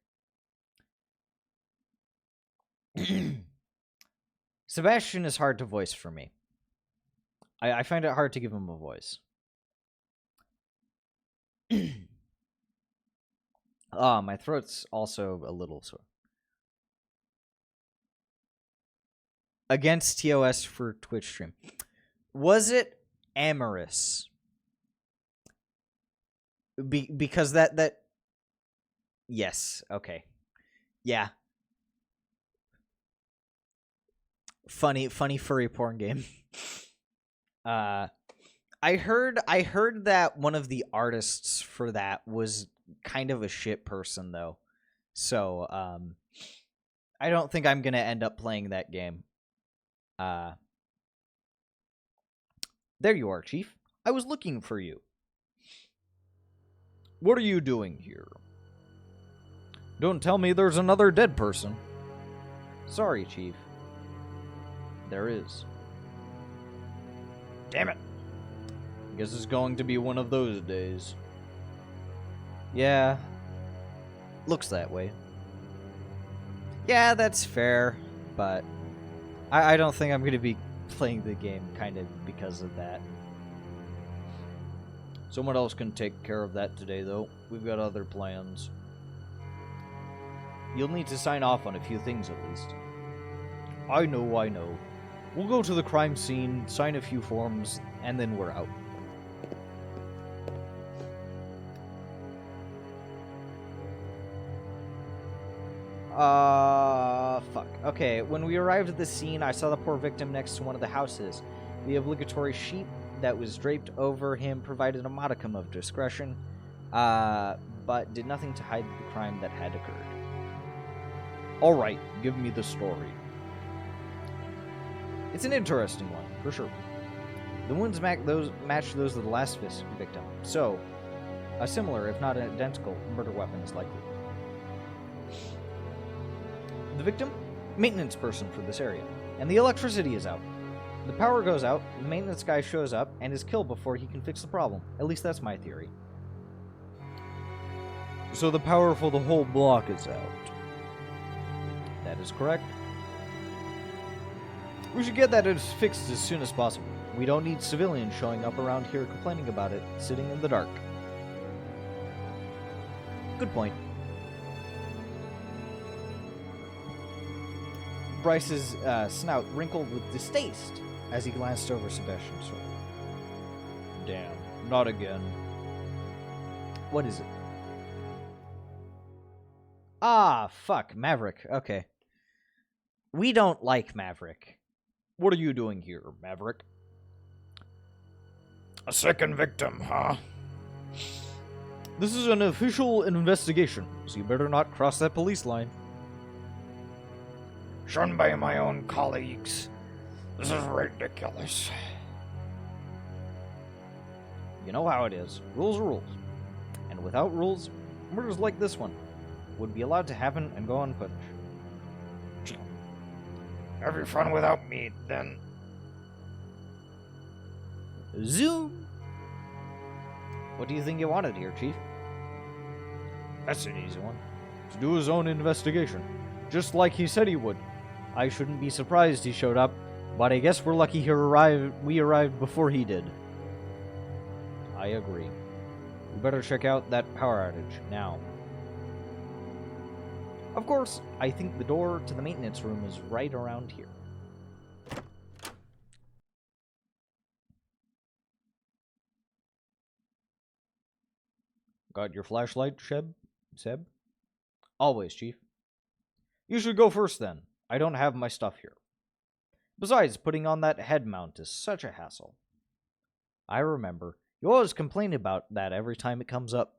Sebastian is hard to voice for me. I find it hard to give him a voice. My throat's also a little sore. Against TOS for Twitch stream. Was it amorous? Because that... Yes, okay. Yeah. Funny furry porn game. I heard that one of the artists for that was kind of a shit person though. So, I don't think I'm going to end up playing that game. There you are, Chief. I was looking for you. What are you doing here? Don't tell me there's another dead person. Sorry, Chief. There is. Damn it. Guess it's going to be one of those days. Yeah. Looks that way. Yeah, that's fair, but I don't think I'm going to be playing the game kind of because of that. Someone else can take care of that today, though. We've got other plans. You'll need to sign off on a few things at least. I know. We'll go to the crime scene, sign a few forms, and then we're out. Fuck. Okay, when we arrived at the scene, I saw the poor victim next to one of the houses. The obligatory sheet that was draped over him provided a modicum of discretion, but did nothing to hide the crime that had occurred. Alright, give me the story. It's an interesting one, for sure. The wounds match those of the last victim, so a similar, if not identical, murder weapon is likely. The victim? Maintenance person for this area, and the electricity is out. The power goes out, the maintenance guy shows up, and is killed before he can fix the problem. At least that's my theory. So the power for the whole block is out. That is correct. We should get that fixed as soon as possible. We don't need civilians showing up around here complaining about it, sitting in the dark. Good point. Bryce's snout wrinkled with distaste as he glanced over Sebastian's sword. Damn, not again. What is it? Ah, fuck, Maverick. Okay. We don't like Maverick. What are you doing here, Maverick? A second victim, huh? This is an official investigation, so you better not cross that police line. Shunned by my own colleagues. This is ridiculous. You know how it is. Rules are rules. And without rules, murders like this one would be allowed to happen and go unpunished. Have your fun without me, then. Zoom! What do you think he wanted here, Chief? That's an easy one. To do his own investigation, just like he said he would. I shouldn't be surprised he showed up, but I guess we're lucky we arrived before he did. I agree. We better check out that power outage now. Of course, I think the door to the maintenance room is right around here. Got your flashlight, Seb? Always, Chief. You should go first then. I don't have my stuff here. Besides, putting on that head mount is such a hassle. I remember. You always complain about that every time it comes up.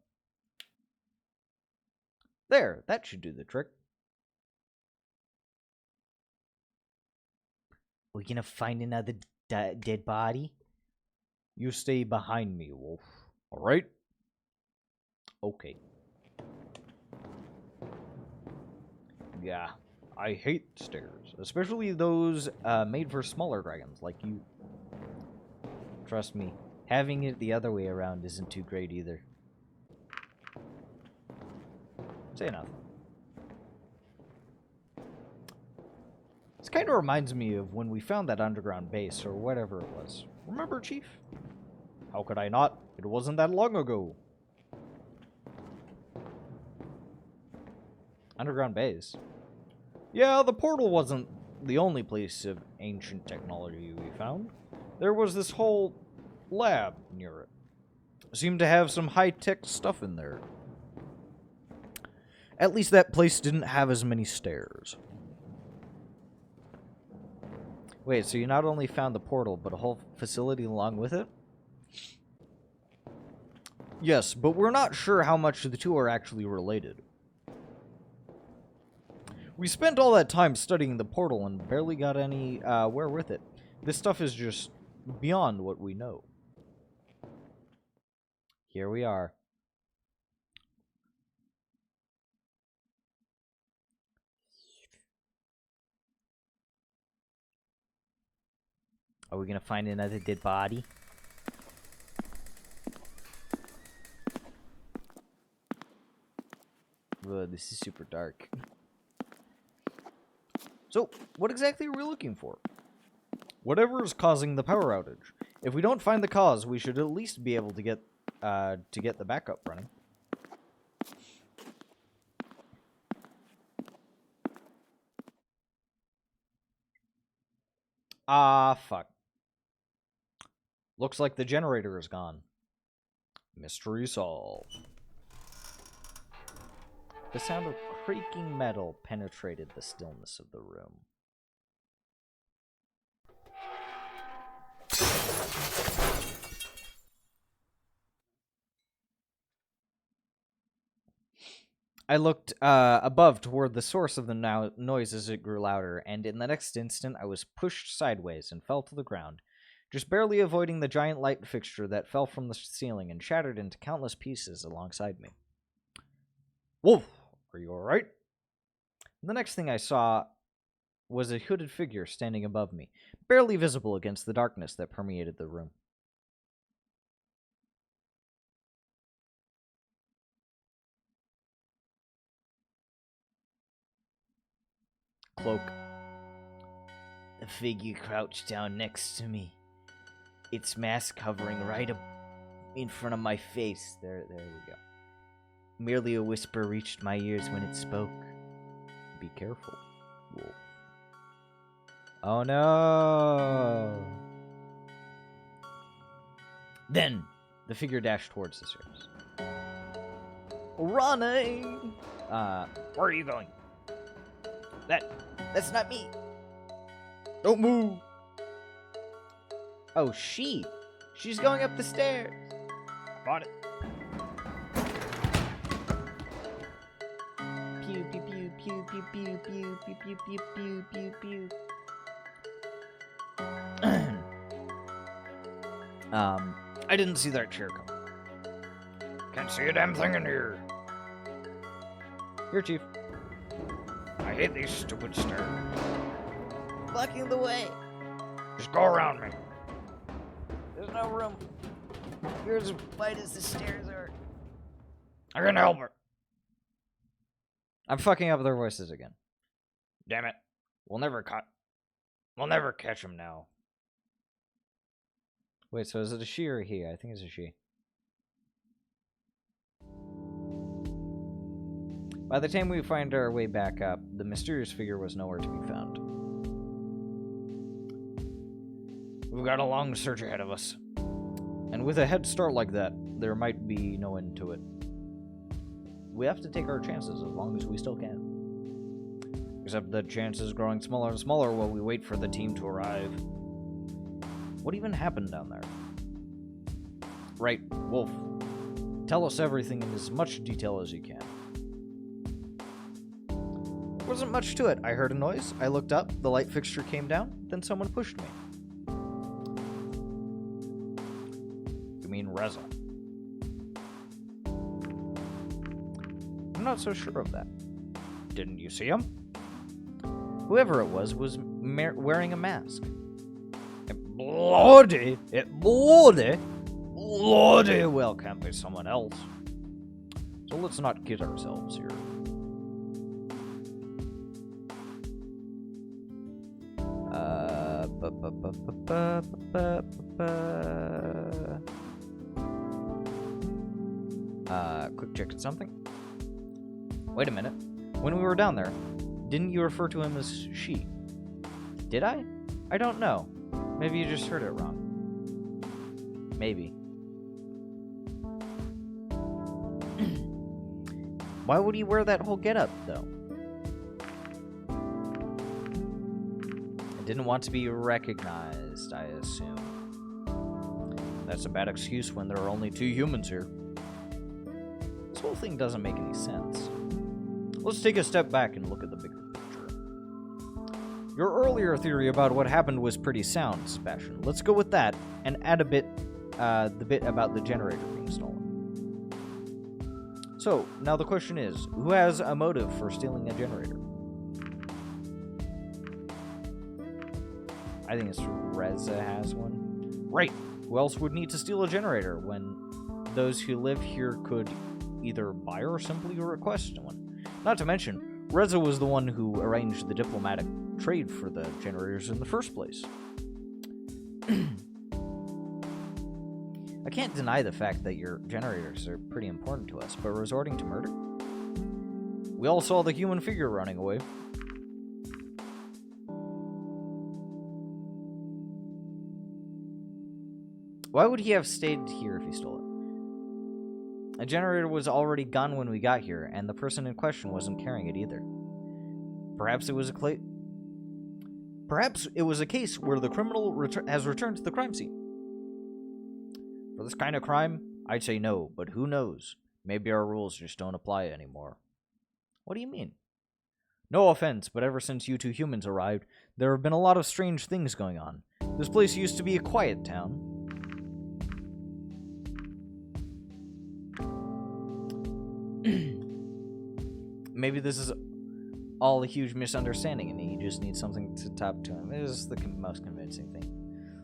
There, that should do the trick. We gonna find another dead body? You stay behind me, Wolf. Alright? Okay. Yeah, I hate stairs, especially those made for smaller dragons like you. Trust me, having it the other way around isn't too great either. Say nothing. This kind of reminds me of when we found that underground base, or whatever it was. Remember, Chief? How could I not? It wasn't that long ago. Underground base? Yeah, the portal wasn't the only place of ancient technology we found. There was this whole lab near it. Seemed to have some high-tech stuff in there. At least that place didn't have as many stairs. Wait, so you not only found the portal, but a whole facility along with it? Yes, but we're not sure how much the two are actually related. We spent all that time studying the portal and barely got any where with it. This stuff is just beyond what we know. Here we are. Are we gonna find another dead body? Ugh, this is super dark. So, what exactly are we looking for? Whatever is causing the power outage. If we don't find the cause, we should at least be able to get the backup running. Ah, fuck. Looks like the generator is gone. Mystery solved. The sound of creaking metal penetrated the stillness of the room. I looked above toward the source of the noise as it grew louder, and in the next instant I was pushed sideways and fell to the ground, just barely avoiding the giant light fixture that fell from the ceiling and shattered into countless pieces alongside me. Wolf, are you alright? The next thing I saw was a hooded figure standing above me, barely visible against the darkness that permeated the room. Cloak. The figure crouched down next to me, its mask hovering right up in front of my face. There we go. Merely a whisper reached my ears when it spoke. Be careful, Wolf. Oh no! Then, the figure dashed towards the stairs. Running! Where are you going? That's not me. Don't move! Oh, she's going up the stairs. Got it. Pew pew pew pew pew pew pew pew pew pew pew pew pew. I didn't see that chair come. Can't see a damn thing in here. Here, Chief. I hate these stupid stairs. Blocking the way. Just go around me. There's no room. You're as wide as the stairs are. I can't help it. I'm fucking up their voices again. Damn it. We'll never catch him now. Wait, so is it a she or a he? I think it's a she. By the time we find our way back up, the mysterious figure was nowhere to be found. We've got a long search ahead of us. And with a head start like that, there might be no end to it. We have to take our chances as long as we still can. Except the chance is growing smaller and smaller while we wait for the team to arrive. What even happened down there? Right, Wolf. Tell us everything in as much detail as you can. There wasn't much to it. I heard a noise, I looked up, the light fixture came down, then someone pushed me. You mean Reza? I'm not so sure of that. Didn't you see him? Whoever it was wearing a mask. Bloody well can't be someone else. So let's not kid ourselves here. Quick check at something. Wait a minute. When we were down there, didn't you refer to him as she? Did I? I don't know. Maybe you just heard it wrong. Maybe. Why would he wear that whole getup, though? I didn't want to be recognized, I assume. That's a bad excuse when there are only 2 humans here. This whole thing doesn't make any sense. Let's take a step back and look at the bigger picture. Your earlier theory about what happened was pretty sound, Sebastian. Let's go with that and add a bit, the bit about the generator being stolen. So, now the question is, who has a motive for stealing a generator? I think it's Reza has one. Right! Who else would need to steal a generator when those who live here could either buy or simply request one? Not to mention, Reza was the one who arranged the diplomatic trade for the generators in the first place. I can't deny the fact that your generators are pretty important to us, but resorting to murder? We all saw the human figure running away. Why would he have stayed here if he stole it? A generator was already gone when we got here, and the person in question wasn't carrying it either. Perhaps it was a case where the criminal has returned to the crime scene. For this kind of crime, I'd say no, but who knows? Maybe our rules just don't apply anymore. What do you mean? No offense, but ever since you 2 humans arrived, there have been a lot of strange things going on. This place used to be a quiet town. Maybe this is all a huge misunderstanding and he just needs something to talk to him. This is the most convincing thing.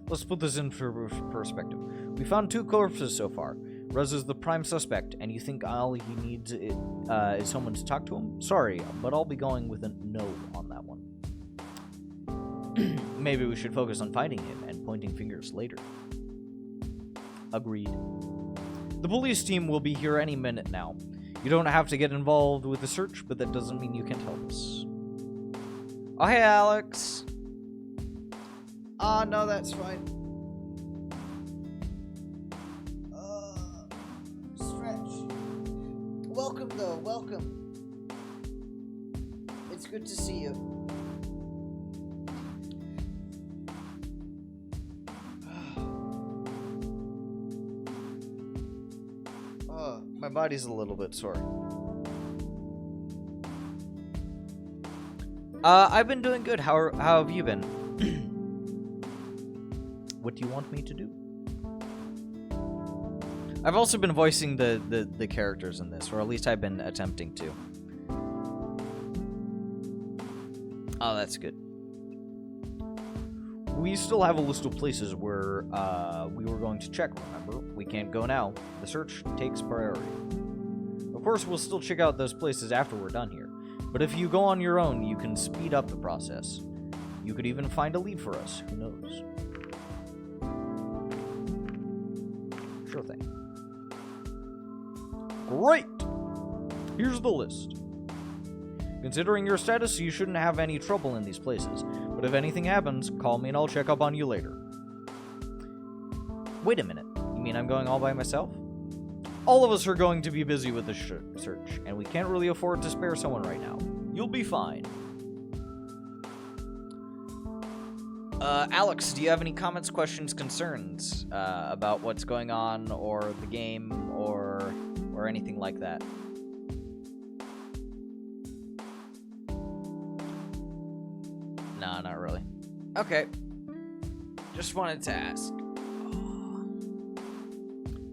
Let's put this in perspective. We found 2 corpses so far. Reza's the prime suspect, and you think all he needs is someone to talk to him? Sorry, but I'll be going with a no on that one. Maybe we should focus on finding him and pointing fingers later. Agreed. The police team will be here any minute now. You don't have to get involved with the search, but that doesn't mean you can't help us. Oh, hey, Alex. No, that's fine. Stretch. Welcome, though. Welcome. It's good to see you. My body's a little bit sore. I've been doing good. How have you been? What do you want me to do? I've also been voicing the characters in this, or at least I've been attempting to. Oh, that's good. we still have a list of places where we were going to check, remember? We can't go now. The search takes priority. Of course, we'll still check out those places after we're done here. But if you go on your own, you can speed up the process. You could even find a lead for us. Who knows? Sure thing. Great! Here's the list. Considering your status, you shouldn't have any trouble in these places. But if anything happens, call me and I'll check up on you later. Wait a minute. You mean I'm going all by myself? All of us are going to be busy with this search, and we can't really afford to spare someone right now. You'll be fine. Alex, do you have any comments, questions, concerns about what's going on, or the game, or anything like that? Nah, not really. Okay. Just wanted to ask.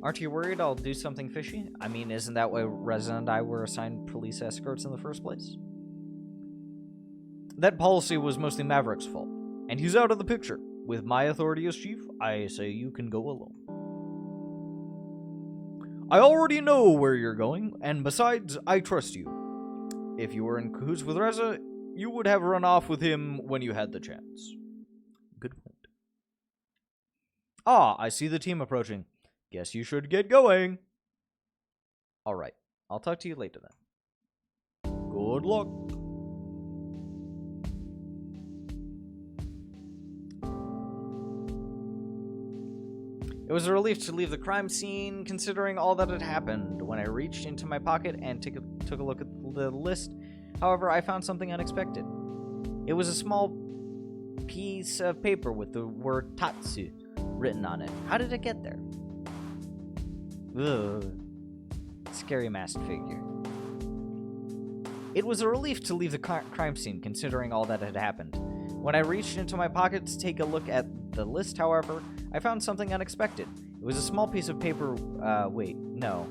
Aren't you worried I'll do something fishy? I mean, isn't that why Reza and I were assigned police escorts in the first place? That policy was mostly Maverick's fault, and he's out of the picture. With my authority as chief, I say you can go alone. I already know where you're going, and besides, I trust you. If you were in cahoots with Reza, you would have run off with him when you had the chance. Good point. Ah, I see the team approaching. Guess you should get going. Alright, I'll talk to you later then. Good luck. It was a relief to leave the crime scene, considering all that had happened. When I reached into my pocket and took a look at the list, however, I found something unexpected. It was a small piece of paper with the word Tatsu written on it. How did it get there? Ugh. Scary masked figure. It was a relief to leave the crime scene, considering all that had happened. When I reached into my pocket to take a look at the list, however, I found something unexpected. It was a small piece of paper. Wait, no.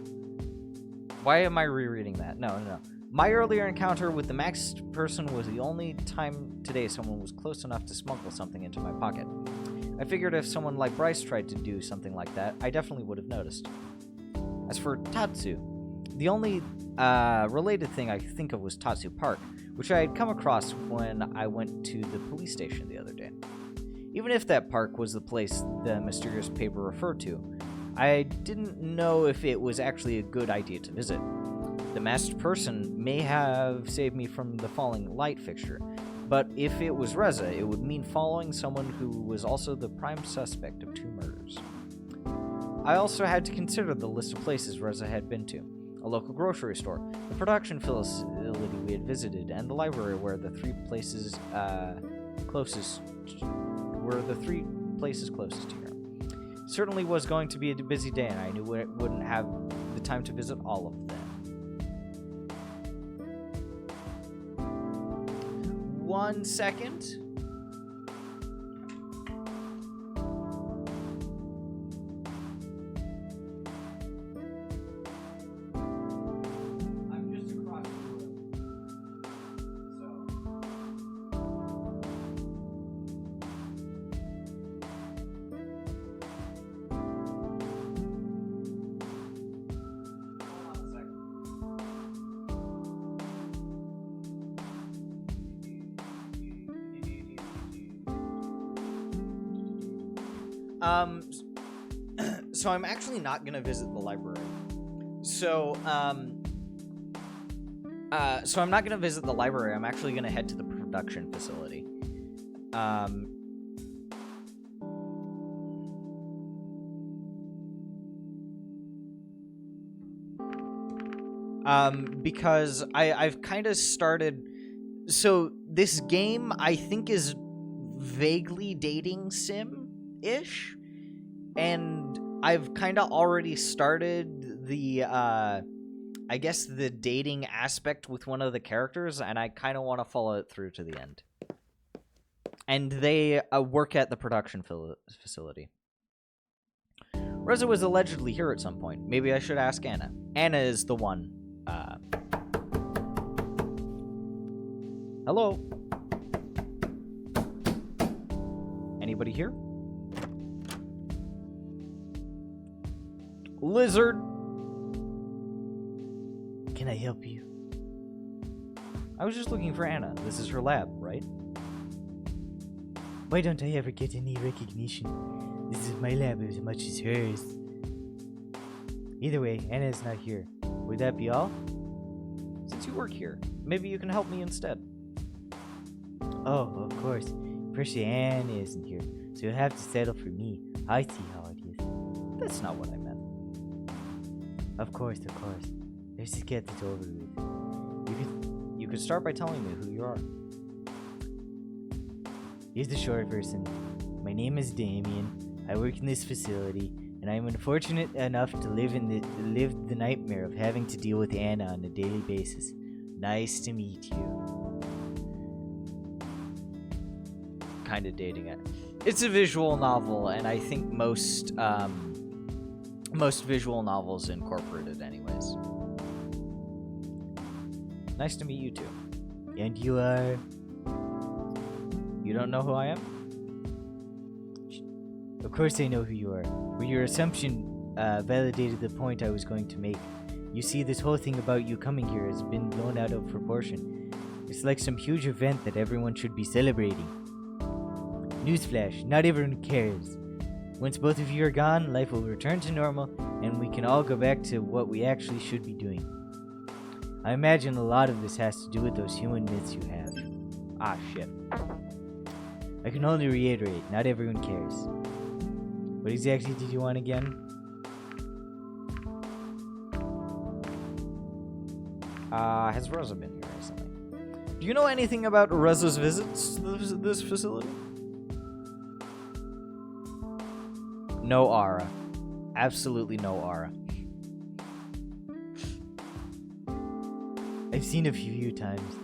Why am I rereading that? No. My earlier encounter with the masked person was the only time today someone was close enough to smuggle something into my pocket. I figured if someone like Bryce tried to do something like that, I definitely would have noticed. As for Tatsu, the only related thing I could think of was Tatsu Park, which I had come across when I went to the police station the other day. Even if that park was the place the mysterious paper referred to, I didn't know if it was actually a good idea to visit. The masked person may have saved me from the falling light fixture, but if it was Reza, it would mean following someone who was also the prime suspect of 2 murders. I also had to consider the list of places Reza had been to. A local grocery store, the production facility we had visited, and the library were the 3 places closest to here. Certainly was going to be a busy day, and I knew I wouldn't have the time to visit all of them. 1 second. I'm just across the room. Hold on a second. So I'm actually not gonna visit the library. So I'm not gonna visit the library. I'm actually gonna head to the production facility. Because I've kind of started. So this game I think is vaguely dating sim-ish, and I've kind of already started the I guess the dating aspect with one of the characters, and I kind of want to follow it through to the end. And they work at the production facility. Reza was allegedly here at some point. Maybe I should ask Anna. Anna is the one. Hello? Anybody here? Lizard! Can I help you? I was just looking for Anna. This is her lab, right? Why don't I ever get any recognition? This is my lab as much as hers. Either way, Anna's not here. Would that be all? Since you work here, maybe you can help me instead. Oh, of course. First, Anna isn't here, so you'll have to settle for me. I see how it is. That's not what I meant. Of course. Let's just get this over with. You could start by telling me who you are. Here's the short version. My name is Damien. I work in this facility, and I am unfortunate enough to live the nightmare of having to deal with Anna on a daily basis. Nice to meet you. Kind of dating it. It's a visual novel, and I think most visual novels incorporate it anyways. Nice to meet you too. And you are? You don't know who I am? Of course I know who you are. But your assumption validated the point I was going to make. You see, this whole thing about you coming here has been blown out of proportion. It's like some huge event that everyone should be celebrating. Newsflash, not everyone cares. Once both of you are gone, life will return to normal, and we can all go back to what we actually should be doing. I imagine a lot of this has to do with those human myths you have. Ah, shit. I can only reiterate, not everyone cares. What exactly did you want again? Has Reza been here recently? Do you know anything about Reza's visits to this facility? No aura. Absolutely no aura. I've seen a few times.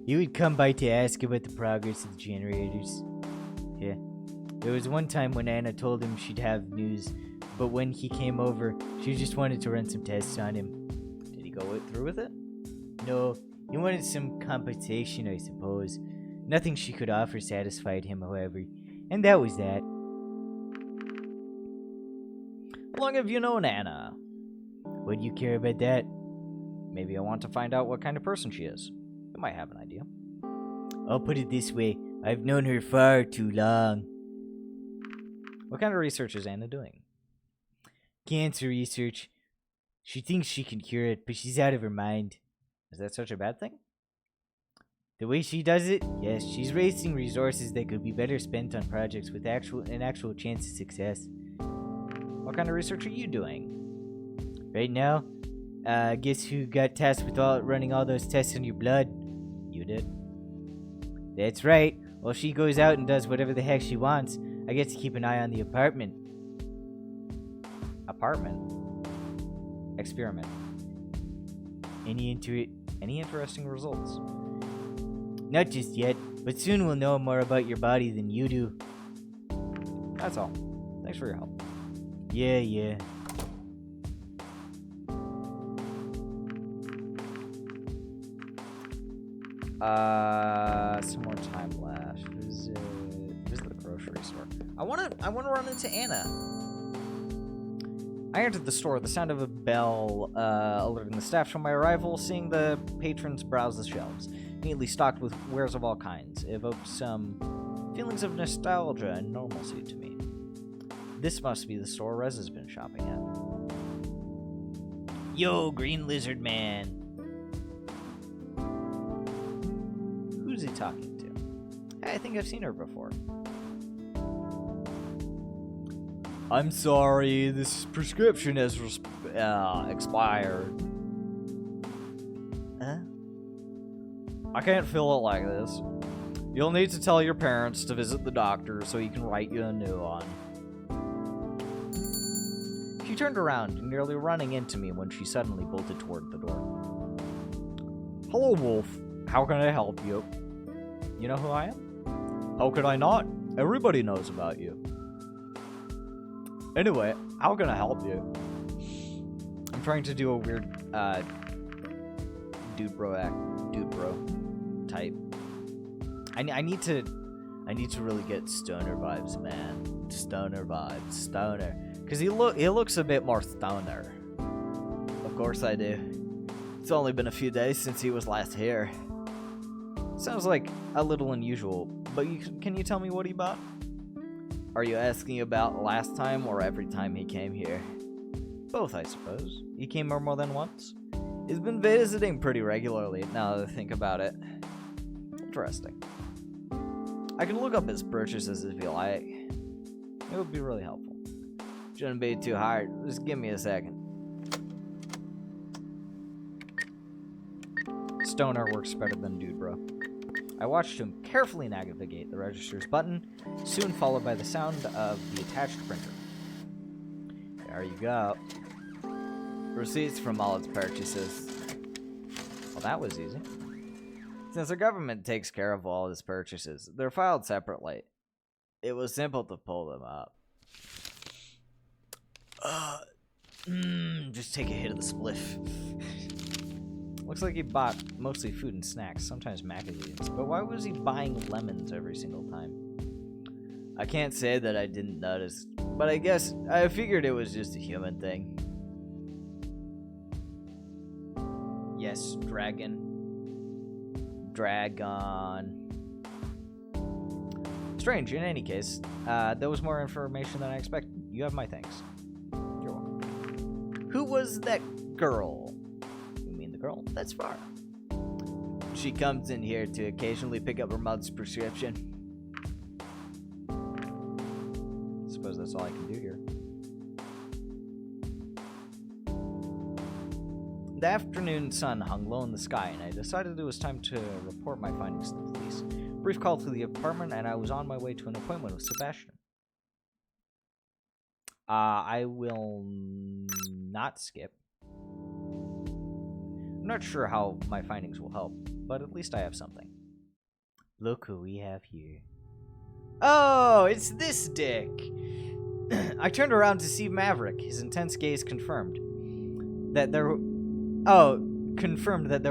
He would come by to ask about the progress of the generators. Yeah. There was one time when Anna told him she'd have news, but when he came over, she just wanted to run some tests on him. Did he go through with it? No, he wanted some compensation, I suppose. Nothing she could offer satisfied him, however, and that was that. How long have you known Anna? What do you care about that? Maybe I want to find out what kind of person she is. You might have an idea. I'll put it this way, I've known her far too long. What kind of research is Anna doing? Cancer research. She thinks she can cure it, but she's out of her mind. Is that such a bad thing? The way she does it, yes, she's wasting resources that could be better spent on projects with an actual chance of success. What kind of research are you doing? Right now, guess who got tasked with running all those tests on your blood? You did. That's right. While she goes out and does whatever the heck she wants, I get to keep an eye on the apartment. Apartment? Experiment. Any interesting results? Not just yet, but soon we'll know more about your body than you do. That's all. Thanks for your help. Yeah. Some more time left. Visit the grocery store. I wanna run into Anna. I entered the store, the sound of a bell alerting the staff to my arrival. Seeing the patrons browse the shelves, neatly stocked with wares of all kinds, evoked some feelings of nostalgia and normalcy to me. This must be the store Reza's been shopping at. Yo, Green Lizard Man. Who's he talking to? I think I've seen her before. I'm sorry, this prescription has expired. I can't fill it like this. You'll need to tell your parents to visit the doctor so he can write you a new one. She turned around, nearly running into me when she suddenly bolted toward the door. Hello, Wolf. How can I help you? You know who I am? How could I not? Everybody knows about you. Anyway, how can I help you? I'm trying to do a weird, dude bro type. I I need to really get stoner vibes, man. Stoner vibes, stoner. Cause he looks a bit more stoner. Of course I do. It's only been a few days since he was last here. Sounds like a little unusual, but can you tell me what he bought? Are you asking about last time or every time he came here? Both, I suppose. He came here more than once. He's been visiting pretty regularly, now that I think about it. Interesting. I can look up his purchases if you like. It would be really helpful. Shouldn't be too hard. Just give me a second. Stoner works better than dude, bro. I watched him carefully navigate the register's button, soon followed by the sound of the attached printer. There you go. Receipts from all its purchases. Well, that was easy. Since the government takes care of all his purchases, they're filed separately. It was simple to pull them up. Just take a hit of the spliff. Looks like he bought mostly food and snacks, sometimes magazines. But why was he buying lemons every single time? I can't say that I didn't notice, but I guess I figured it was just a human thing. Yes, dragon. Strange, in any case. There was more information than I expected. You have my thanks. You're welcome. Who was that girl? You mean the girl? That's far. She comes in here to occasionally pick up her mother's prescription. Suppose that's all I can do here. The afternoon sun hung low in the sky, and I decided it was time to report my findings to the police. Brief call to the apartment, and I was on my way to an appointment with Sebastian. I will not skip. I'm not sure how my findings will help, but at least I have something. Look who we have here. Oh, it's this dick! I turned around to see Maverick. His intense gaze confirmed that there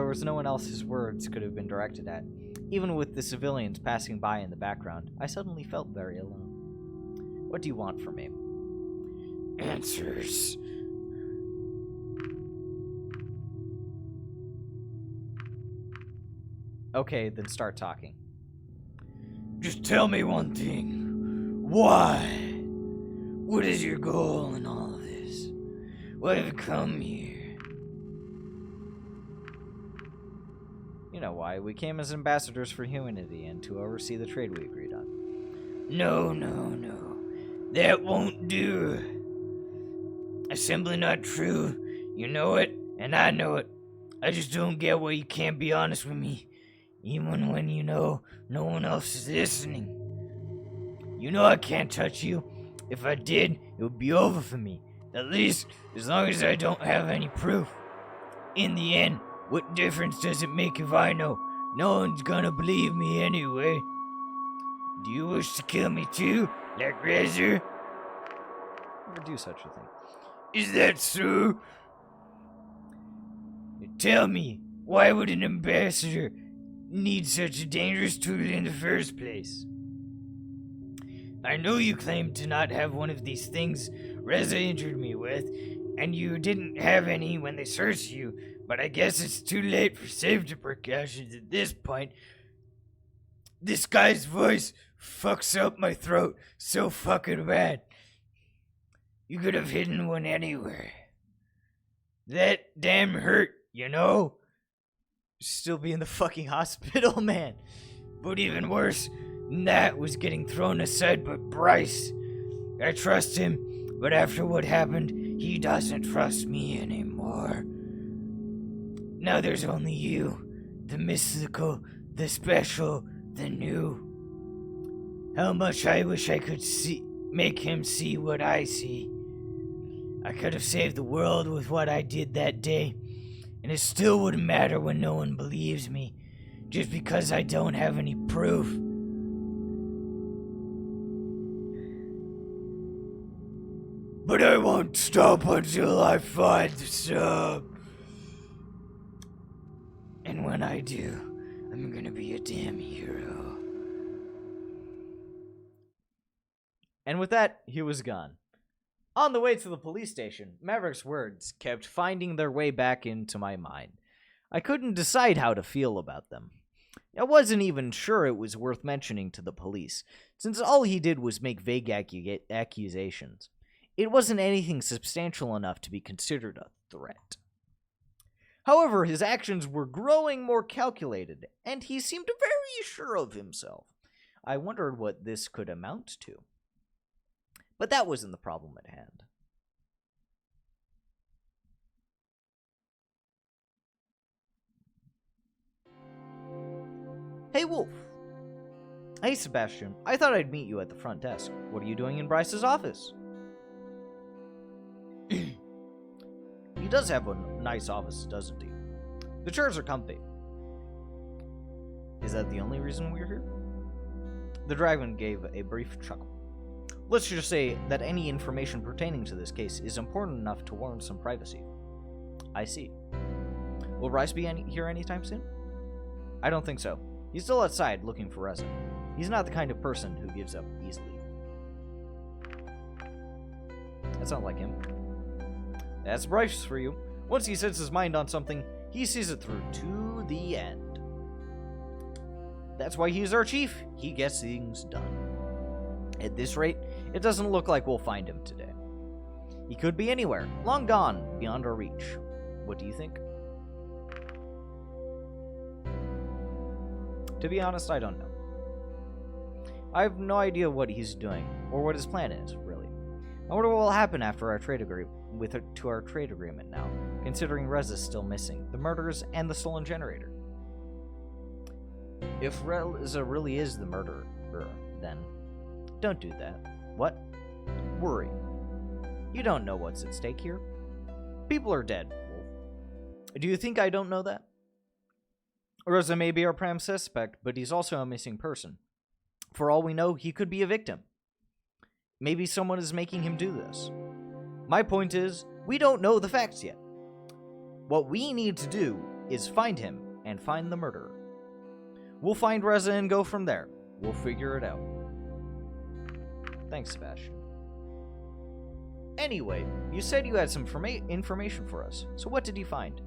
was no one else his words could have been directed at. Even with the civilians passing by in the background, I suddenly felt very alone. What do you want from me? Answers. Okay, then start talking. Just tell me one thing. Why? What is your goal in all of this? Why have you come here? You know why. We came as ambassadors for humanity and to oversee the trade we agreed on. No. That won't do. That's simply not true. You know it, and I know it. I just don't get why you can't be honest with me, even when you know no one else is listening. You know I can't touch you. If I did, it would be over for me. At least, as long as I don't have any proof. In the end, what difference does it make if I know? No one's gonna believe me anyway. Do you wish to kill me too, like Razor? Never do such a thing. Is that so? Tell me, why would an ambassador need such a dangerous tool in the first place? I know you claim to not have one of these things Reza injured me with, and you didn't have any when they searched you, but I guess it's too late for safety precautions at this point. This guy's voice fucks up my throat so fucking bad. You could have hidden one anywhere. That damn hurt, you know? Still be in the fucking hospital, man. But even worse than that was getting thrown aside by Bryce. I trust him, but after what happened, he doesn't trust me anymore. Now there's only you, the mystical, the special, the new. How much I wish I could make him see what I see. I could have saved the world with what I did that day, and it still wouldn't matter when no one believes me, just because I don't have any proof. But I won't stop until I find the sub. And when I do, I'm gonna be a damn hero. And with that, he was gone. On the way to the police station, Maverick's words kept finding their way back into my mind. I couldn't decide how to feel about them. I wasn't even sure it was worth mentioning to the police, since all he did was make vague accusations. It wasn't anything substantial enough to be considered a threat. However, his actions were growing more calculated, and he seemed very sure of himself. I wondered what this could amount to. But that wasn't the problem at hand. Hey, Wolf. Hey, Sebastian. I thought I'd meet you at the front desk. What are you doing in Bryce's office? He does have a nice office, doesn't he? The chairs are comfy. Is that the only reason we're here? The dragon gave a brief chuckle. Let's just say that any information pertaining to this case is important enough to warrant some privacy. I see. Will Bryce be here anytime soon? I don't think so. He's still outside looking for Reza. He's not the kind of person who gives up easily. That's not like him. That's Bryce for you. Once he sets his mind on something, he sees it through to the end. That's why he's our chief. He gets things done. At this rate, it doesn't look like we'll find him today. He could be anywhere, long gone, beyond our reach. What do you think? To be honest, I don't know. I have no idea what he's doing, or what his plan is, really. I wonder what will happen after our trade agreement to our trade agreement now, considering Reza's still missing, the murders, and the stolen generator. If Reza really is the murderer, then don't do that. What? Worry. You don't know what's at stake here. People are dead, Wolf. Do you think I don't know that? Reza may be our prime suspect, but he's also a missing person. For all we know, he could be a victim. Maybe someone is making him do this. My point is, we don't know the facts yet. What we need to do is find him and find the murderer. We'll find Reza and go from there. We'll figure it out. Thanks, Sebastian. Anyway, you said you had some information for us, so what did you find?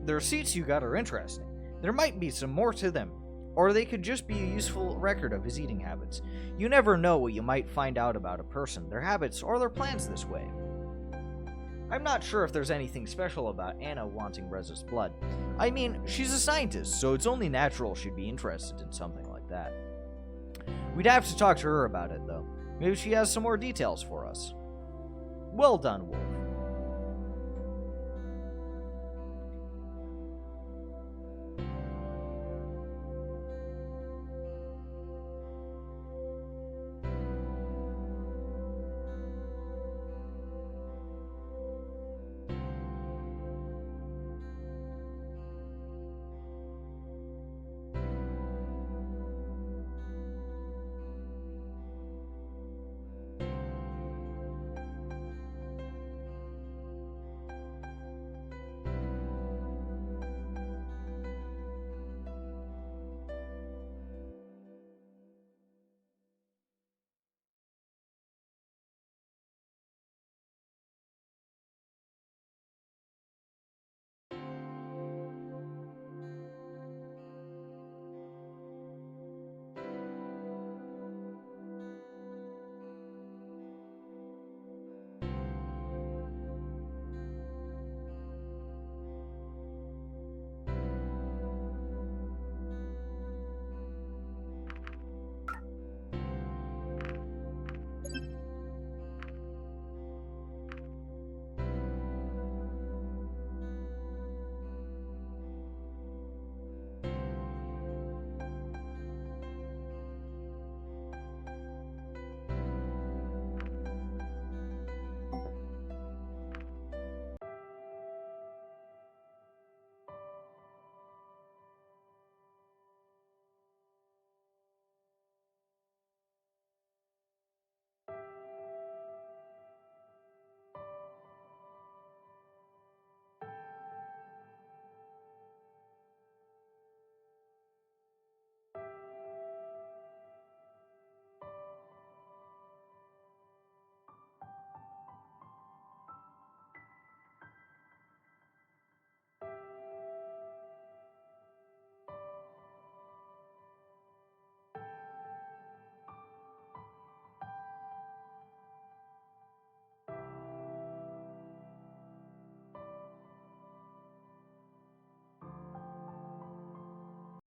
The receipts you got are interesting. There might be some more to them, or they could just be a useful record of his eating habits. You never know what you might find out about a person, their habits, or their plans this way. I'm not sure if there's anything special about Anna wanting Reza's blood. I mean, she's a scientist, so it's only natural she'd be interested in something like that. We'd have to talk to her about it, though. Maybe she has some more details for us. Well done, Wolf.